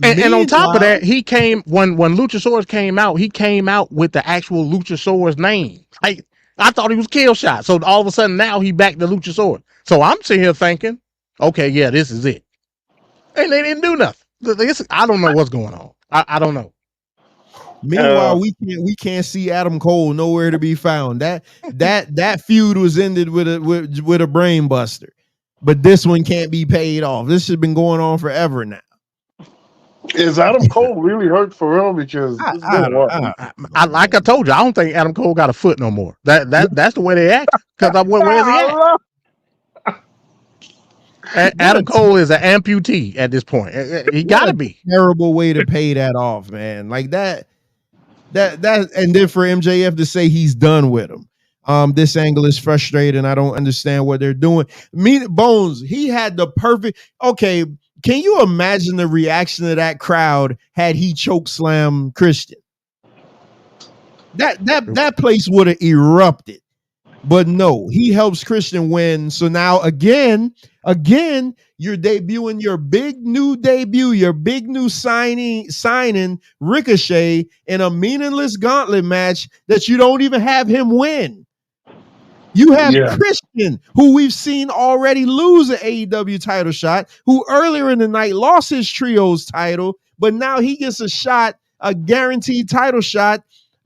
And on top of that, he came when Luchasaurus came out, he came out with the actual Luchasaurus name. Like I thought he was Killshot. So all of a sudden now he back to Luchasaurus. So I'm sitting here thinking, okay, yeah, this is it. And they didn't do nothing. I don't know what's going on. I don't know. Meanwhile, we can't see Adam Cole nowhere to be found. That feud was ended with a brain buster, but this one can't be paid off. This has been going on forever now. Is Adam Cole really hurt for real? Because like I told you, I don't think Adam Cole got a foot no more. That's the way they act. Because where's he at? Adam Cole is an amputee at this point. He got to be. Terrible way to pay that off, man. Like that, and then for MJF to say he's done with him. This angle is frustrating. I don't understand what they're doing. Bones, he had the perfect. Okay, can you imagine the reaction of that crowd had he choke slam Christian? That place would have erupted. But no, he helps Christian win. So now again, you're debuting your big new debut, your big new signing Ricochet in a meaningless gauntlet match that you don't even have him win. You have Christian, who we've seen already lose an AEW title shot, who earlier in the night lost his trios title, but now he gets a shot, a guaranteed title shot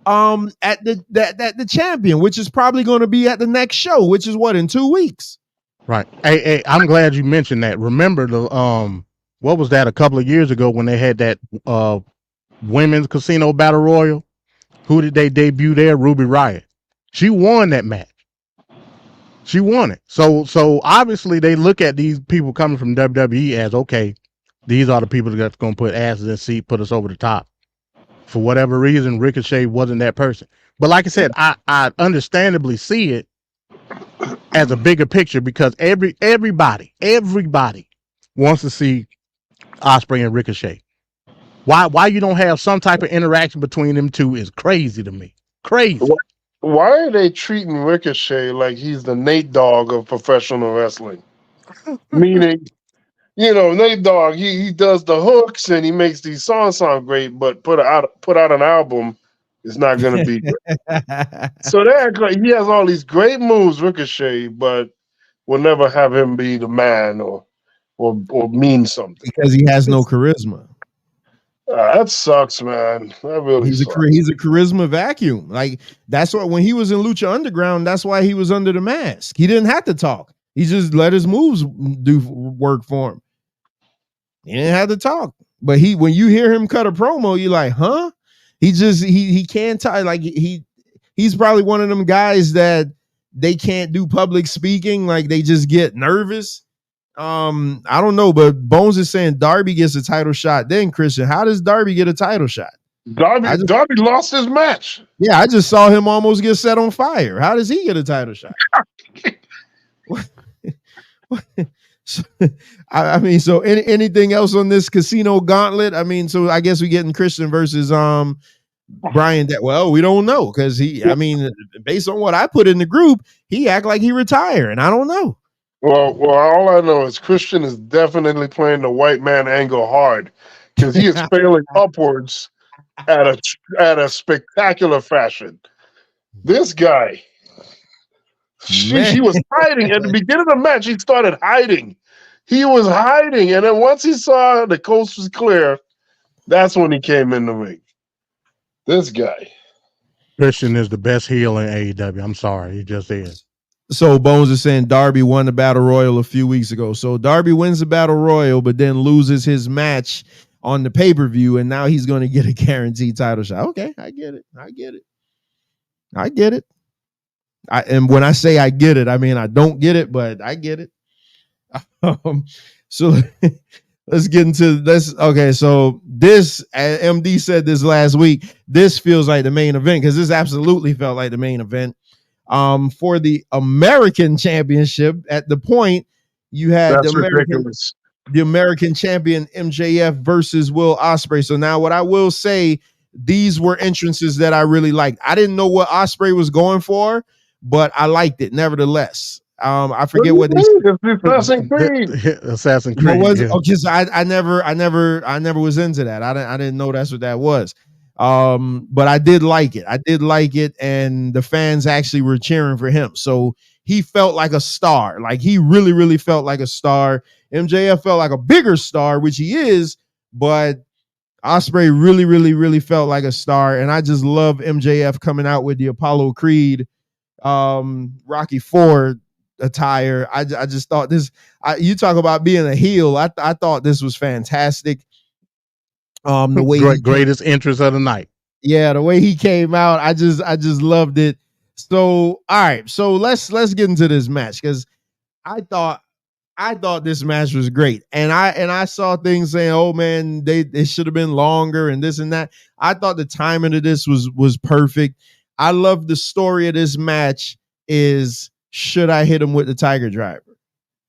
at the champion, which is probably going to be at the next show, which is what, in 2 weeks. Right. Hey, I'm glad you mentioned that. Remember the what was that a couple of years ago when they had that women's casino battle royal? Who did they debut there? Ruby Riott. She won that match. She won it. So obviously they look at these people coming from WWE as, okay, these are the people that's going to put asses in seat, put us over the top. For whatever reason, Ricochet wasn't that person. But like I said, I understandably see it as a bigger picture because everybody wants to see Ospreay and Ricochet. Why you don't have some type of interaction between them two is crazy to me. Crazy. Why are they treating Ricochet like he's the Nate Dogg of professional wrestling? Meaning, Nate Dogg, he does the hooks and he makes these songs sound great, but put out an album is not going to be great. So they act like he has all these great moves, Ricochet, but will never have him be the man or mean something because he has no charisma. That sucks, man. That really he's a charisma vacuum. Like that's what when he was in Lucha Underground, that's why he was under the mask. He didn't have to talk. He just let his moves do work for him. He didn't have to talk. But when you hear him cut a promo, you're like, huh? He can't talk. Like he's probably one of them guys that they can't do public speaking. Like they just get nervous. I don't know, but Bones is saying Darby gets a title shot. Then Christian, how does Darby get a title shot? Darby lost his match. Yeah, I just saw him almost get set on fire. How does he get a title shot? I mean, so anything else on this casino gauntlet? I mean, so I guess we're getting Christian versus Brian. We don't know because based on what I put in the group, he act like he retired, and I don't know. Well, all I know is Christian is definitely playing the white man angle hard because he is failing upwards at a spectacular fashion. This guy, he was hiding at the beginning of the match. He started hiding. He was hiding, and then once he saw the coast was clear, that's when he came in the ring. This guy, Christian, is the best heel in AEW. I'm sorry, he just is. So Bones is saying Darby won the Battle Royal a few weeks ago. So Darby wins the Battle Royal, but then loses his match on the pay-per-view, and now he's going to get a guaranteed title shot. Okay, I get it. And when I say I get it, I mean I don't get it, but I get it. So let's get into this. Okay, so this, MD said this last week, this feels like the main event, because this absolutely felt like the main event. For the American Championship, at the point you had That's ridiculous. The American champion MJF versus Will Ospreay. So now what I will say, these were entrances that I really liked. I didn't know what Ospreay was going for, but I liked it nevertheless. I forget what they Assassin's Creed. Assassin's Creed. What was it? Because I never was into that. I didn't know that's what that was. But I did like it, and the fans actually were cheering for him. So he felt like a star. Like he really, really felt like a star. MJF felt like a bigger star, which he is, but Ospreay really, really, really felt like a star. And I just love MJF coming out with the Apollo Creed, Rocky IV attire. I just thought this. You talk about being a heel. I thought this was fantastic. The way greatest entrance of the night. Yeah, the way he came out, I just loved it. So all right, so let's get into this match, because I thought this match was great, and I saw things saying, oh man, they should have been longer and this and that. I thought the timing of this was perfect. I love the story of this match is, should I hit him with the Tiger Driver?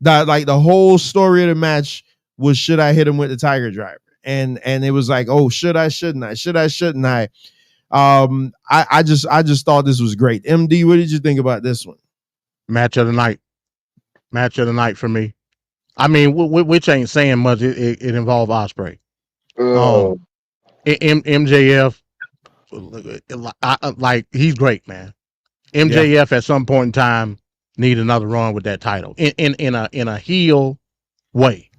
The whole story of the match was, should I hit him with the Tiger Driver? And it was like, oh, shouldn't I? I just thought this was great. MD, what did you think about this one? Match of the night for me. I mean, which ain't saying much. It involved Ospreay. MJF, like he's great, man. MJF at some point in time need another run with that title in a heel way,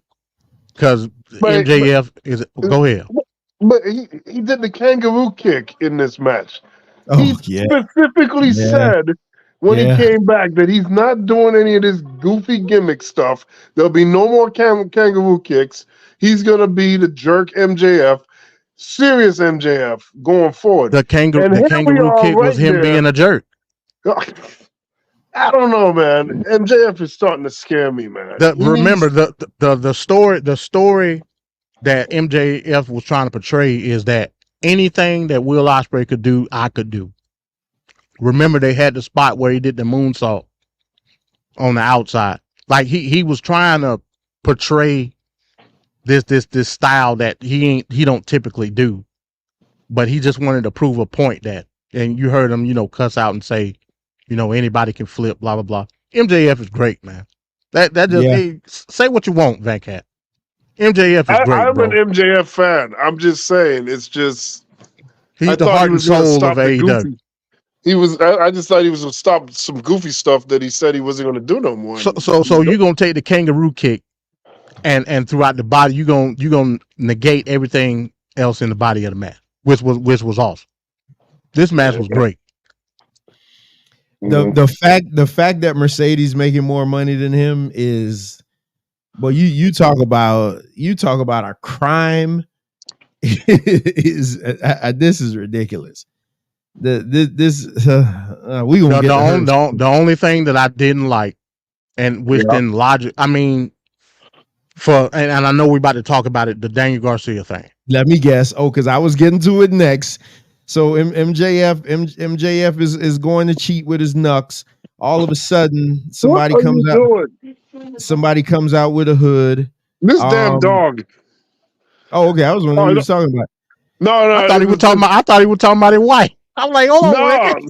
because MJF is. Go ahead. But he did the kangaroo kick in this match. Oh, he specifically said when he came back that he's not doing any of this goofy gimmick stuff. There'll be no more kangaroo kicks. He's gonna be the jerk MJF, serious MJF going forward. The kangaroo kick was him being a jerk. I don't know, man. MJF is starting to scare me, man. Remember the story that MJF was trying to portray is that anything that Will Ospreay could do, I could do. Remember, they had the spot where he did the moonsault on the outside. Like he was trying to portray this style that he don't typically do, but he just wanted to prove a point that. And you heard him, cuss out and say, anybody can flip, blah blah blah. MJF is great, man. That just say what you want, Van Cat. MJF is great. I'm bro. an MJF fan. I'm just saying, it's just he's the heart and soul of AEW. I just thought he was going to stop some goofy stuff that he said he wasn't going to do no more. So you're going to take the kangaroo kick and throughout the body, you're going to negate everything else in the body of the match, which was awesome. This match was great. The fact that Mercedes making more money than him is, well, you talk about a crime. This is ridiculous. The only thing that I didn't like, and which didn't logic. I mean, and I know we're about to talk about it, the Daniel Garcia thing. Let me guess. Oh, because I was getting to it next. So MJF is going to cheat with his knucks. All of a sudden, somebody comes out with a hood. This damn dog. Oh, okay. I was wondering what he was talking about. No, I thought he was talking about his wife. I'm like, hold on.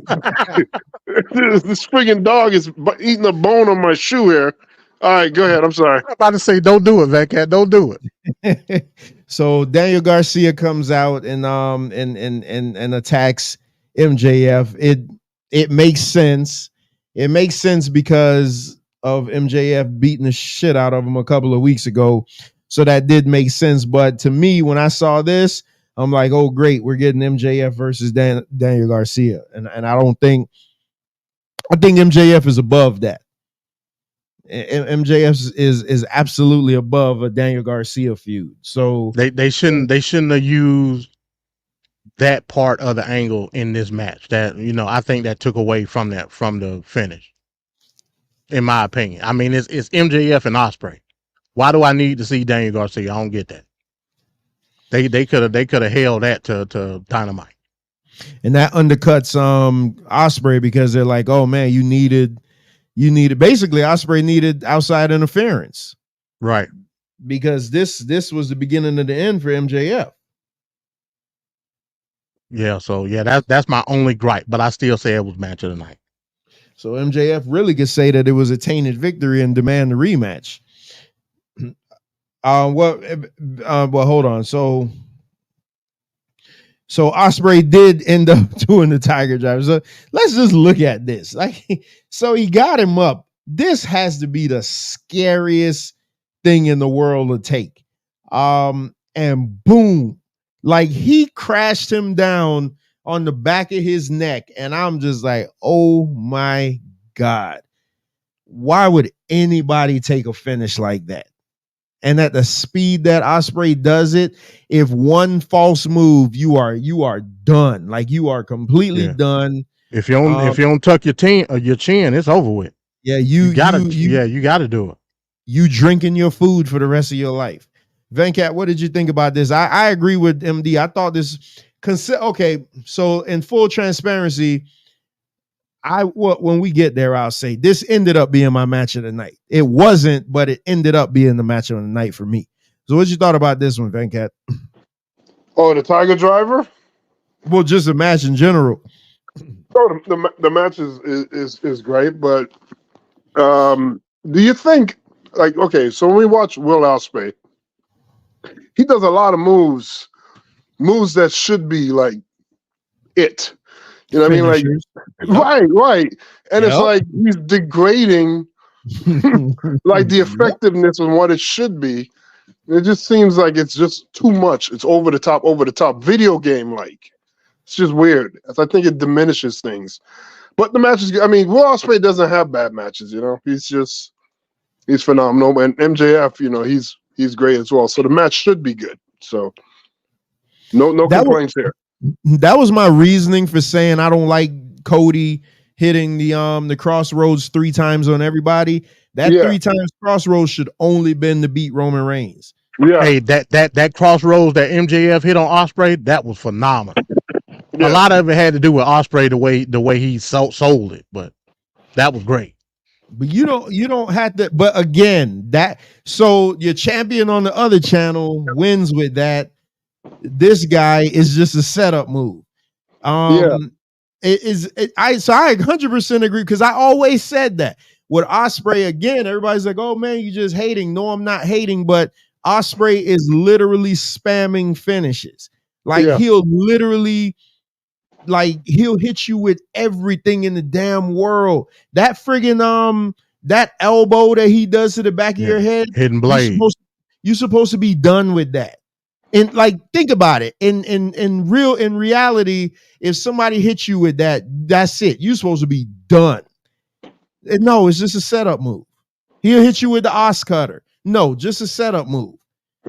This friggin' dog is eating a bone on my shoe here. All right, go ahead. I'm sorry. I'm about to say, don't do it, Van Cat. Don't do it. So Daniel Garcia comes out and attacks MJF. It makes sense. It makes sense because of MJF beating the shit out of him a couple of weeks ago. So that did make sense. But to me, when I saw this, I'm like, oh, great. We're getting MJF versus Daniel Garcia. And I think MJF is above that. MJF is absolutely above a Daniel Garcia feud. So they shouldn't have used that part of the angle in this match. That, you know, I think that took away from the finish, in my opinion. I mean, it's MJF and Ospreay. Why do I need to see Daniel Garcia? I don't get that. They could have held that to Dynamite. And that undercuts Ospreay, because they're like, oh man, you needed basically Ospreay needed outside interference. Right. Because this was the beginning of the end for MJF. Yeah, so yeah, that's my only gripe, but I still say it was match of the night. So MJF really could say that it was a tainted victory and demand a rematch. Well, hold on. So Ospreay did end up doing the Tiger Driver. So let's just look at this. Like, so he got him up. This has to be the scariest thing in the world to take. And boom, like he crashed him down on the back of his neck. And I'm just like, oh my God. Why would anybody take a finish like that? And at the speed that Ospreay does it, if one false move, you are done. Like you are completely done. If you don't tuck your chin, it's over with. Yeah, you gotta do it. You drinking your food for the rest of your life. Venkat, what did you think about this? I agree with MD. I thought this okay. So in full transparency, when we get there, I'll say this ended up being my match of the night. It wasn't, but it ended up being the match of the night for me. So what you thought about this one, Venkat? Oh, the Tiger Driver? Well, just a match in general. Oh, the match is great, but do you think, like, okay, so when we watch Will Ospreay, he does a lot of moves that should be like it. You know what I mean? Like, right. And it's like he's degrading like the effectiveness of what it should be. It just seems like it's just too much. It's over the top, video game like. It's just weird. I think it diminishes things. But the matches, I mean, Will Ospreay doesn't have bad matches, you know. He's phenomenal. And MJF, you know, he's great as well. So the match should be good. So no complaints here. That was my reasoning for saying I don't like Cody hitting the crossroads 3 times on everybody. That 3 times crossroads should only been to beat Roman Reigns. Yeah. Hey, that crossroads that MJF hit on Ospreay, that was phenomenal. Yeah. A lot of it had to do with Ospreay, the way he sold it, but that was great. But you don't have to. But again, so your champion on the other channel wins with that. This guy is just a setup move. I 100% agree, because I always said that with Ospreay. Again, everybody's like, "Oh man, you just hating." No, I'm not hating, but Ospreay is literally spamming finishes. Like he'll literally, he'll hit you with everything in the damn world. That friggin' that elbow that he does to the back of your head, hidden blade. You're supposed to be done with that. And like, think about it. In reality, if somebody hits you with that, that's it. You're supposed to be done. And no, it's just a setup move. He'll hit you with the Os cutter. No, just a setup move.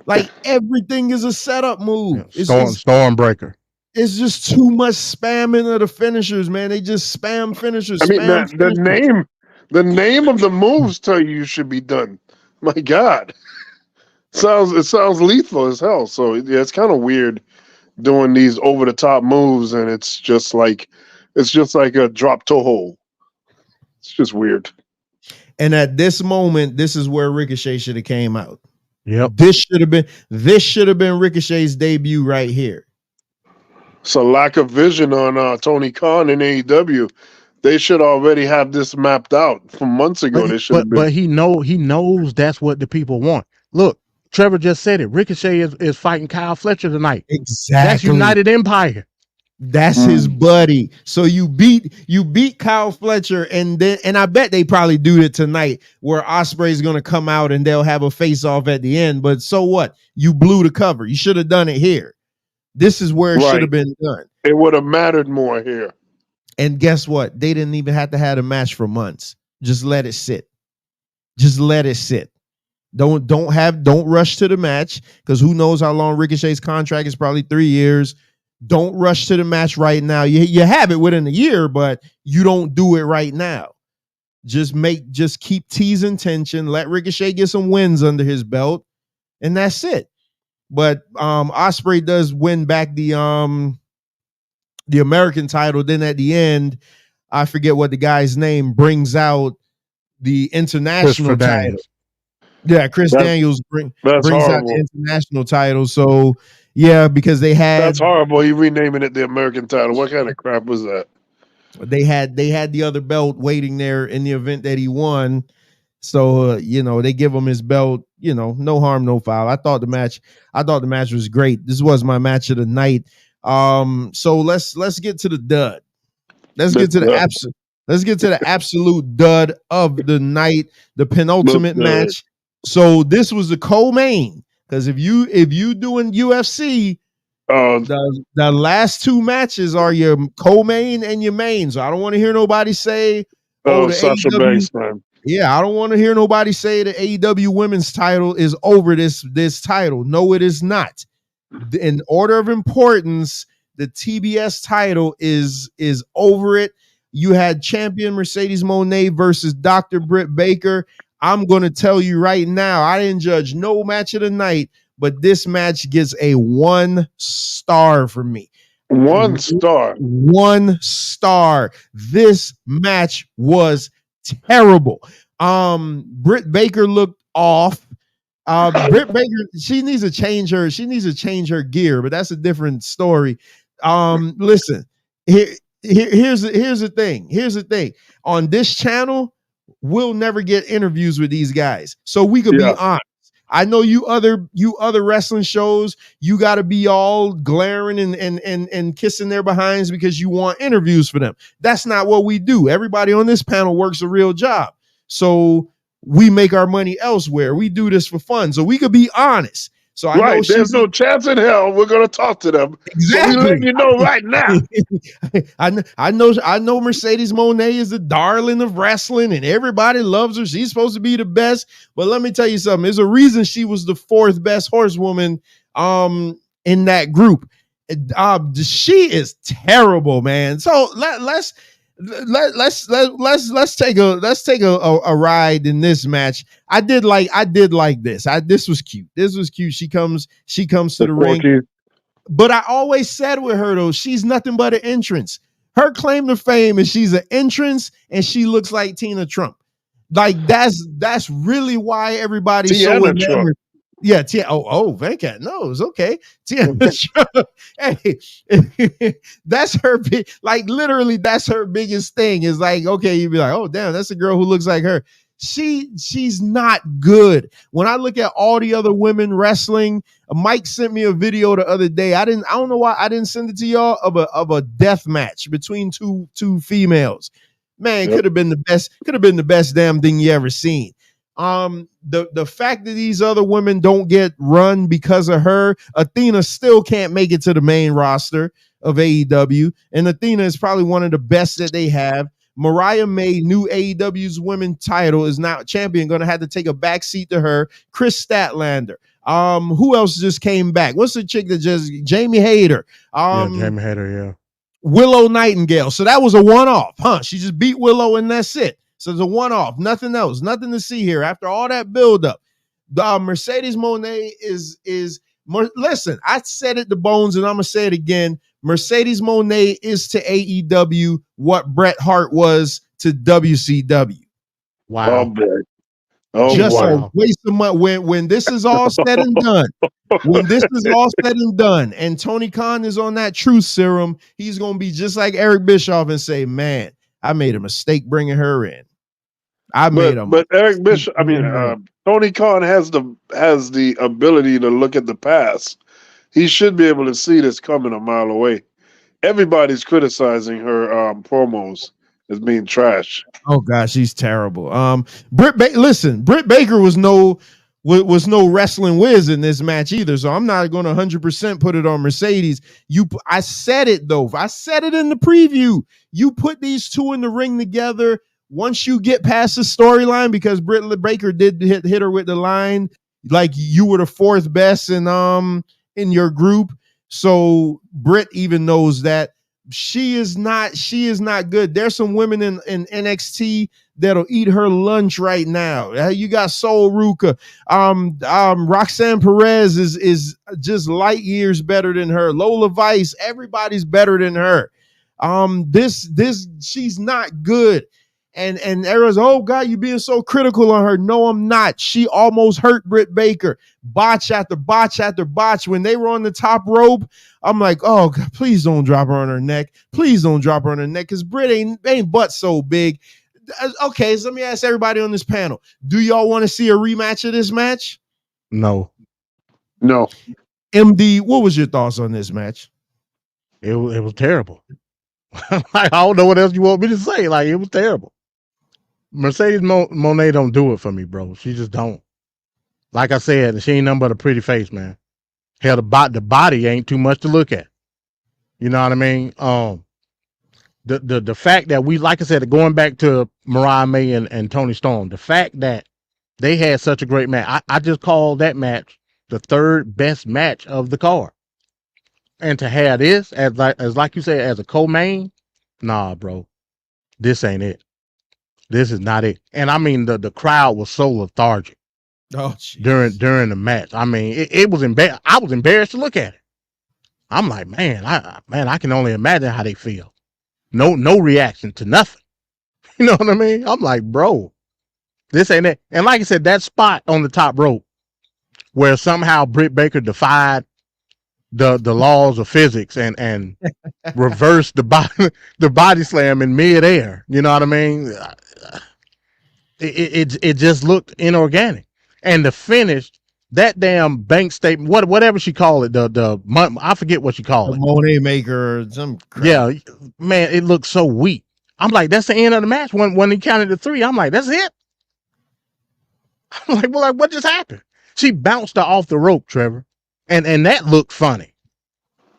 Like everything is a setup move. Stormbreaker. It's just too much spamming of the finishers, man. They just spam finishers. I mean, the name of the moves tell you should be done. My God. It sounds lethal as hell. So yeah, it's kind of weird doing these over the top moves, and it's just like a drop toe hold. It's just weird. And at this moment, this is where Ricochet should have came out. Yep. This should have been Ricochet's debut right here. It's a lack of vision on Tony Khan and AEW. They should already have this mapped out from months ago. But he knows that's what the people want. Look, Trevor just said it. Ricochet is fighting Kyle Fletcher tonight. Exactly. That's United Empire. That's his buddy. So you beat Kyle Fletcher, and I bet they probably do it tonight, where Ospreay's gonna come out and they'll have a face-off at the end. But so what? You blew the cover. You should have done it here. This is where it should have been done. It would have mattered more here. And guess what? They didn't even have to have a match for months. Just let it sit. Just let it sit. Don't rush to the match, because who knows how long Ricochet's contract is, probably 3 years. Don't rush to the match right now. You have it within a year, but you don't do it right now. Just keep teasing tension. Let Ricochet get some wins under his belt, and that's it. But Ospreay does win back the American title. Then at the end, I forget what the guy's name, brings out the international title. Yeah, Daniels brings out the international title. So yeah, because that's horrible. He renaming it the American title. What kind of crap was that? They had the other belt waiting there in the event that he won. So they give him his belt. No harm, no foul. I thought the match was great. This was my match of the night. So let's get to the dud. Let's get to the absolute dud of the night, the penultimate match. So this was the co-main, because if you doing UFC, the last two matches are your co-main and your main. So I don't want to hear nobody say, the Sasha Banks, man. Yeah, I don't want to hear nobody say the AEW women's title is over this title. No, it is not. In order of importance, the TBS title is over it. You had champion Mercedes Moné versus Dr. Britt Baker. I'm going to tell you right now, I didn't judge no match of the night, but this match gets a 1 star from me. 1 star. 1 star. This match was terrible. Britt Baker looked off. Britt Baker, she needs to change her gear, but that's a different story. Listen, here's the thing. On this channel, we'll never get interviews with these guys, so we could be honest. I know you other wrestling shows, you got to be all glaring and kissing their behinds because you want interviews for them. That's not what we do. Everybody on this panel works a real job, so we make our money elsewhere. We do this for fun, so we could be honest. So I know there's no chance in hell we're gonna talk to them. Exactly. So we letting you know right now. I know Mercedes Moné is the darling of wrestling and everybody loves her. She's supposed to be the best. But let me tell you something. There's a reason she was the 4th best horsewoman in that group. She is terrible, man. So let's take a ride in this match. I did like this. This was cute. She comes to the ring. But I always said with her though, she's nothing but an entrance. Her claim to fame is she's an entrance and she looks like Tina Trump. Like that's really why everybody's so enamored. Yeah, Venkat knows. Okay. Hey, that's her big, like literally that's her biggest thing. Is like, okay, you'd be like, oh damn, that's a girl who looks like her. She's not good. When I look at all the other women wrestling, Mike sent me a video the other day. I don't know why I didn't send it to y'all of a death match between two females. Man, could have been the best damn thing you ever seen. The fact that these other women don't get run because of her, Athena still can't make it to the main roster of AEW, and Athena is probably one of the best that they have. Mariah May, new AEW's women title, is now champion, going to have to take a back seat to her. Chris Statlander. Who else just came back? What's the chick that Jamie Hayter? Jamie Hayter, yeah. Willow Nightingale. So that was a one-off, huh? She just beat Willow and that's it. So it's a one-off, nothing else, nothing to see here. After all that build-up, Mercedes Moné is listen, I said it to Bones and I'm going to say it again. Mercedes Moné is to AEW what Bret Hart was to WCW. Wow. Just a waste of money. When this is all said and done, and Tony Khan is on that truth serum, he's going to be just like Eric Bischoff and say, man, I made a mistake bringing her in. But Eric Bischoff, Tony Khan has the ability to look at the past. He should be able to see this coming a mile away. Everybody's criticizing her promos as being trash. Oh gosh, she's terrible. Britt Baker was no wrestling whiz in this match either, so I'm not going to 100% put it on Mercedes. I said it though. I said it in the preview. You put these two in the ring together, once you get past the storyline, because Britt Baker did hit her with the line, like you were the fourth best in your group. So Britt even knows that she is not good. There's some women in NXT that'll eat her lunch right now. You got Sol Ruka. Roxanne Perez is just light years better than her. Lola Vice, everybody's better than her. This she's not good. And Era's, oh God, you being so critical on her. No, I'm not. She almost hurt Britt Baker. Botch after botch after botch. When they were on the top rope, I'm like, oh God, please don't drop her on her neck. Please don't drop her on her neck, because Britt ain't butt so big. Okay, so let me ask everybody on this panel. Do y'all want to see a rematch of this match? No. MD, what was your thoughts on this match? It was terrible. I don't know what else you want me to say. Like, it was terrible. Mercedes Moné don't do it for me, bro. She just don't. Like I said, she ain't nothing but a pretty face, man. Hell, the body ain't too much to look at. You know what I mean? The fact that we, like I said, going back to Mariah May and Toni Storm, the fact that they had such a great match, I just called that match the third best match of the card. And to have this as like you said, as a co-main, nah, bro, this ain't it. This is not it. And I mean, the crowd was so lethargic during the match. I mean, it was embarrassing. I was embarrassed to look at it. I'm like, man, I can only imagine how they feel. No reaction to nothing. You know what I mean? I'm like, bro, this ain't it. And like I said, that spot on the top rope where somehow Britt Baker defied the laws of physics and reversed the body slam in midair. You know what I mean? It just looked inorganic. And the finish, that damn bank statement, whatever she called it, I forget what she called it. Monet Maker or some crap. Yeah, man, it looked so weak. I'm like, that's the end of the match. When he counted to 3, I'm like, that's it. I'm like, well, what just happened? She bounced her off the rope, Trevor, and that looked funny.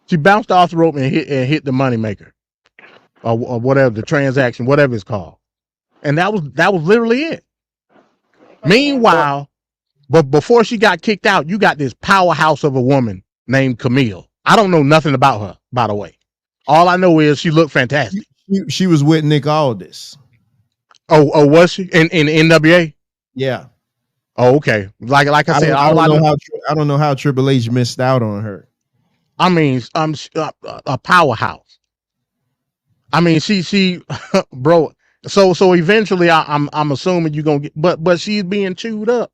She bounced off the rope and hit the moneymaker, or whatever, the transaction, whatever it's called, and that was literally it. Meanwhile, but before she got kicked out, you got this powerhouse of a woman named Camille. I don't know nothing about her, by the way. All I know is she looked fantastic. She was with Nick Aldis. Oh, was she in NWA? Yeah. Oh, okay. Like I said, I don't know how Triple H missed out on her. I mean, a powerhouse. I mean, she, bro. So eventually, I'm assuming you're gonna get, but she's being chewed up.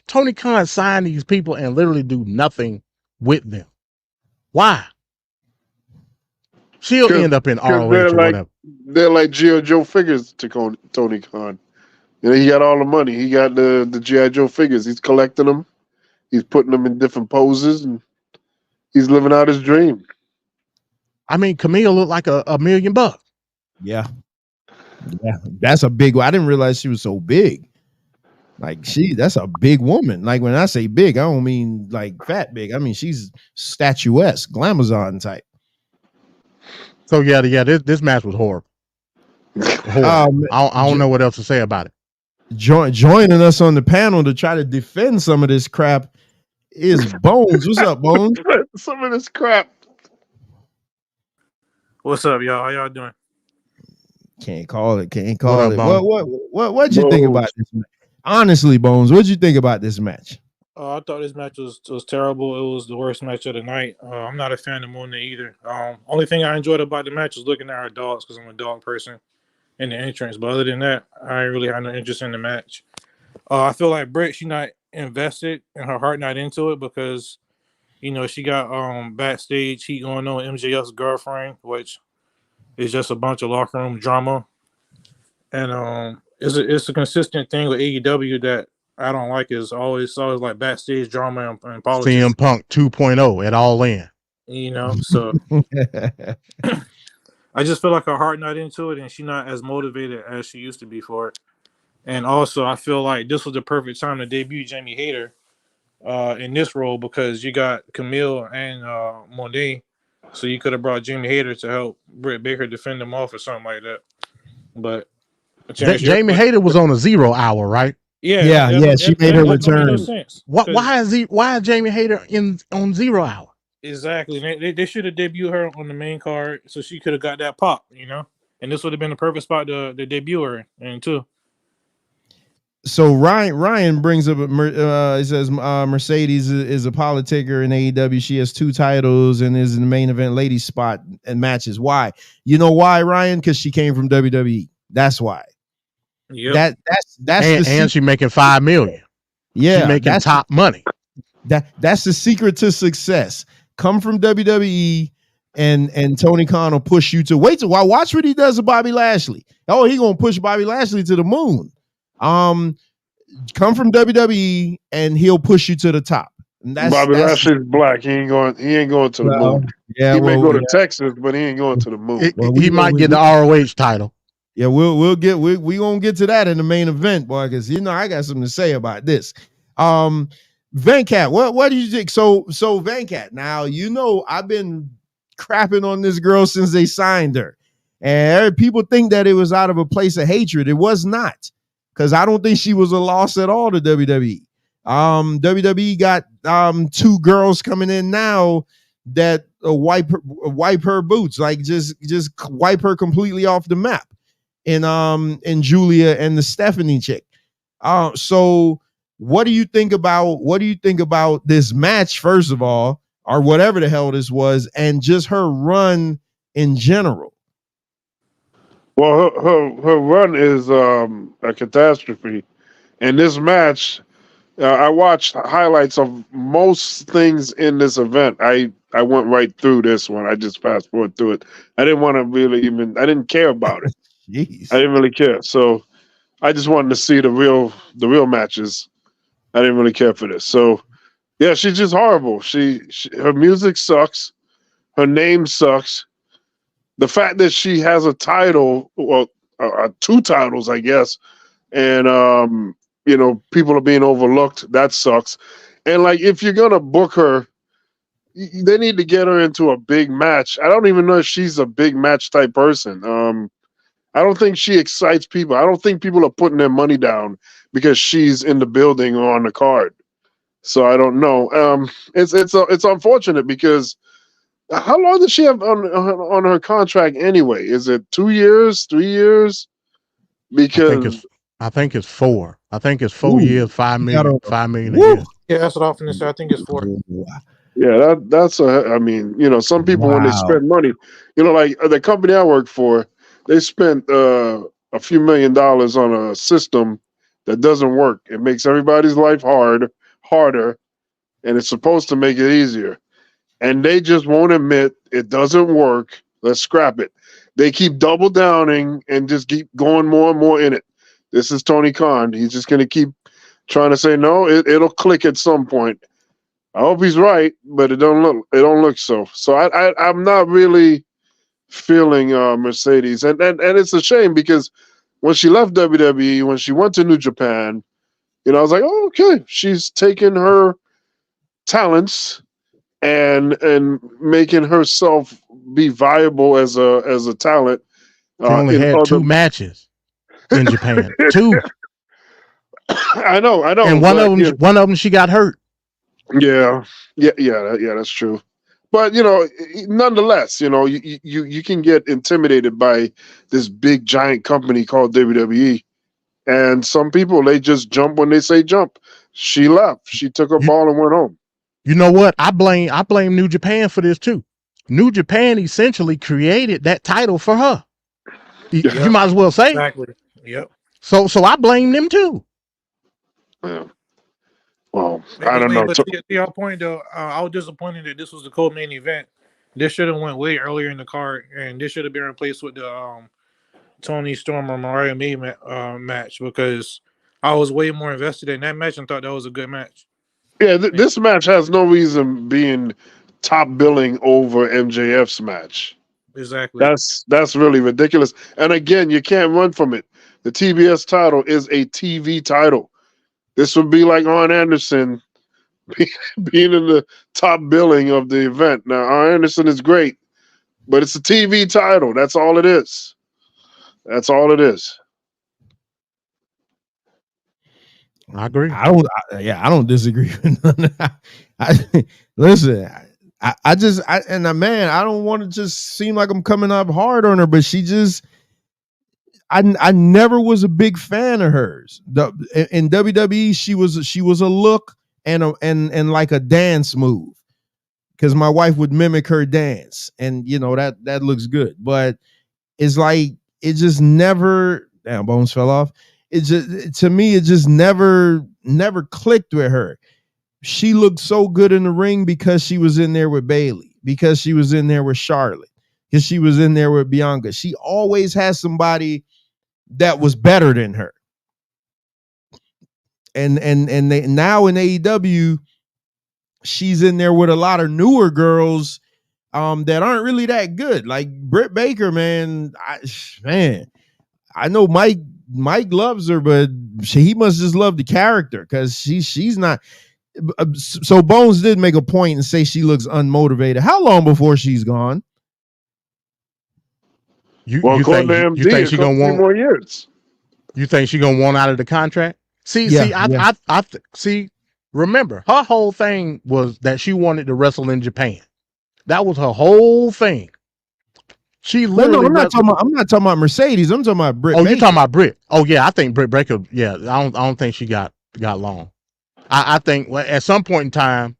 Tony Khan signed these people and literally do nothing with them. Why? She'll end up in ROH or whatever. They're like G.I. Joe figures to Tony Khan. You know, he got all the money. He got the G.I. Joe figures. He's collecting them. He's putting them in different poses, and he's living out his dream. I mean, Camille looked like $1 million. Yeah, that's a big one. I didn't realize she was so big. Like that's a big woman. Like when I say big, I don't mean like fat big. I mean she's statuesque, glamazon type. So yeah, this match was horrible. I don't know what else to say about it. Joining us on the panel to try to defend some of this crap is Bones. What's up, Bones? Some of this crap. What's up, y'all? How y'all doing? Can't call it. Bones? What'd you think about this match? Honestly, Bones, what'd you think about this match? I thought this match was terrible. It was the worst match of the night. I'm not a fan of Monet either. Only thing I enjoyed about the match was looking at her dogs because I'm a dog person in the entrance. But other than that, I ain't really had no interest in the match. I feel like Britt, she not invested and her heart not into it because, you know, she got backstage heat going on with MJF's girlfriend, which is just a bunch of locker room drama. And it's a consistent thing with AEW that I don't like. Is always like backstage drama and politics. CM Punk 2.0 at All In. You know, so I just feel like her heart not into it, and she's not as motivated as she used to be for it. And also, I feel like this was the perfect time to debut Jamie Hayter in this role because you got Camille and Monet, so you could have brought Jamie Hayter to help Britt Baker defend them off or something like that. But Jamie Hayter was on a 0 hour, right? Yeah. She made her That don't make no return. sense. Why is Jamie Hayter on 0 hour? Exactly. They should have debuted her on the main card so she could have got that pop, and this would have been the perfect spot to debut her in too. So Ryan brings up he says Mercedes is a politicker in AEW. She has 2 titles and is in the main event ladies spot and matches. Why? You know why, Ryan? Because she came from WWE. That's why. Yep. That's and she making $5 million. Yeah, she making top money. That's the secret to success. Come from WWE, and Tony Khan will push you to watch what he does to Bobby Lashley. Oh, he gonna push Bobby Lashley to the moon. Come from WWE, and he'll push you to the top. And Bobby Lashley's black. He ain't going to the moon. Yeah, he may go to Texas, but he ain't going to the moon. He might get the ROH title. Yeah, we gonna get to that in the main event, boy, because I got something to say about this. Venkat, what do you think? So Venkat, now I've been crapping on this girl since they signed her, and people think that it was out of a place of hatred. It was not, because I don't think she was a loss at all to WWE. WWE got 2 girls coming in now that wipe her boots, like just wipe her completely off the map. In Julia and the Stephanie chick. So what do you think about this match, first of all, or whatever the hell this was, and just her run in general? Well, her run is a catastrophe. And this match, I watched highlights of most things in this event. I went right through this one. I just fast forward through it. I didn't want to really I didn't care about it. Jeez. I didn't really care. So I just wanted to see the real matches. I didn't really care for this. So yeah, she's just horrible. Her music sucks. Her name sucks. The fact that she has a title, well, 2 titles, I guess, and people are being overlooked. That sucks. And like, if you're gonna book her, they need to get her into a big match. I don't even know if she's a big match type person. I don't think she excites people. I don't think people are putting their money down because she's in the building or on the card. So I don't know. It's unfortunate because how long does she have on her contract anyway? Is it 2 years, 3 years? Because I think it's 4. I think it's 4 years, $5 million, $5 million a year. Yeah, that's what I often say. I think it's 4. Yeah, that's some people when they spend money, like the company I work for, they spent a few $1 million on a system that doesn't work. It makes everybody's life harder, and it's supposed to make it easier. And they just won't admit it doesn't work. Let's scrap it. They keep double downing and just keep going more and more in it. This is Tony Khan. He's just going to keep trying to say, no, it'll click at some point. I hope he's right, but it don't look so. So I'm not really feeling Mercedes, and it's a shame because when she left WWE, when she went to New Japan, I was like, oh, okay, she's taking her talents and making herself be viable as a talent. She only had 2 matches in Japan. 2. I know. And one of them she got hurt. Yeah, that's true. But nonetheless, you can get intimidated by this big giant company called WWE, and some people, they just jump when they say jump. She left. She took her ball and went home. You know what? I blame New Japan for this too. New Japan essentially created that title for her. You might as well say. Exactly. Yep. So I blame them too. Yeah. Well, I don't know. But to your point though, I was disappointed that this was the co-main event. This should have went way earlier in the card, and this should have been replaced with the Tony Storm or Mariah May match, because I was way more invested in that match and thought that was a good match. Yeah, this match has no reason being top billing over MJF's match. Exactly. That's really ridiculous. And again, you can't run from it. The TBS title is a TV title. This would be like Arn Anderson being in the top billing of the event. Now, Arn Anderson is great, but it's a TV title. That's all it is. That's all it is. I agree. I don't disagree with none of that. Listen, I don't want to just seem like I'm coming up hard on her, but she just, I never was a big fan of hers. In WWE, she was a look and like a dance move, because my wife would mimic her dance, and that looks good. But it's like it just never. Damn, Bones fell off. It just, to me, it just never clicked with her. She looked so good in the ring because she was in there with Bayley, because she was in there with Charlotte, because she was in there with Bianca. She always has somebody that was better than her. And they, now in AEW, she's in there with a lot of newer girls that aren't really that good. Like Britt Baker, man. I know Mike loves her, but he must just love the character, because she's not. So Bones did make a point and say she looks unmotivated. How long before she's gone? You think she gonna want more years? You think she gonna want out of the contract? See. Remember, her whole thing was that she wanted to wrestle in Japan. That was her whole thing. She literally. I'm not talking about Mercedes. I'm talking about Britt. Oh, you're talking about Britt. Oh yeah, I think Britt Baker. Yeah, I don't think she got long. I think at some point in time,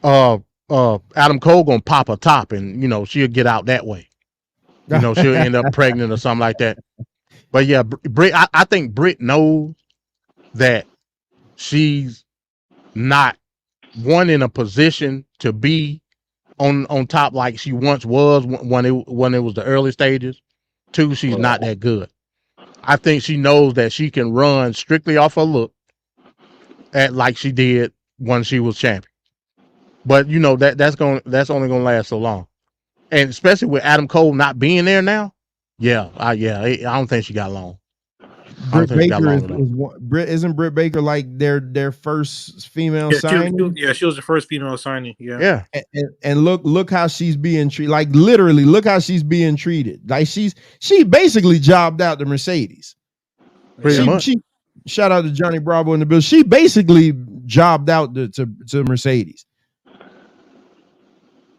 Adam Cole gonna pop a top, and she'll get out that way. She'll end up pregnant or something like that. But yeah, Britt. I think Britt knows that she's not in a position to be on top like she once was when it was the early stages. 2, she's not that good. I think she knows that she can run strictly off her look, at like she did when she was champion. But that's only gonna last so long, and especially with Adam Cole not being there now. I don't think she got long. Britt Baker isn't Britt Baker like their first female signing? She was the first female signing. Yeah. And look how she's being treated. Like literally, look how she's being treated. Like she basically jobbed out to Mercedes. Pretty much. She shout out to Johnny Bravo in the bill. She basically jobbed out to Mercedes.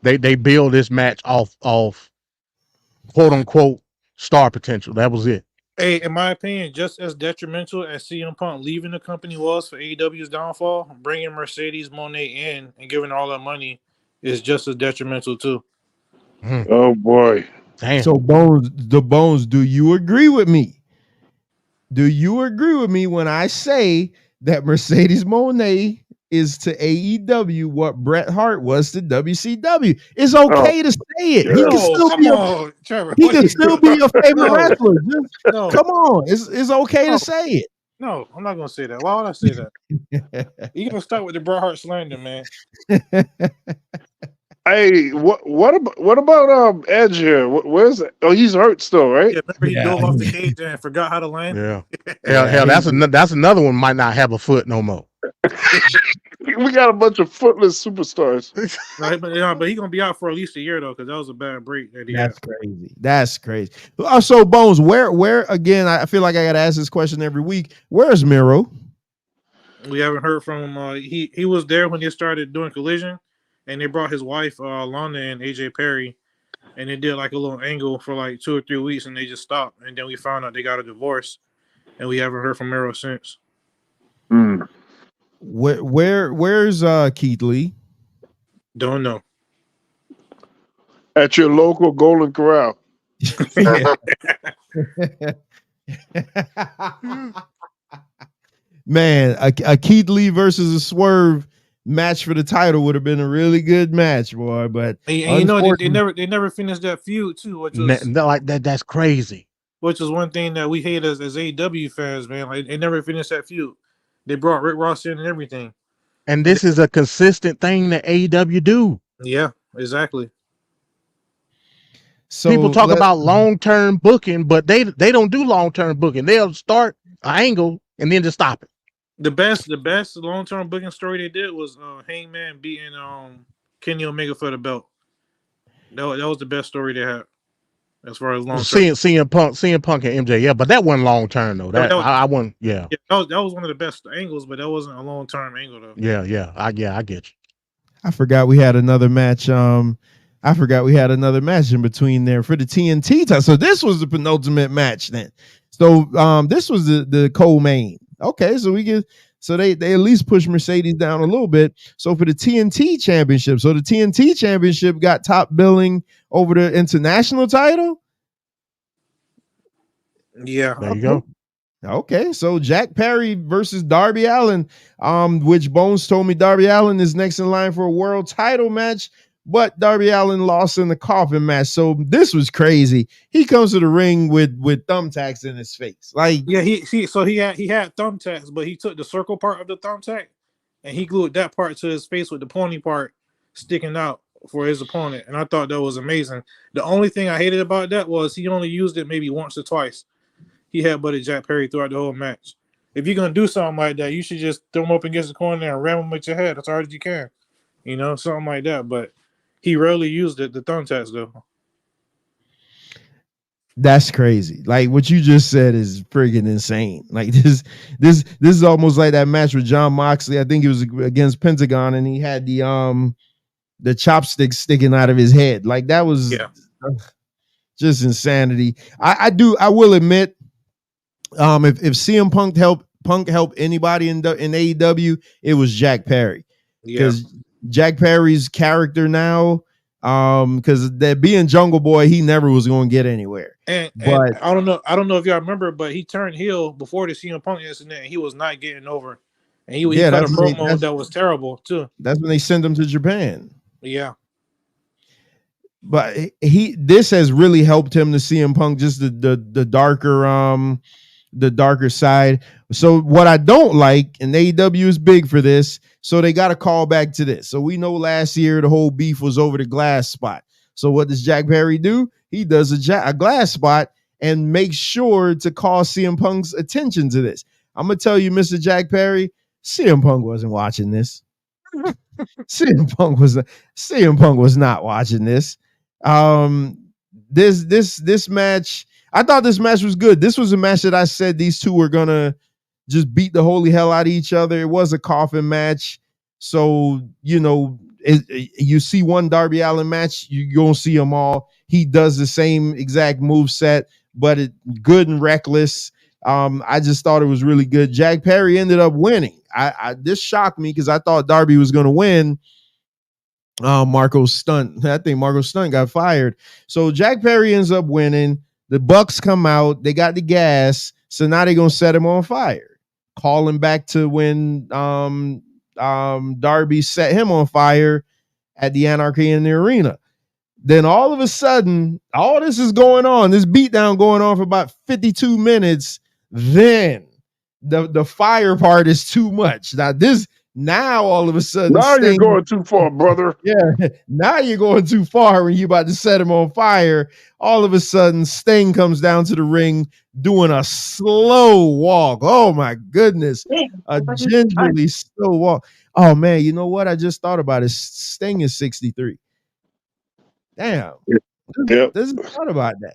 They build this match off quote unquote star potential. That was it. Hey, in my opinion, just as detrimental as CM Punk leaving the company was for AEW's downfall, bringing Mercedes Moné in and giving her all that money is just as detrimental too. Oh boy! Damn. So Bones, do you agree with me? Do you agree with me when I say that Mercedes Moné is to AEW what Bret Hart was to WCW? It's okay to say it. He can still be your favorite wrestler. Come on, it's okay to say it. No, I'm not gonna say that. Why would I say that? You're gonna start with the Bret Hart slander, man. Hey, what about Edge here? Where's it? Oh, he's hurt still, right? Yeah, remember he dove off the cage and forgot how to land. Yeah, hell, that's another one might not have a foot no more. We got a bunch of footless superstars. Right, but he's gonna be out for at least a year though, because that was a bad break. That's crazy. So Bones, where again? I feel like I gotta ask this question every week. Where's Miro? We haven't heard from him. He was there when they started doing Collision, and they brought his wife Lana and AJ Perry, and they did like a little angle for like 2 or 3 weeks, and they just stopped. And then we found out they got a divorce, and we haven't heard from Miro since. Where's Keith Lee? Don't know. At your local Golden Corral. Man, a Keith Lee versus a Swerve match for the title would have been a really good match, boy. But they never finished that feud too, which was that's crazy. Which is one thing that we hate as AEW fans, man. Like they never finished that feud. They brought Rick Ross in and everything. And this is a consistent thing that AEW do. Yeah, exactly. So people talk about long-term booking, but they don't do long-term booking. They'll start an angle and then just stop it. The best long-term booking story they did was Hangman beating Kenny Omega for the belt. That was the best story they had. as far as long term. CM Punk and MJ, yeah, but that wasn't long term though. That I wouldn't, yeah. That was one of the best angles, but that wasn't a long term angle though. Yeah, I get you. I forgot we had another match. I forgot we had another match in between there for the TNT title. So this was the penultimate match then. So this was the co-main. Okay, so they at least push Mercedes down a little bit. So for the TNT championship, so the TNT championship got top billing over the international title. Yeah, there you go. Okay, so Jack Perry versus Darby Allin, which Bones told me Darby Allin is next in line for a world title match, but Darby Allin lost in the coffin match. So this was crazy. He comes to the ring with thumbtacks in his face. Like, yeah, he had thumbtacks, but he took the circle part of the thumbtack and he glued that part to his face with the pointy part sticking out for his opponent. And I thought that was amazing. The only thing I hated about that was he only used it maybe once or twice. He headbutted Jack Perry throughout the whole match. If you're gonna do something like that, you should just throw him up against the corner and ram him with your head as hard as you can. You know, something like that. But he rarely used the thumbtacks though. that's crazy. Like what you just said is friggin' insane. Like this is almost like that match with John Moxley. I think it was against Pentagon, and he had the chopsticks sticking out of his head. Like that was just insanity. I will admit, if CM Punk helped anybody in AEW, it was Jack Perry. Because Jack Perry's character now, because that being Jungle Boy, he never was going to get anywhere. And I don't know if y'all remember, but he turned heel before the CM Punk incident, and he was not getting over. And he cut a promo that was terrible too. That's when they sent him to Japan. Yeah. But this has really helped him to CM Punk, just the darker side. So what I don't like, and AEW is big for this, so they got to call back to this. So we know last year the whole beef was over the glass spot. So what does Jack Perry do? He does a glass spot and makes sure to call CM Punk's attention to this. I'm gonna tell you, Mr. Jack Perry, CM Punk wasn't watching this. CM Punk was not watching this. This match, I thought this match was good. This was a match that I said these two were gonna just beat the holy hell out of each other. It was a coffin match, so you know, you see one Darby Allin match, you gonna see them all. He does the same exact move set, but good and reckless. I just thought it was really good. Jack Perry ended up winning. This shocked me because I thought Darby was gonna win. Marco Stunt. I think Marco Stunt got fired. So Jack Perry ends up winning. The Bucks come out. They got the gas. So now they're going to set him on fire. Call him back to when Darby set him on fire at the Anarchy in the Arena. Then all of a sudden, all this is going on. This beatdown going on for about 52 minutes. Then the fire part is too much. Now all of a sudden, now you're going too far, brother. Yeah, now you're going too far when you're about to set him on fire. All of a sudden, Sting comes down to the ring doing a slow walk. Oh my goodness, a gingerly slow walk. Oh man, you know what? I just thought about it. Sting is 63. Damn, This thought about that.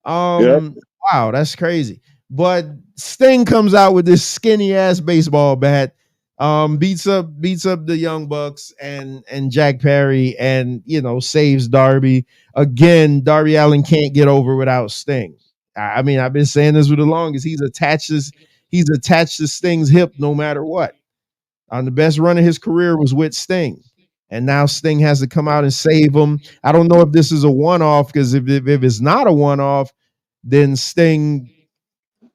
Wow, that's crazy. But Sting comes out with this skinny ass baseball bat. Beats up the Young Bucks and Jack Perry, and saves Darby. Again, Darby Allin can't get over without Sting. I mean, I've been saying this for the longest. He's attached to Sting's hip no matter what. The best run of his career was with Sting, and now Sting has to come out and save him. I don't know if this is a one-off, because if it's not a one-off, then Sting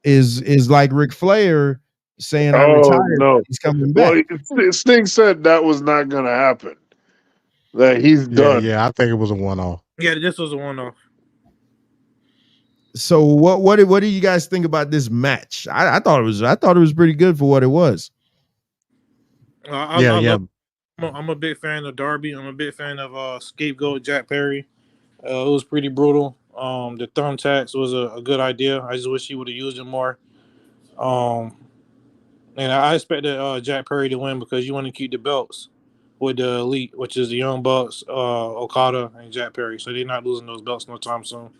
is like Ric Flair saying, "I'm retired." No. He's coming back. Well, Sting said that was not going to happen. That he's done. Yeah, I think it was a one-off. Yeah, this was a one-off. So what do you guys think about this match? I thought it was pretty good for what it was. I'm a big fan of Darby. I'm a big fan of Scapegoat Jack Perry. It was pretty brutal. The thumbtacks was a good idea. I just wish he would have used it more. And I expected Jack Perry to win because you want to keep the belts with the Elite, which is the Young Bucks, Okada, and Jack Perry. So they're not losing those belts no time soon.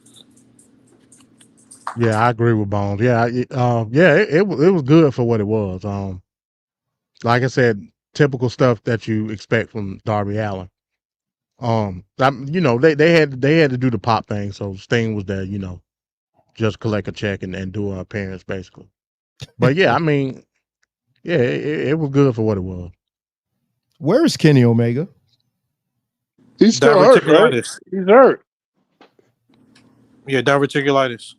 Yeah, I agree with Bones. Yeah, it was good for what it was. Like I said, typical stuff that you expect from Darby Allin. They had to do the pop thing, so Sting was there, just collect a check and do an appearance basically. But yeah, I mean, yeah, it was good for what it was. Where is Kenny Omega? He's still hurt, right? He's hurt. Yeah, diverticulitis.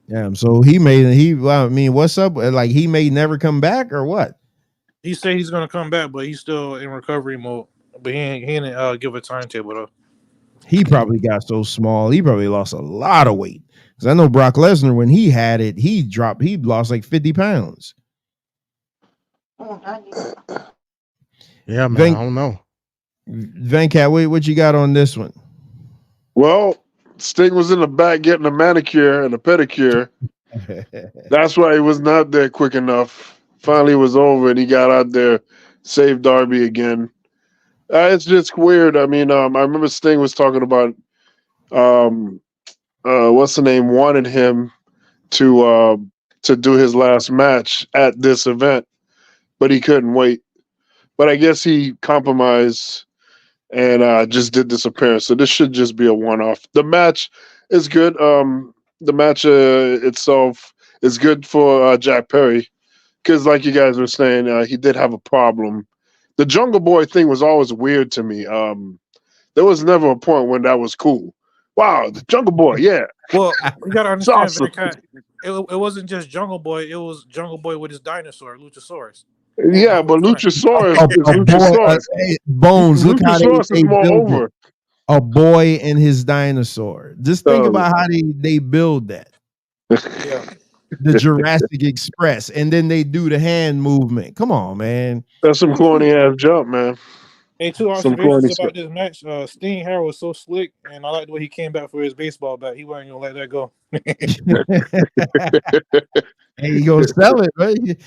Yeah, so I mean, what's up? Like he may never come back or what? He said he's gonna come back, but he's still in recovery mode. But he didn't give a timetable though. He probably got so small. He probably lost a lot of weight. Because I know Brock Lesnar, when he had it, he lost like 50 pounds. Yeah, man, I don't know. Venkat, what you got on this one? Well, Sting was in the back getting a manicure and a pedicure. That's why he was not there quick enough. Finally, it was over, and he got out there, saved Darby again. It's just weird. I mean, I remember Sting was talking about, what's the name, wanted him to do his last match at this event, but he couldn't wait. But I guess he compromised and just did this appearance. So this should just be a one-off. The match is good. The match itself is good for Jack Perry because, like you guys were saying, he did have a problem. The Jungle Boy thing was always weird to me. There was never a point when that was cool. Wow, the Jungle Boy, yeah. Well, you gotta understand, awesome. it wasn't just Jungle Boy. It was Jungle Boy with his dinosaur, Luchasaurus. Yeah, but Luchasaurus is Luchasaurus. Bones, look how Luchasaurus they is more build over. it. A boy and his dinosaur. Just think about how they build that. Yeah. The Jurassic Express, and then they do the hand movement. Come on, man. That's some corny ass jump, man. Hey, two observations about this match. Sting hair was so slick, and I like the way he came back for his baseball bat. He wasn't gonna let that go. And you gonna sell it, right?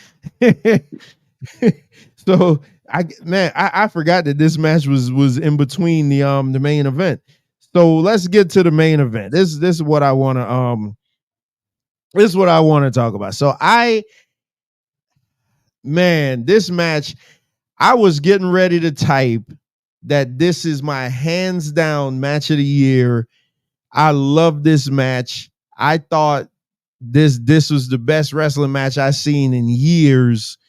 So I forgot that this match was in between the main event. So let's get to the main event. This is what I want to talk about. So this match, I was getting ready to type that this is my hands down match of the year. I love this match. I thought this was the best wrestling match I've seen in years.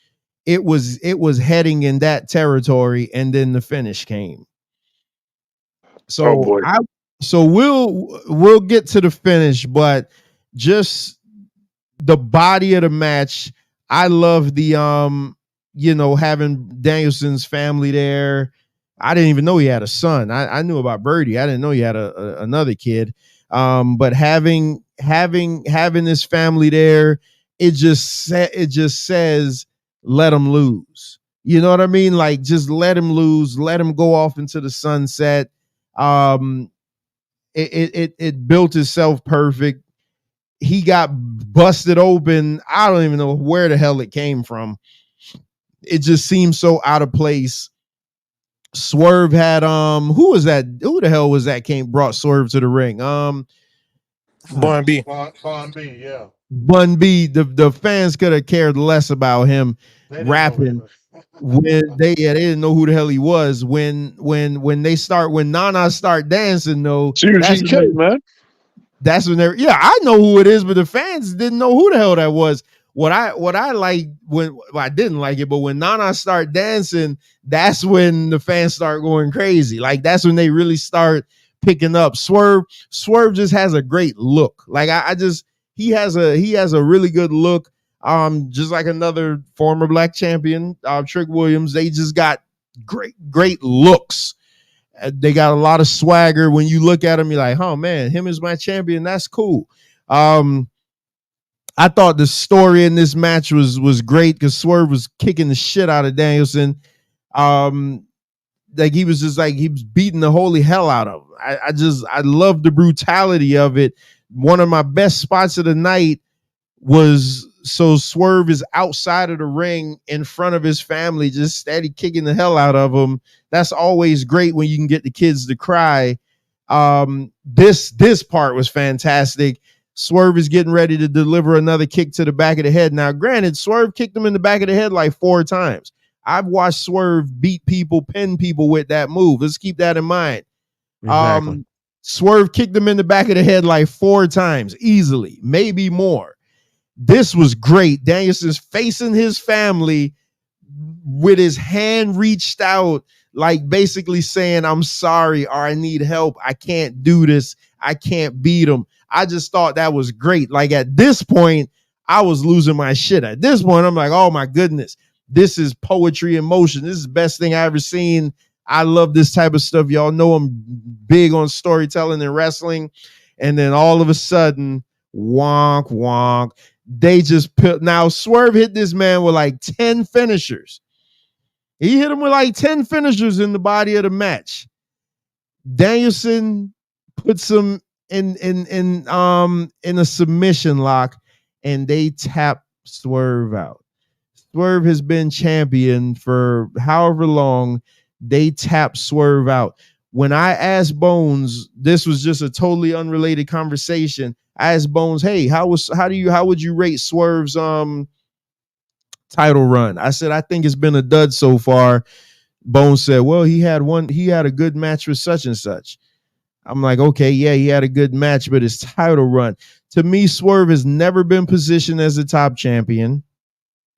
It was heading in that territory, and then the finish came. So we'll get to the finish, but just the body of the match. I love the having Danielson's family there. I didn't even know he had a son. I knew about Birdie. I didn't know he had another kid. But having this family there, it just says let him lose. You know what I mean? Like just let him lose. Let him go off into the sunset. It built itself perfect. He got busted open. I don't even know where the hell it came from. It just seems so out of place. Swerve had who was that? Who the hell was that brought Swerve to the ring? Bun B. Bun B, yeah. Bun B. The fans could have cared less about him rapping when they didn't know who the hell he was. When Nana start dancing though, man. That's when I know who it is, but the fans didn't know who the hell that was. What I like I didn't like it, but when Nana start dancing, that's when the fans start going crazy. Like that's when they really start picking up. Swerve just has a great look. Like he has a really good look. Just like another former black champion, Trick Williams. They just got great looks. They got a lot of swagger. When you look at him, you're like, oh man, him is my champion. That's cool. I thought the story in this match was great because Swerve was kicking the shit out of Danielson. Like he was beating the holy hell out of him. I love the brutality of it. One of my best spots of the night was Swerve is outside of the ring in front of his family, just steady kicking the hell out of him. That's always great when you can get the kids to cry. This part was fantastic. Swerve is getting ready to deliver another kick to the back of the head. Now, granted, Swerve kicked him in the back of the head like 4 times. I've watched Swerve beat people, pin people with that move. Let's keep that in mind. Exactly. Swerve kicked him in the back of the head like 4 times, easily, maybe more. This was great. Danielson's facing his family with his hand reached out, like basically saying, I'm sorry, or I need help. I can't do this. I can't beat him. I just thought that was great. Like at this point, I was losing my shit. At this point, I'm like, oh my goodness, this is poetry in motion. This is the best thing I ever seen. I love this type of stuff. Y'all know I'm big on storytelling and wrestling. And then all of a sudden, wonk, wonk. They just put, now Swerve hit this man with like 10 finishers. He hit him with like 10 finishers in the body of the match. Danielson puts him in a submission lock, and they tap Swerve out. Swerve has been champion for however long. They tap Swerve out. When I asked Bones, this was just a totally unrelated conversation. I asked Bones, hey, how would you rate Swerve's title run? I said, I think it's been a dud so far. Bones said, well, he had a good match with such and such. I'm like, okay, yeah, he had a good match, but his title run, to me, Swerve has never been positioned as a top champion.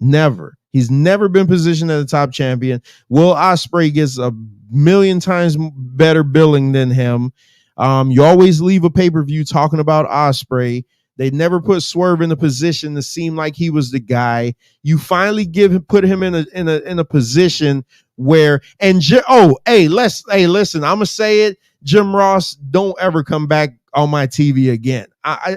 Never. He's never been positioned as a top champion. Will Ospreay gets a million times better billing than him. You always leave a pay-per-view talking about Ospreay. They never put Swerve in a position to seem like he was the guy. You finally put him in a position where, and listen, I'm gonna say it, Jim Ross, don't ever come back on my TV again.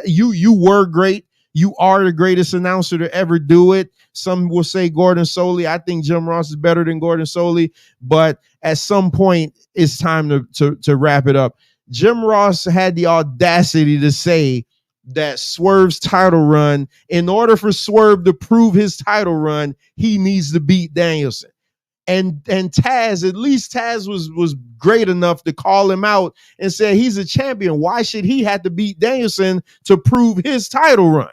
You were great. You are the greatest announcer to ever do it. Some will say Gordon Soley. I think Jim Ross is better than Gordon Soley, but at some point it's time to wrap it up. Jim Ross had the audacity to say that Swerve's title run, in order for Swerve to prove his title run, he needs to beat Danielson. And Taz, at least Taz was great enough to call him out and say he's a champion. Why should he have to beat Danielson to prove his title run?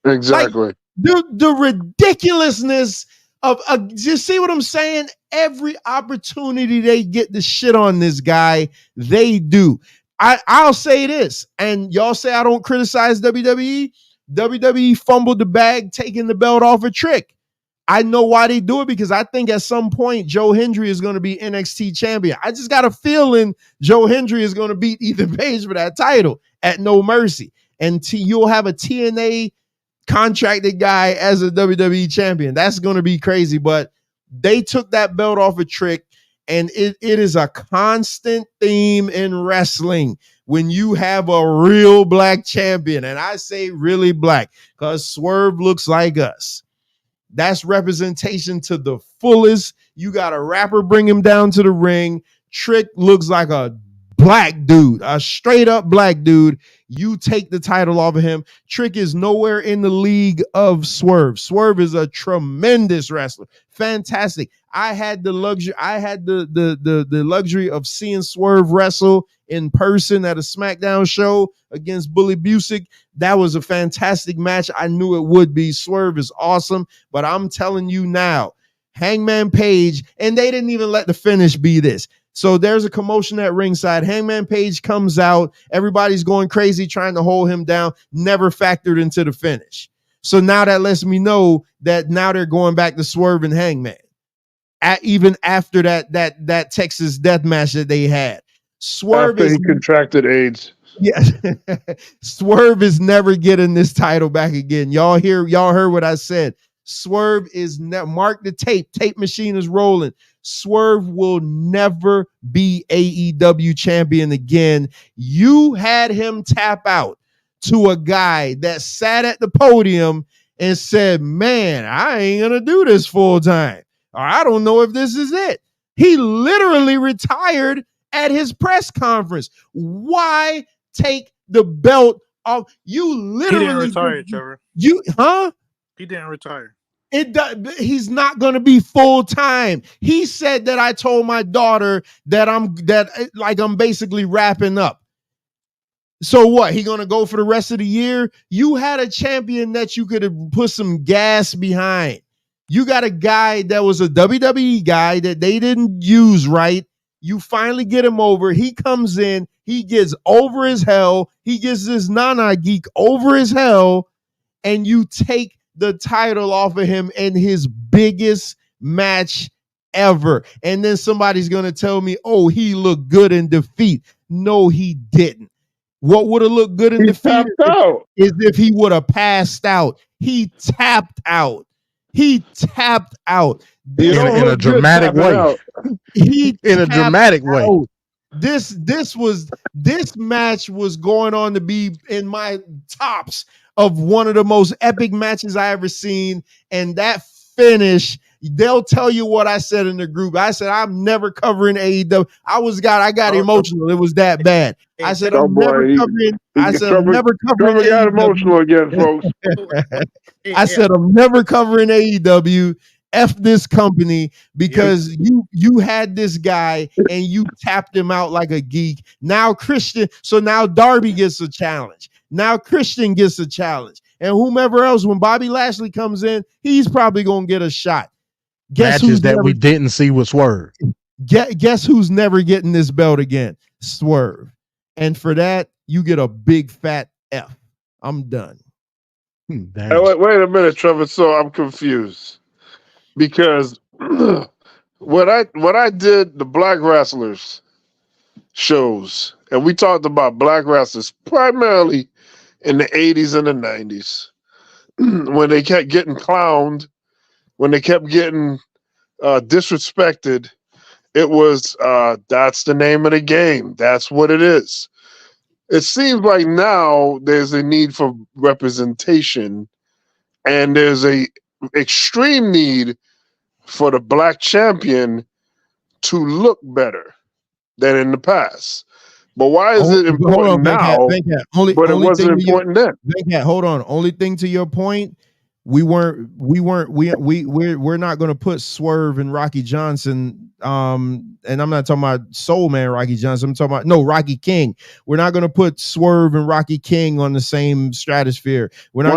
Exactly. Like, the ridiculousness of you see what I'm saying? Every opportunity they get to shit on this guy, they do. I'll say this, and y'all say I don't criticize WWE. WWE fumbled the bag, taking the belt off a Trick. I know why they do it, because I think at some point Joe Hendry is going to be NXT champion. I just got a feeling Joe Hendry is going to beat Ethan Page for that title at No Mercy. And you'll have a TNA contracted guy as a WWE champion. That's going to be crazy. But they took that belt off a Trick, and it is a constant theme in wrestling when you have a real black champion. And I say really black because Swerve looks like us. That's representation to the fullest. You got a rapper bring him down to the ring. Trick looks like a black dude, a straight up black dude. You take the title off of him. Trick is nowhere in the league of Swerve. Swerve is a tremendous wrestler. Fantastic. I had the luxury of seeing Swerve wrestle in person at a SmackDown show against Bully Busick. That was a fantastic match. I knew it would be. Swerve is awesome, but I'm telling you now, Hangman Page, and they didn't even let the finish be this. So there's a commotion at ringside. Hangman Page comes out. Everybody's going crazy trying to hold him down. Never factored into the finish. So now that lets me know that now they're going back to Swerve and Hangman. Even after that Texas death match that they had. Swerve after he contracted AIDS. Yeah. Swerve is never getting this title back again. Y'all heard what I said. Swerve is mark the tape machine is rolling. Swerve will never be AEW champion again. You had him tap out to a guy that sat at the podium and said, man, I ain't gonna do this full time, or I don't know if this is it. He literally retired at his press conference. Why take the belt off? You literally He didn't retire, Trevor. He didn't retire. He's not going to be full time. He said that I told my daughter that I'm basically wrapping up. So what? He gonna go for the rest of the year? You had a champion that you could have put some gas behind. You got a guy that was a WWE guy that they didn't use right. You finally get him over. He comes in. He gets over as hell. He gets this Nana geek over as hell, and you take the title off of him in his biggest match ever. And then somebody's gonna tell me, "Oh, he looked good in defeat." No, he didn't. What would have looked good in defeat is if he would have passed out. He tapped out. He tapped out. In a dramatic way. He in a dramatic way. This match was going on to be in my tops of one of the most epic matches I ever seen. And that finish, they'll tell you what I said in the group. I said, I'm never covering AEW. I got emotional. It was that bad. I said, I'm never covering Trevor got emotional again, folks. I said, I'm never covering AEW. F this company, because you had this guy and you tapped him out like a geek. Now now Darby gets a challenge. Now Christian gets a challenge. And whomever else, when Bobby Lashley comes in, he's probably going to get a shot. Matches that we didn't see with Swerve. Guess who's never getting this belt again? Swerve. And for that, you get a big fat F. I'm done. Hey, wait a minute, Trevor. So I'm confused. Because when I did the Black Wrestlers shows, and we talked about Black Wrestlers primarily in the 80s and the 90s, when they kept getting clowned, when they kept getting disrespected, it was that's the name of the game. That's what it is. It seems like now there's a need for representation, and there's a extreme need for the black champion to look better than in the past. But why is it important now? But it wasn't important then. Hold on. Only thing to your point, we're not going to put Swerve and Rocky Johnson. And I'm not talking about Soul Man Rocky Johnson. I'm talking about Rocky King. We're not going to put Swerve and Rocky King on the same stratosphere. We're not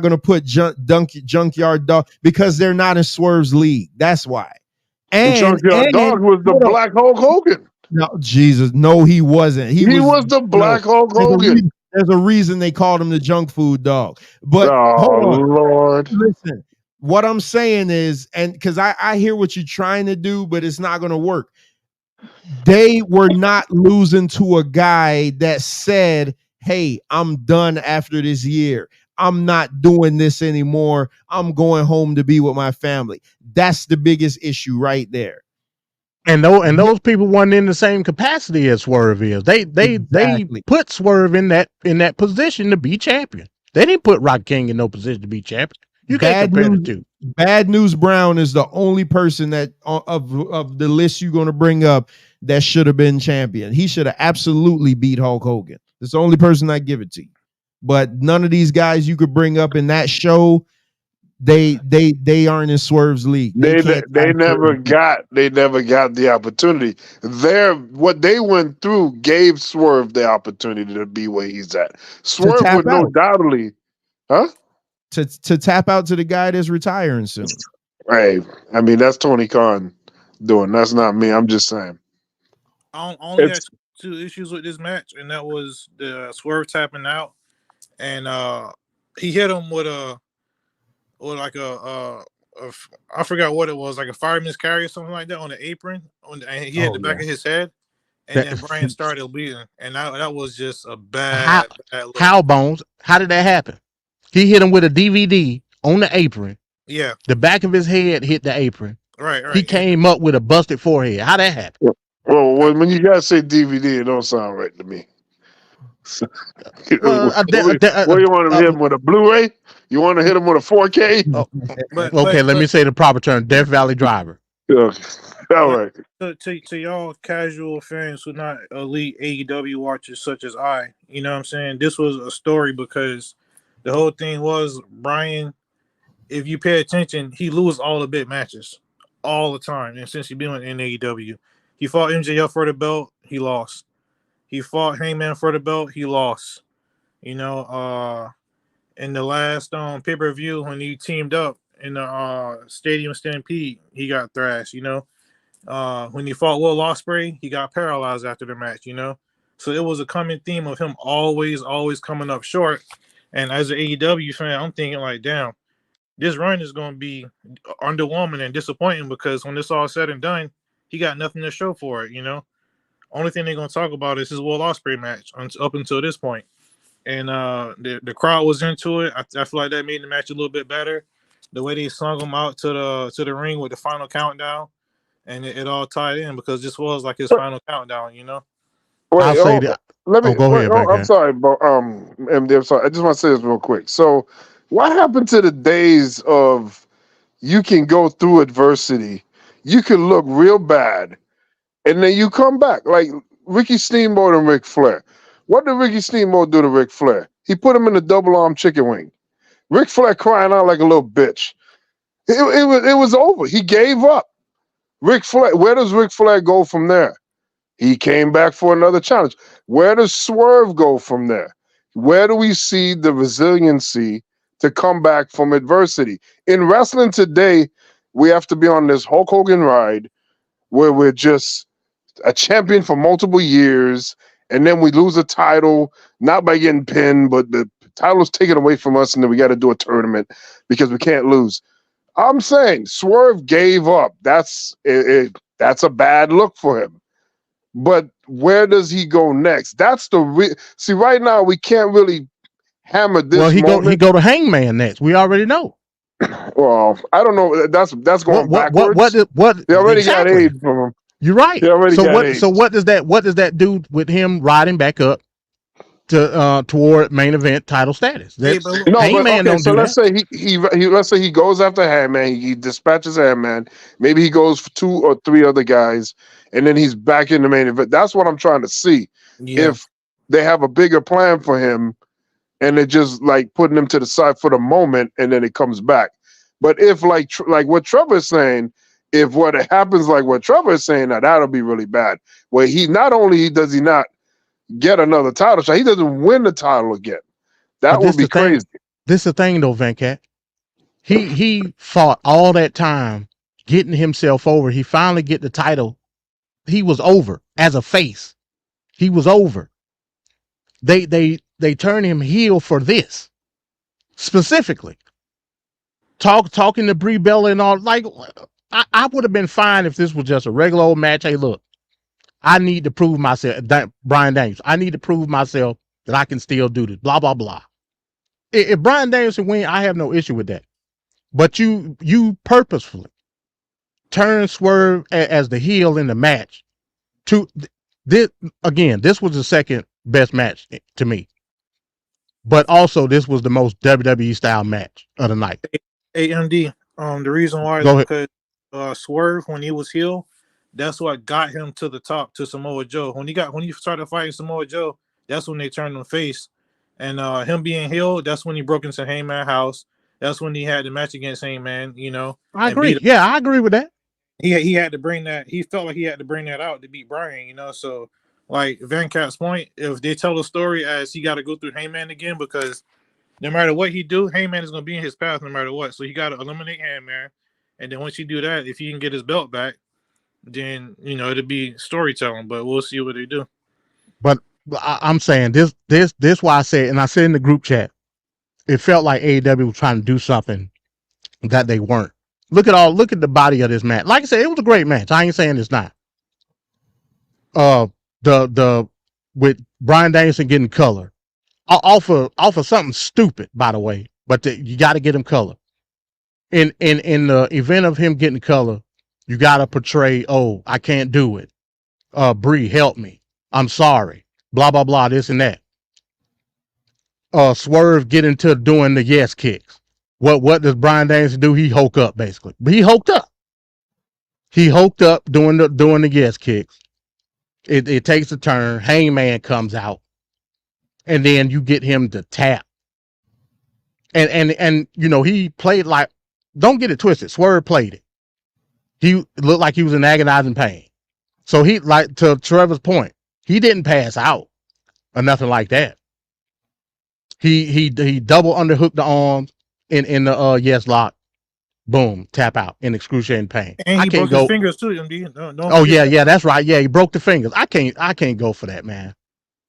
going to put Junkyard Dog, because they're not in Swerve's league. That's why. And Junkyard Dog was the Black Hulk Hogan. No, Jesus, no, he wasn't. He was the Black Hulk Hogan. There's a reason they called him the junk food dog. But Lord, listen, what I'm saying is, and because I hear what you're trying to do, but it's not going to work. They were not losing to a guy that said, "Hey, I'm done after this year. I'm not doing this anymore. I'm going home to be with my family." That's the biggest issue right there. And those people weren't in the same capacity as Swerve is. They put Swerve in that position to be champion. They didn't put Rock King in no position to be champion. You can't compare the two. Bad News Brown is the only person that of the list you're going to bring up that should have been champion. He should have absolutely beat Hulk Hogan. It's the only person I give it to you. But none of these guys you could bring up in that show, they aren't in Swerve's league. They never got the opportunity. What they went through gave Swerve the opportunity to be where he's at. Swerve would no doubtly, to tap out to the guy that's retiring soon. Right. I mean, that's Tony Khan doing. That's not me. I'm just saying. I only had two issues with this match, and that was the Swerve tapping out, and he hit him with I forgot what it was, like a fireman's carry or something like that on the apron, and he hit the back of his head, and then Brian started bleeding, and that was just a bad look. How Bones? How did that happen? He hit him with a DVD on the apron. Yeah, the back of his head hit the apron. Right. He came up with a busted forehead. How that happened? Well, when you guys say DVD, it don't sound right to me. What do you want to hit him with, a Blu-ray? You want to hit him with a 4K? Okay, let me say the proper term: Death Valley Driver. Okay. All right. To y'all casual fans who not elite AEW watchers such as I, you know what I'm saying? This was a story because the whole thing was Brian, if you pay attention, he loses all the big matches all the time. And since he's been in AEW, he fought MJF for the belt, he lost. He fought Hangman for the belt. He lost. You know, in the last pay-per-view when he teamed up in the Stadium Stampede, he got thrashed. You know, when he fought Will Ospreay, he got paralyzed after the match. You know, so it was a common theme of him always coming up short. And as an AEW fan, I'm thinking like, damn, this run is going to be underwhelming and disappointing because when it's all said and done, he got nothing to show for it. You know, only thing they're going to talk about is his Will Ospreay match up until this point. And the crowd was into it. I feel like that made the match a little bit better. The way they slung him out to the ring with the final countdown, and it all tied in because this was like his final countdown, you know. Wait, go ahead. I'm sorry, but MD, I'm sorry. I just want to say this real quick. So, what happened to the days of you can go through adversity, you can look real bad, and then you come back like Ricky Steamboat and Ric Flair? What did Ricky Steamboat do to Ric Flair? He put him in a double arm chicken wing. Ric Flair crying out like a little bitch. It was over. He gave up. Ric Flair. Where does Ric Flair go from there? He came back for another challenge. Where does Swerve go from there? Where do we see the resiliency to come back from adversity? In wrestling today, we have to be on this Hulk Hogan ride where we're just a champion for multiple years, and then we lose a title, not by getting pinned, but the title's taken away from us, and then we got to do a tournament because we can't lose. I'm saying Swerve gave up. That's a bad look for him. But where does he go next? That's the see. Right now, we can't really hammer this. Well, he go to Hangman next. We already know. Well, I don't know. That's going backwards. What? They already got aid from him. You're right. They already got what? aid. So what does that do with him riding back up to toward main event title status? Hangman don't do let's that. say let's say he goes after Hangman. He dispatches Hangman. Maybe he goes for 2 or 3 other guys, and then he's back in the main event. That's what I'm trying to see. Yeah. If they have a bigger plan for him, and they're just like putting him to the side for the moment, and then it comes back. But if like what Trevor's saying, if what happens like what Trevor is saying, now that'll be really bad. Where he not only does he not get another title shot, he doesn't win the title again. That would be crazy. This is the thing though, Venkat. He fought all that time getting himself over. He finally get the title. He was over as a face. He was over. They turn him heel for this specifically. Talking to Brie Bella and all. Like I would have been fine if this was just a regular old match. Hey, look, I need to prove myself. Bryan Danielson, I need to prove myself that I can still do this. Blah blah blah. If Bryan Danielson win, I have no issue with that. But you purposefully turn Swerve as the heel in the match. This was the second best match to me. But also, this was the most WWE style match of the night. AMD. The reason why is because Swerve, when he was heel, that's what got him to the top to Samoa Joe. When he started fighting Samoa Joe, that's when they turned him face. And him being heel, that's when he broke into Hangman house. That's when he had the match against Hangman. You know, I agree. Yeah, I agree with that. He had to bring that. He felt like he had to bring that out to beat Bryan. You know, so like Venkat's point, if they tell the story as he got to go through Hangman again, because no matter what he do, Hangman is going to be in his path no matter what. So he got to eliminate Hangman, and then once you do that, if he can get his belt back, then you know it'll be storytelling. But we'll see what they do. But I'm saying this why I said, and I said in the group chat, it felt like AEW was trying to do something that they weren't. Look at the body of this match. Like I said, it was a great match. I ain't saying it's not. The with Bryan Danielson getting color off of something stupid, by the way, but you got to get him color. In the event of him getting color, you got to portray, oh, I can't do it. Brie, help me. I'm sorry. Blah blah blah. This and that. Swerve get into doing the yes kicks. What does Bryan Danielson do? He hulk up basically. He hulked up. He hulked up doing the yes kicks. It takes a turn. Hangman comes out, and then you get him to tap. And you know he played like. Don't get it twisted. Swerve played it. He looked like he was in agonizing pain. So he, like to Trevor's point, He didn't pass out or nothing like that. He double underhooked the arms in the yes lock. Boom, tap out in excruciating pain. And I he can't broke his go. fingers too, MD. Don't Oh forget yeah, that. that's right. Yeah, he broke the fingers. I can't go for that, man.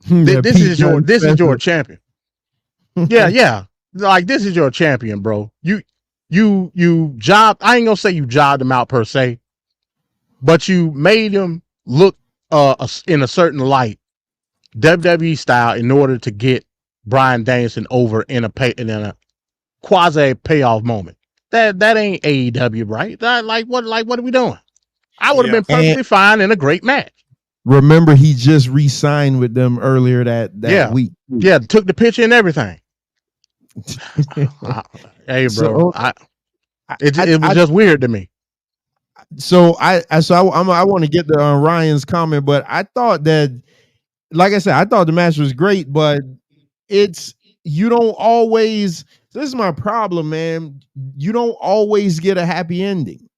Yeah, This Pete is your Dunne champion. Yeah. Like, this is your champion, bro. You jobbed. I ain't gonna say you jobbed him out per se, but you made him look in a certain light, WWE style, in order to get Bryan Danielson over in a quasi payoff moment. That ain't AEW, right? What are we doing? I would have been perfectly fine in a great match. Remember, he just re-signed with them earlier that week. Yeah, took the picture and everything. Hey, bro, it was just weird to me. So I want to get to Ryan's comment, but I thought that, like I said, I thought the match was great, but you don't always. This is my problem, man. You don't always get a happy ending.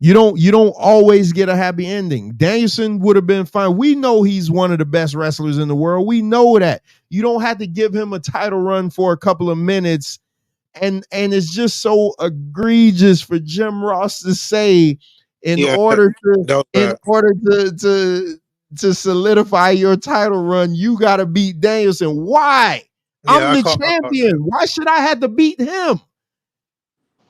You don't always get a happy ending. Danielson would have been fine. We know he's one of the best wrestlers in the world. We know that. You don't have to give him a title run for a couple of minutes. And it's just so egregious for Jim Ross to say, in order to solidify your title run, you got to beat Danielson. Why? I'm the champion. Why should I have to beat him?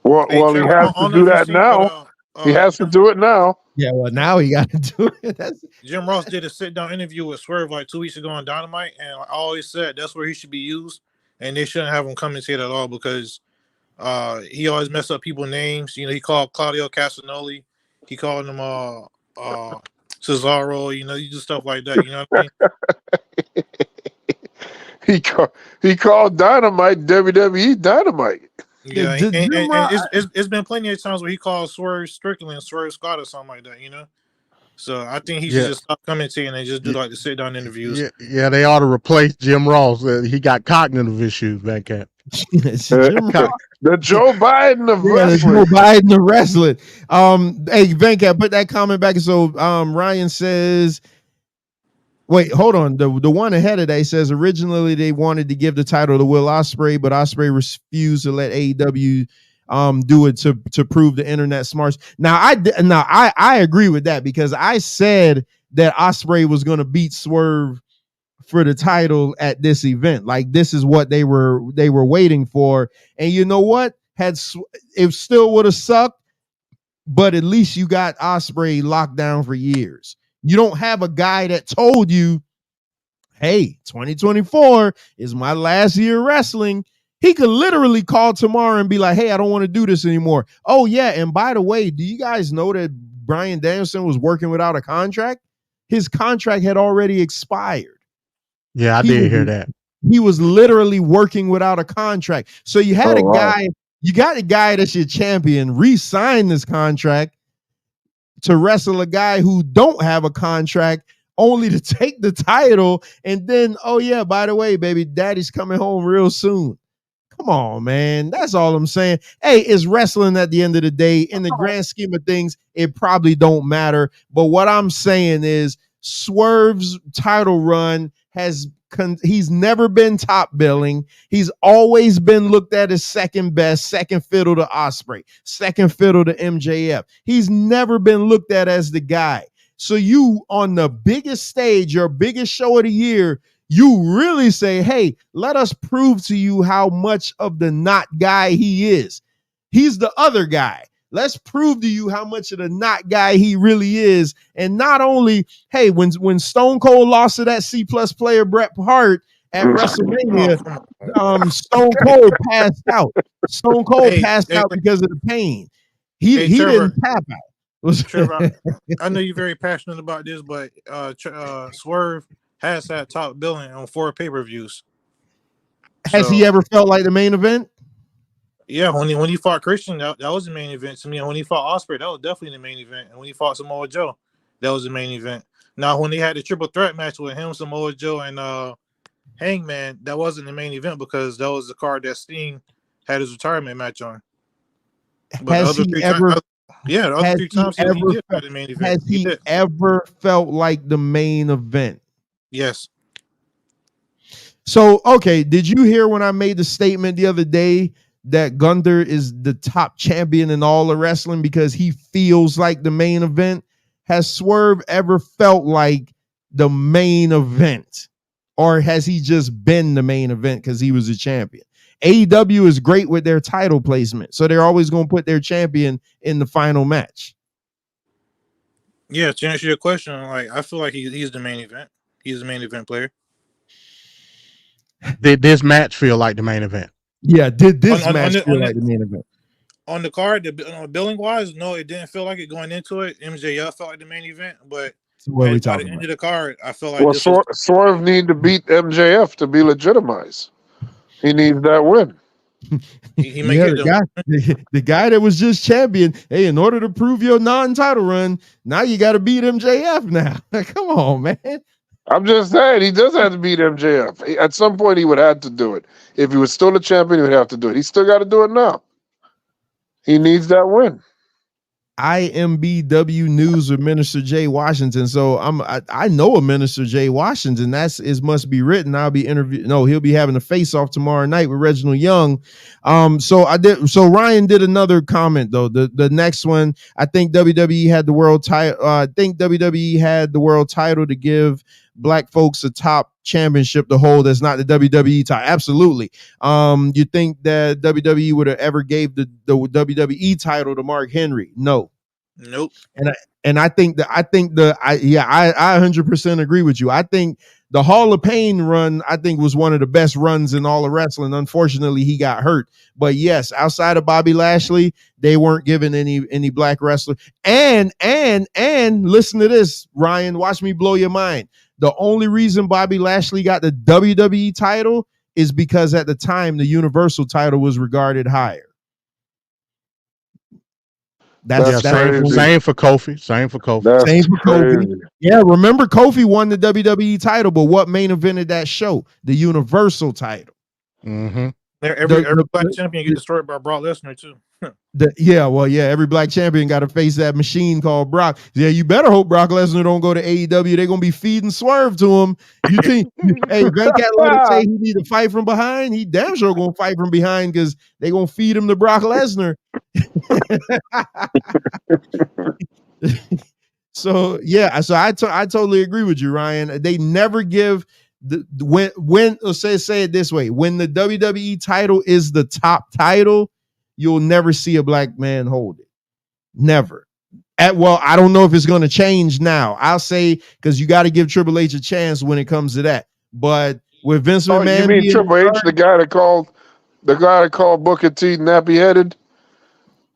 Well, he has to do that now. He has to do it now. Yeah, well, now he got to do it. Jim Ross did a sit-down interview with Swerve like 2 weeks ago on Dynamite, and I always said that's where he should be used, and they shouldn't have him commentate at all because he always mess up people's names. You know, he called Claudio Castagnoli, he called him Cesaro. You know, you do stuff like that. You know what I mean? He called Dynamite WWE Dynamite. Yeah, and it's been plenty of times where he called Swerve Strickland, Swerve Scott, or something like that, you know? So I think he should just stop commentating and just do like the sit-down interviews. Yeah, they ought to replace Jim Ross. He got cognitive issues back at. The Joe Biden of wrestling. The Joe Biden of wrestling. Hey, Venkat, put that comment back. So Ryan says, wait, hold on. The one ahead of that says originally they wanted to give the title to Will Ospreay, but Ospreay refused to let AEW do it to prove the internet smarts. Now I agree with that because I said that Ospreay was going to beat Swerve for the title at this event. Like, this is what they were waiting for. And you know what? It still would have sucked, but at least you got Ospreay locked down for years. You don't have a guy that told you, hey, 2024 is my last year wrestling. He could literally call tomorrow and be like, hey, I don't want to do this anymore. Oh, yeah. And by the way, do you guys know that Bryan Danielson was working without a contract? His contract had already expired. Yeah, I did hear that. He was literally working without a contract. So you had a guy, you got a guy that's your champion, re-sign this contract to wrestle a guy who don't have a contract, only to take the title. And then, oh yeah, by the way, baby, daddy's coming home real soon. Come on, man. That's all I'm saying. Hey, it's wrestling at the end of the day. In the grand scheme of things, it probably don't matter. But what I'm saying is Swerve's title run he's never been top billing. He's always been looked at as second best, second fiddle to Ospreay, second fiddle to MJF. He's never been looked at as the guy. So you, on the biggest stage, your biggest show of the year, you really say, hey, let us prove to you how much of the not guy he is. He's the other guy. Let's prove to you how much of the not guy he really is. And not only, hey, when Stone Cold lost to that C+ player Bret Hart at WrestleMania, Stone Cold passed out. Stone Cold passed out because of the pain. He didn't tap out. Trevor, I know you're very passionate about this, but Swerve has had top billing on 4 pay-per-views. Has he ever felt like the main event? Yeah, when he fought Christian, that was the main event to me. And when he fought Ospreay, that was definitely the main event. And when he fought Samoa Joe, that was the main event. Now, when they had the triple threat match with him, Samoa Joe, and Hangman, that wasn't the main event because that was the card that Sting had his retirement match on. But has he ever? Yeah, the other 3 times he did fight the main event. Has he ever felt like the main event? Yes. So, okay, did you hear when I made the statement the other day that Gunther is the top champion in all of wrestling because he feels like the main event? Has Swerve ever felt like the main event? Or has he just been the main event because he was a champion? AEW is great with their title placement, so they're always going to put their champion in the final match. Yeah, to answer your question, like I feel like he's the main event. He's the main event player. Did this match feel like the main event? Yeah, did this match feel like the main event? On the card, billing wise, no, it didn't feel like it going into it. MJF felt like the main event, but so what are we by talking the end about? of the card, I feel like Swerve need to beat MJF to be legitimized. He needs that win. He may get the guy that was just champion. Hey, in order to prove your non-title run, now you got to beat MJF now. Come on, man. I'm just saying, he does have to beat MJF. At some point, he would have to do it. If he was still a champion, he would have to do it. He still got to do it now. He needs that win. IMBW News with Minister Jay Washington. So I know a Minister Jay Washington. That's is must be written. I'll be interviewed. No, he'll be having a face off tomorrow night with Reginald Young. So Ryan did another comment though. The next one, I think WWE had the world title. I think WWE had the world title to give black folks a top championship to hold. That's not the WWE title. Absolutely. You think that WWE would have ever gave the WWE title to Mark Henry? No. Nope. And I think I 100% agree with you. I think the Hall of Pain run, I think, was one of the best runs in all of wrestling. Unfortunately, he got hurt. But yes, outside of Bobby Lashley, they weren't given any black wrestler. And listen to this, Ryan. Watch me blow your mind. The only reason Bobby Lashley got the WWE title is because at the time the Universal title was regarded higher. That's same for Kofi. Same for Kofi. Same for Kofi. Yeah, remember Kofi won the WWE title, but what main evented that show? The Universal title. Mm-hmm. Every black champion get destroyed by Brock Lesnar too. Every black champion got to face that machine called Brock. Yeah, you better hope Brock Lesnar don't go to AEW. They're gonna be feeding Swerve to him. You think? Hey, Venkat let it say he need to fight from behind. He damn sure gonna fight from behind because they gonna feed him to Brock Lesnar. So I totally agree with you, Ryan. They never give when say it this way: when the WWE title is the top title, you'll never see a black man hold it. Never. I don't know if it's going to change now. I'll say because you got to give Triple H a chance when it comes to that. But with Vince McMahon, you mean Triple H, the guy that called Booker T nappy headed?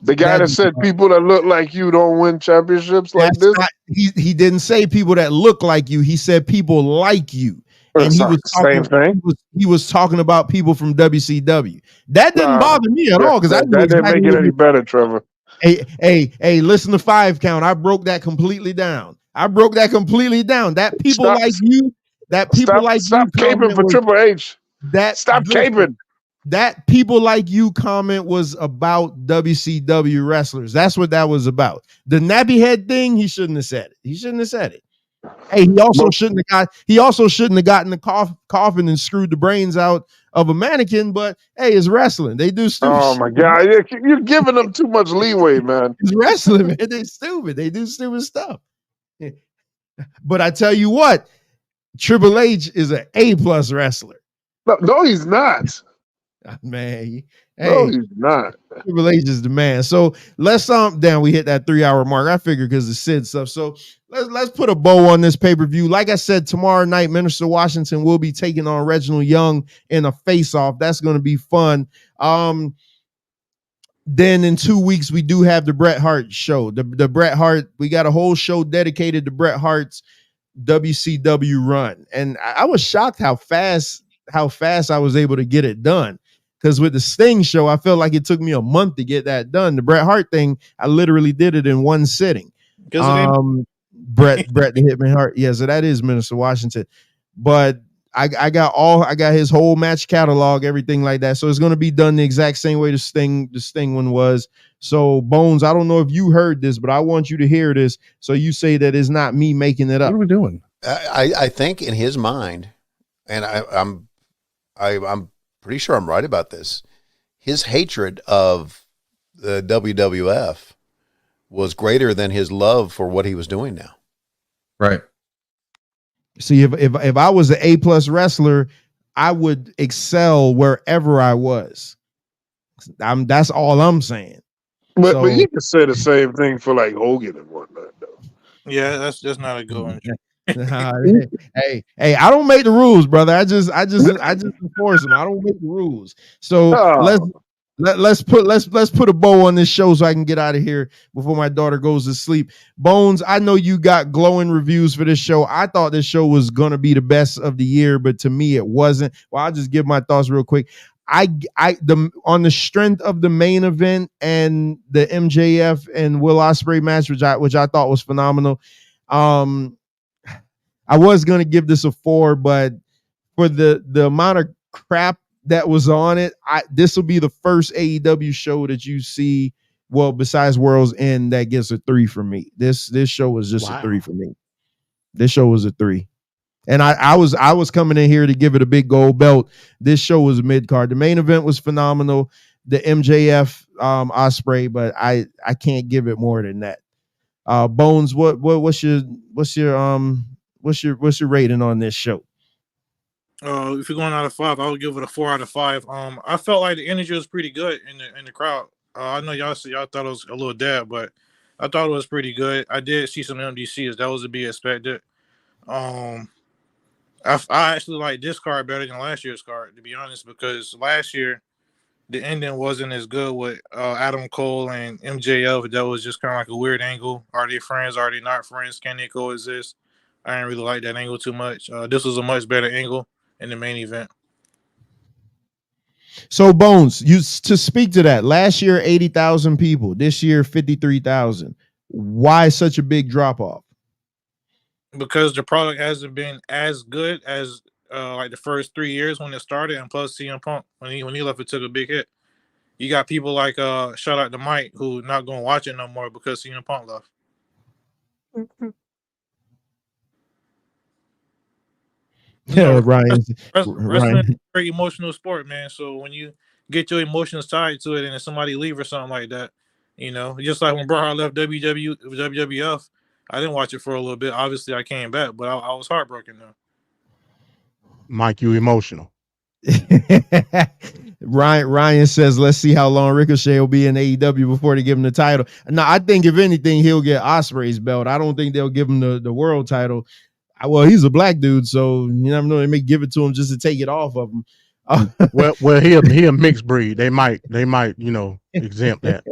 The guy that said people that look like you don't win championships like this? He didn't say people that look like you. He said people like you. And he was talking about people from WCW. That didn't bother me at all because that didn't make it any better, Trevor. Hey, listen to 5 count. I broke that completely down. That people like you, stop caping for Triple H. Stop caping. That people like you comment was about WCW wrestlers. That's what that was about. The nappy head thing, he shouldn't have said it. Hey, he also shouldn't have gotten the coffin and screwed the brains out of a mannequin, but hey, it's wrestling. They do stupid. Oh my God. You're giving them too much leeway, man. It's wrestling, man. They're stupid. They do stupid stuff. But I tell you what, Triple H is an A+ wrestler. No, he's not. Man, no, he's not. Triple H is the man. So let's down. We hit that 3-hour mark. I figured because of Sid stuff. So let's put a bow on this pay-per-view. Like I said, tomorrow night, Minister Washington will be taking on Reginald Young in a face-off. That's going to be fun. Then in 2 weeks, we do have the Bret Hart show. The Bret Hart, we got a whole show dedicated to Bret Hart's WCW run. And I was shocked how fast I was able to get it done. Because with the Sting show, I felt like it took me a month to get that done. The Bret Hart thing, I literally did it in one sitting. Bret the Hitman Hart. Yeah, so that is Minister Washington. But I got his whole match catalog, everything like that. So it's going to be done the exact same way the Sting one was. So Bones, I don't know if you heard this, but I want you to hear this. So you say that it's not me making it up. What are we doing? I think in his mind, and I'm pretty sure I'm right about this. His hatred of the WWF was greater than his love for what he was doing now. Right. See, if I was an A+ wrestler, I would excel wherever I was. That's all I'm saying. But you can say the same thing for like Hogan and whatnot, though. Yeah, that's not a good one. Hey, I don't make the rules, brother. I just enforce them. I don't make the rules. So Oh. let's put a bow on this show so I can get out of here before my daughter goes to sleep. Bones, I know you got glowing reviews for this show. I thought this show was gonna be the best of the year, but to me it wasn't. Well, I'll just give my thoughts real quick. On the strength of the main event and the MJF and Will Ospreay match, which I thought was phenomenal. I was gonna give this a 4, but for the amount of crap that was on it, this will be the first AEW show that you see. Well, besides World's End, that gets a 3 for me. This show was just a 3 for me. This show was a 3. And I was coming in here to give it a big gold belt. This show was a mid card. The main event was phenomenal. The MJF Ospreay, but I can't give it more than that. Bones, what's your rating on this show? If you're going out of 5, I would give it a 4 out of 5. I felt like the energy was pretty good in the crowd. I know y'all thought it was a little dead, but I thought it was pretty good. I did see some MDCs. That was to be expected. I actually like this card better than last year's card, to be honest, because last year the ending wasn't as good with Adam Cole and MJF. That was just kind of like a weird angle. Are they friends? Are they not friends? Can they coexist? I didn't really like that angle too much. This was a much better angle in the main event. So Bones, to speak to that, last year 80,000 people, this year 53,000. Why such a big drop off? Because the product hasn't been as good as like the first 3 years when it started, and plus CM Punk when he left, it took a big hit. You got people like shout out to Mike who not gonna watch it no more because CM Punk left. Yeah, Ryan. Ryan. Is a very emotional sport, man. So when you get your emotions tied to it, and if somebody leave or something like that, just like when Bret Hart left WWF, I didn't watch it for a little bit. Obviously, I came back, but I was heartbroken though. Mike, you emotional. Ryan says, let's see how long Ricochet will be in AEW before they give him the title. Now, I think if anything, he'll get Ospreay's belt. I don't think they'll give him the world title. Well, he's a black dude, so you never know. They may give it to him just to take it off of him. well, he a mixed breed. They might, exempt that.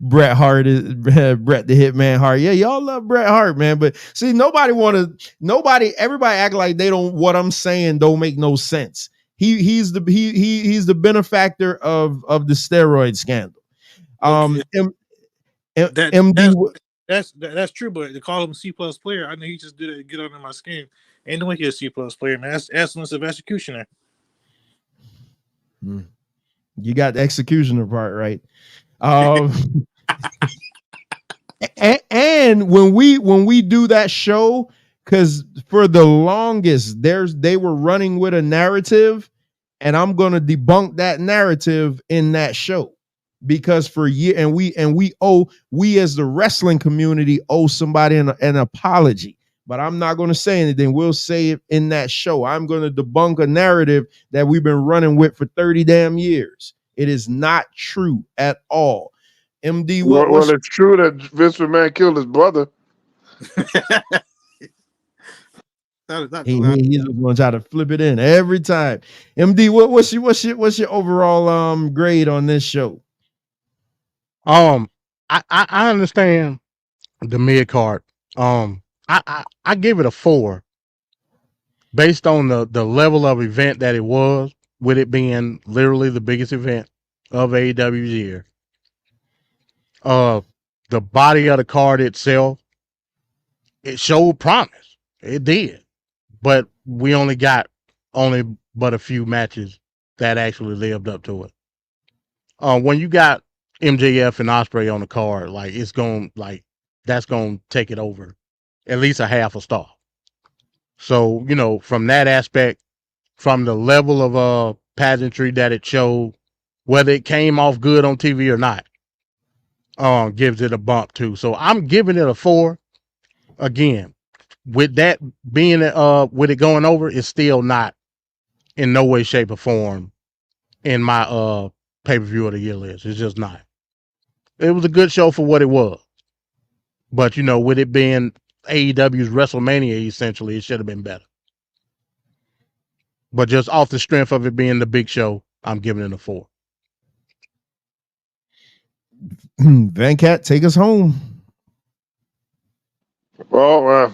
Bret Hart is Bret the Hitman Hart. Yeah, y'all love Bret Hart, man. But see, everybody act like they don't. What I'm saying don't make no sense. He's the benefactor of the steroid scandal. That's true, but to call him a C+ player, I know he just did it to get under my skin. Ain't no way he's a C+ player, man. That's excellence of executioner. You got the executioner part right. And when we do that show, because for the longest they were running with a narrative, and I'm gonna debunk that narrative in that show. Because for year and we as the wrestling community owe somebody an apology, but I'm not going to say anything. We'll say it in that show. I'm going to debunk a narrative that we've been running with for 30 damn years. It is not true at all. MD, well, it's true that Vince McMahon killed his brother. He's going to try to flip it in every time. MD, what's your overall grade on this show? I understand the mid card. I give it a 4 based on the level of event that it was, with it being literally the biggest event of AEW's year. The body of the card itself, it showed promise. It did, but we only got but a few matches that actually lived up to it. When you got MJF and Ospreay on the card, that's gonna take it over at least a half a star. So, you know, from that aspect, from the level of pageantry that it showed, whether it came off good on TV or not, gives it a bump too. So I'm giving it a 4. Again, with that being with it going over, it's still not in no way, shape, or form in my pay-per-view of the year list. It's just not. It was a good show for what it was. But you know, with it being AEW's WrestleMania, essentially, it should have been better. But just off the strength of it being the big show, I'm giving it a 4. Van Cat, take us home. Well,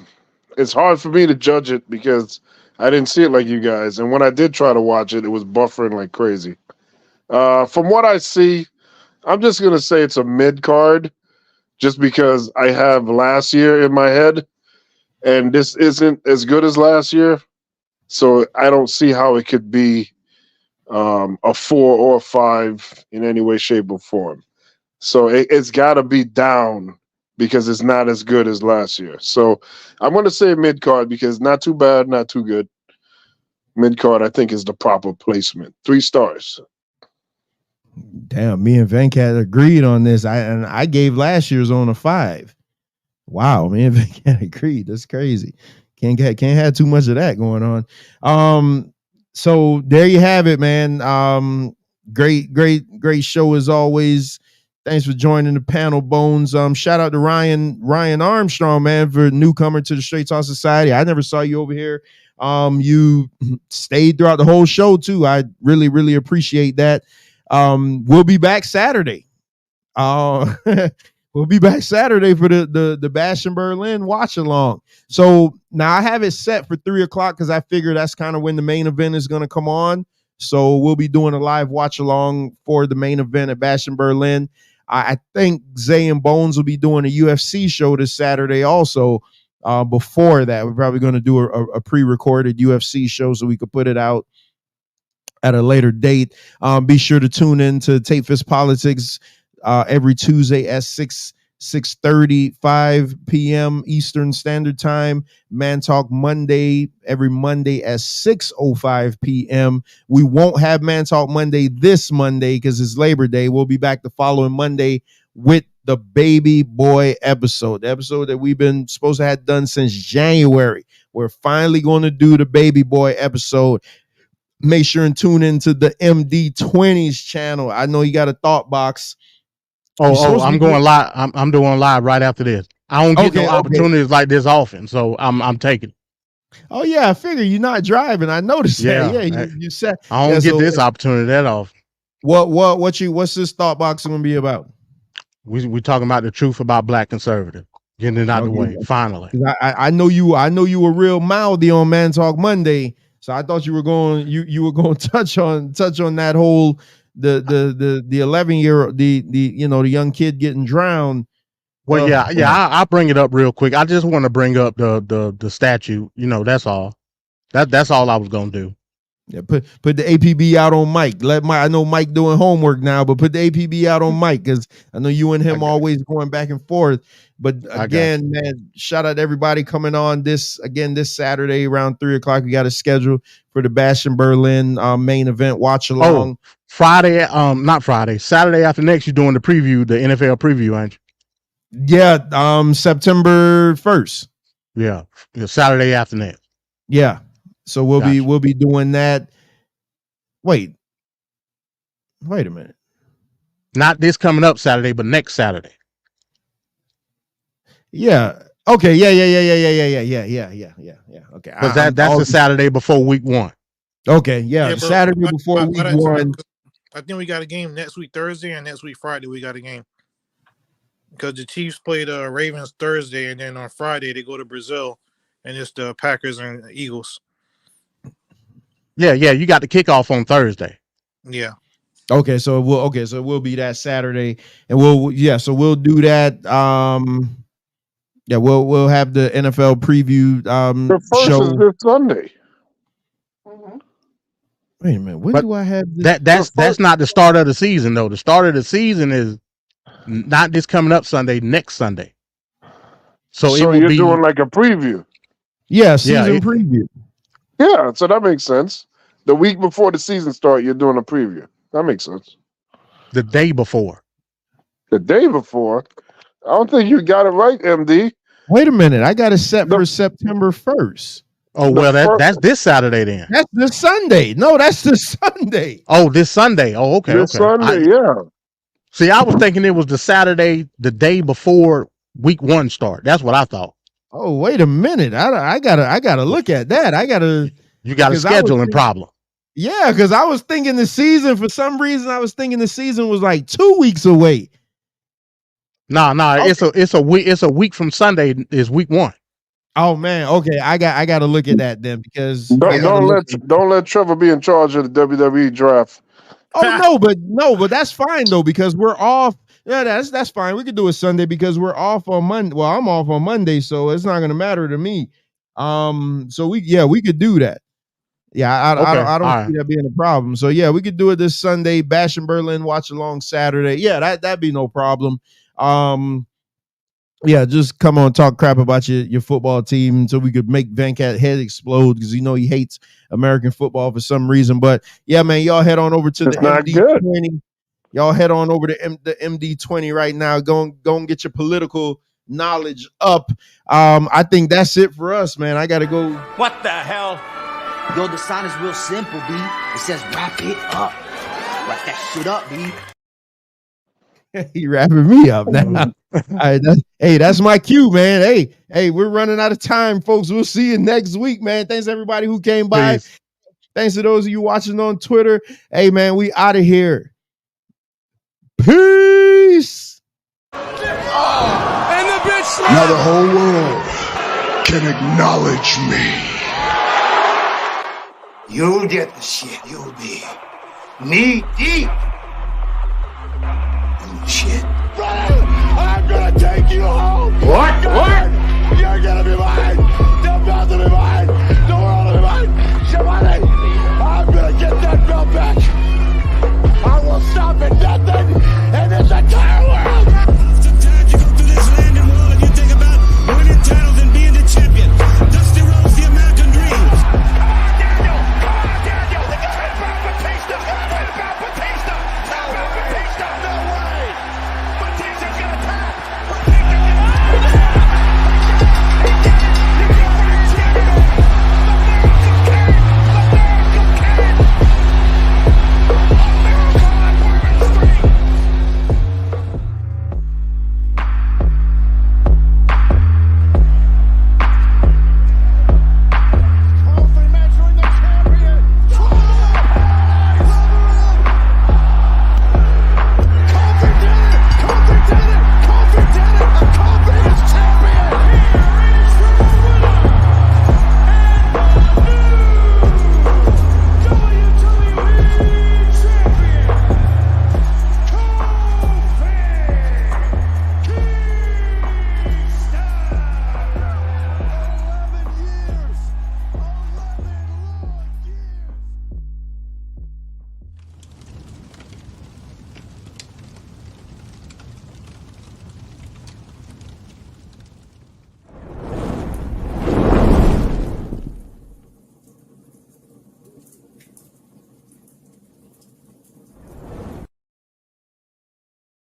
it's hard for me to judge it because I didn't see it like you guys, and when I did try to watch it, it was buffering like crazy. From what I see, I'm just gonna say it's a mid card, just because I have last year in my head, and this isn't as good as last year, so I don't see how it could be a 4 or a 5 in any way, shape, or form. So it's got to be down because it's not as good as last year. So I'm going to say mid card because not too bad, not too good. Mid card, I think, is the proper placement. 3 stars. Damn, me and Van Cat agreed on this. I gave last year's on a 5. Wow, me and Van Cat agreed. That's crazy. Can't have too much of that going on. So there you have it, man. Great show as always. Thanks for joining the panel, Bones. Shout out to Ryan Armstrong, man, for newcomer to the Straight Talk Society. I never saw you over here. You stayed throughout the whole show too. I really appreciate that. We'll be back Saturday. We'll be back Saturday for the Bash in Berlin watch along. So now I have it set for 3:00 because I figure that's kind of when the main event is going to come on. So we'll be doing a live watch along for the main event at Bash in Berlin. I think Zay and Bones will be doing a UFC show this Saturday also. Before that, we're probably going to do a pre-recorded UFC show so we could put it out at a later date. Be sure to tune in to Tape Fist Politics every Tuesday at 6:30, 5 p.m. Eastern Standard Time. Man Talk Monday, every Monday at 6:05 p.m. We won't have Man Talk Monday this Monday because it's Labor Day. We'll be back the following Monday with the Baby Boy episode, the episode that we've been supposed to have done since January. We're finally going to do the Baby Boy episode. Make sure and tune into the MD20s channel. I know you got a thought box. I'm going live. I'm doing live right after this. I don't get no opportunities like this often, so I'm taking it. Oh yeah, I figure you're not driving. I noticed that. Yeah, you said I don't get this opportunity that often. What's this thought box going to be about? We talking about the truth about Black conservative, getting it out the way finally. I know you were real mouthy on Man Talk Monday, so I thought you were going to touch on that whole the 11-year the young kid getting drowned. Well, I'll bring it up real quick. I just want to bring up the statue. You know, that's all. That's all I was gonna do. Yeah, put the APB out on Mike. I know Mike doing homework now, but put the APB out on Mike because I know you and him always going back and forth. But again, man, shout out to everybody coming on this Saturday around 3:00. We got a schedule for the Bash in Berlin main event watch along. Oh, Friday, not Friday, Saturday after next. You're doing the preview, the NFL preview, ain't you? Yeah, September 1st. Yeah, Saturday after next. Yeah. So we'll be doing that. Wait a minute. Not this coming up Saturday, but next Saturday. Yeah. Okay. Yeah. Okay. Because that's the Saturday before week 1. Okay. Yeah. Saturday before week 1. I think we got a game next week Thursday, and next week Friday we got a game. Because the Chiefs play the Ravens Thursday, and then on Friday they go to Brazil, and it's the Packers and Eagles. Yeah, you got the kickoff on Thursday. Yeah. Okay, so we'll be that Saturday, and we'll do that. We'll have the NFL preview the first show is this Sunday. Wait a minute, when do I have this? That's not the start of the season though. The start of the season is not this coming up Sunday, next Sunday. So it will you're be doing like a preview. Yeah, season preview. Yeah, so that makes sense. The week before the season start, you're doing a preview. That makes sense. the day before. The day before, I don't think you got it right, MD. Wait a minute, I got it set for September 1st. Oh well, that's this Saturday then. That's this Sunday. No, that's this Sunday. Oh, this Sunday. Oh, okay, This okay. Sunday, yeah. See, I was thinking it was the Saturday, the day before week 1 start. That's what I thought. Oh, wait a minute. I gotta look at that. You got a scheduling problem. Yeah, because I was thinking the season, for some reason, I was thinking the season was like 2 weeks away. Nah, okay. It's a week from Sunday is week 1. Oh man, okay. I got to look at that then, because don't let Trevor be in charge of the WWE draft. Oh but that's fine though, because we're off. Yeah, that's fine. We could do it Sunday because we're off on Monday. Well, I'm off on Monday, so it's not gonna matter to me. So we could do that. Yeah, I don't see that being a problem. So yeah, we could do it this Sunday. Bash in Berlin, watch along Saturday. Yeah, that'd be no problem. Yeah, just come on, talk crap about your football team so we could make Venkat head explode, because he hates American football for some reason. But yeah, man, y'all head on over to the MD20. Y'all head on over to the MD20 right now. Go and get your political knowledge up. I think that's it for us, man. I gotta go. What the hell? Yo, the sign is real simple, B. It says wrap it up. Wrap that shit up, B. He wrapping me up now. All right, that's my cue, man. Hey, we're running out of time, folks. We'll see you next week, man. Thanks everybody who came by. Peace. Thanks to those of you watching on Twitter. Hey, man, we out of here. Peace. And the bitch. Now the whole world can acknowledge me. You'll get the shit. You'll be knee deep. Shit. Brother, I'm gonna take you home.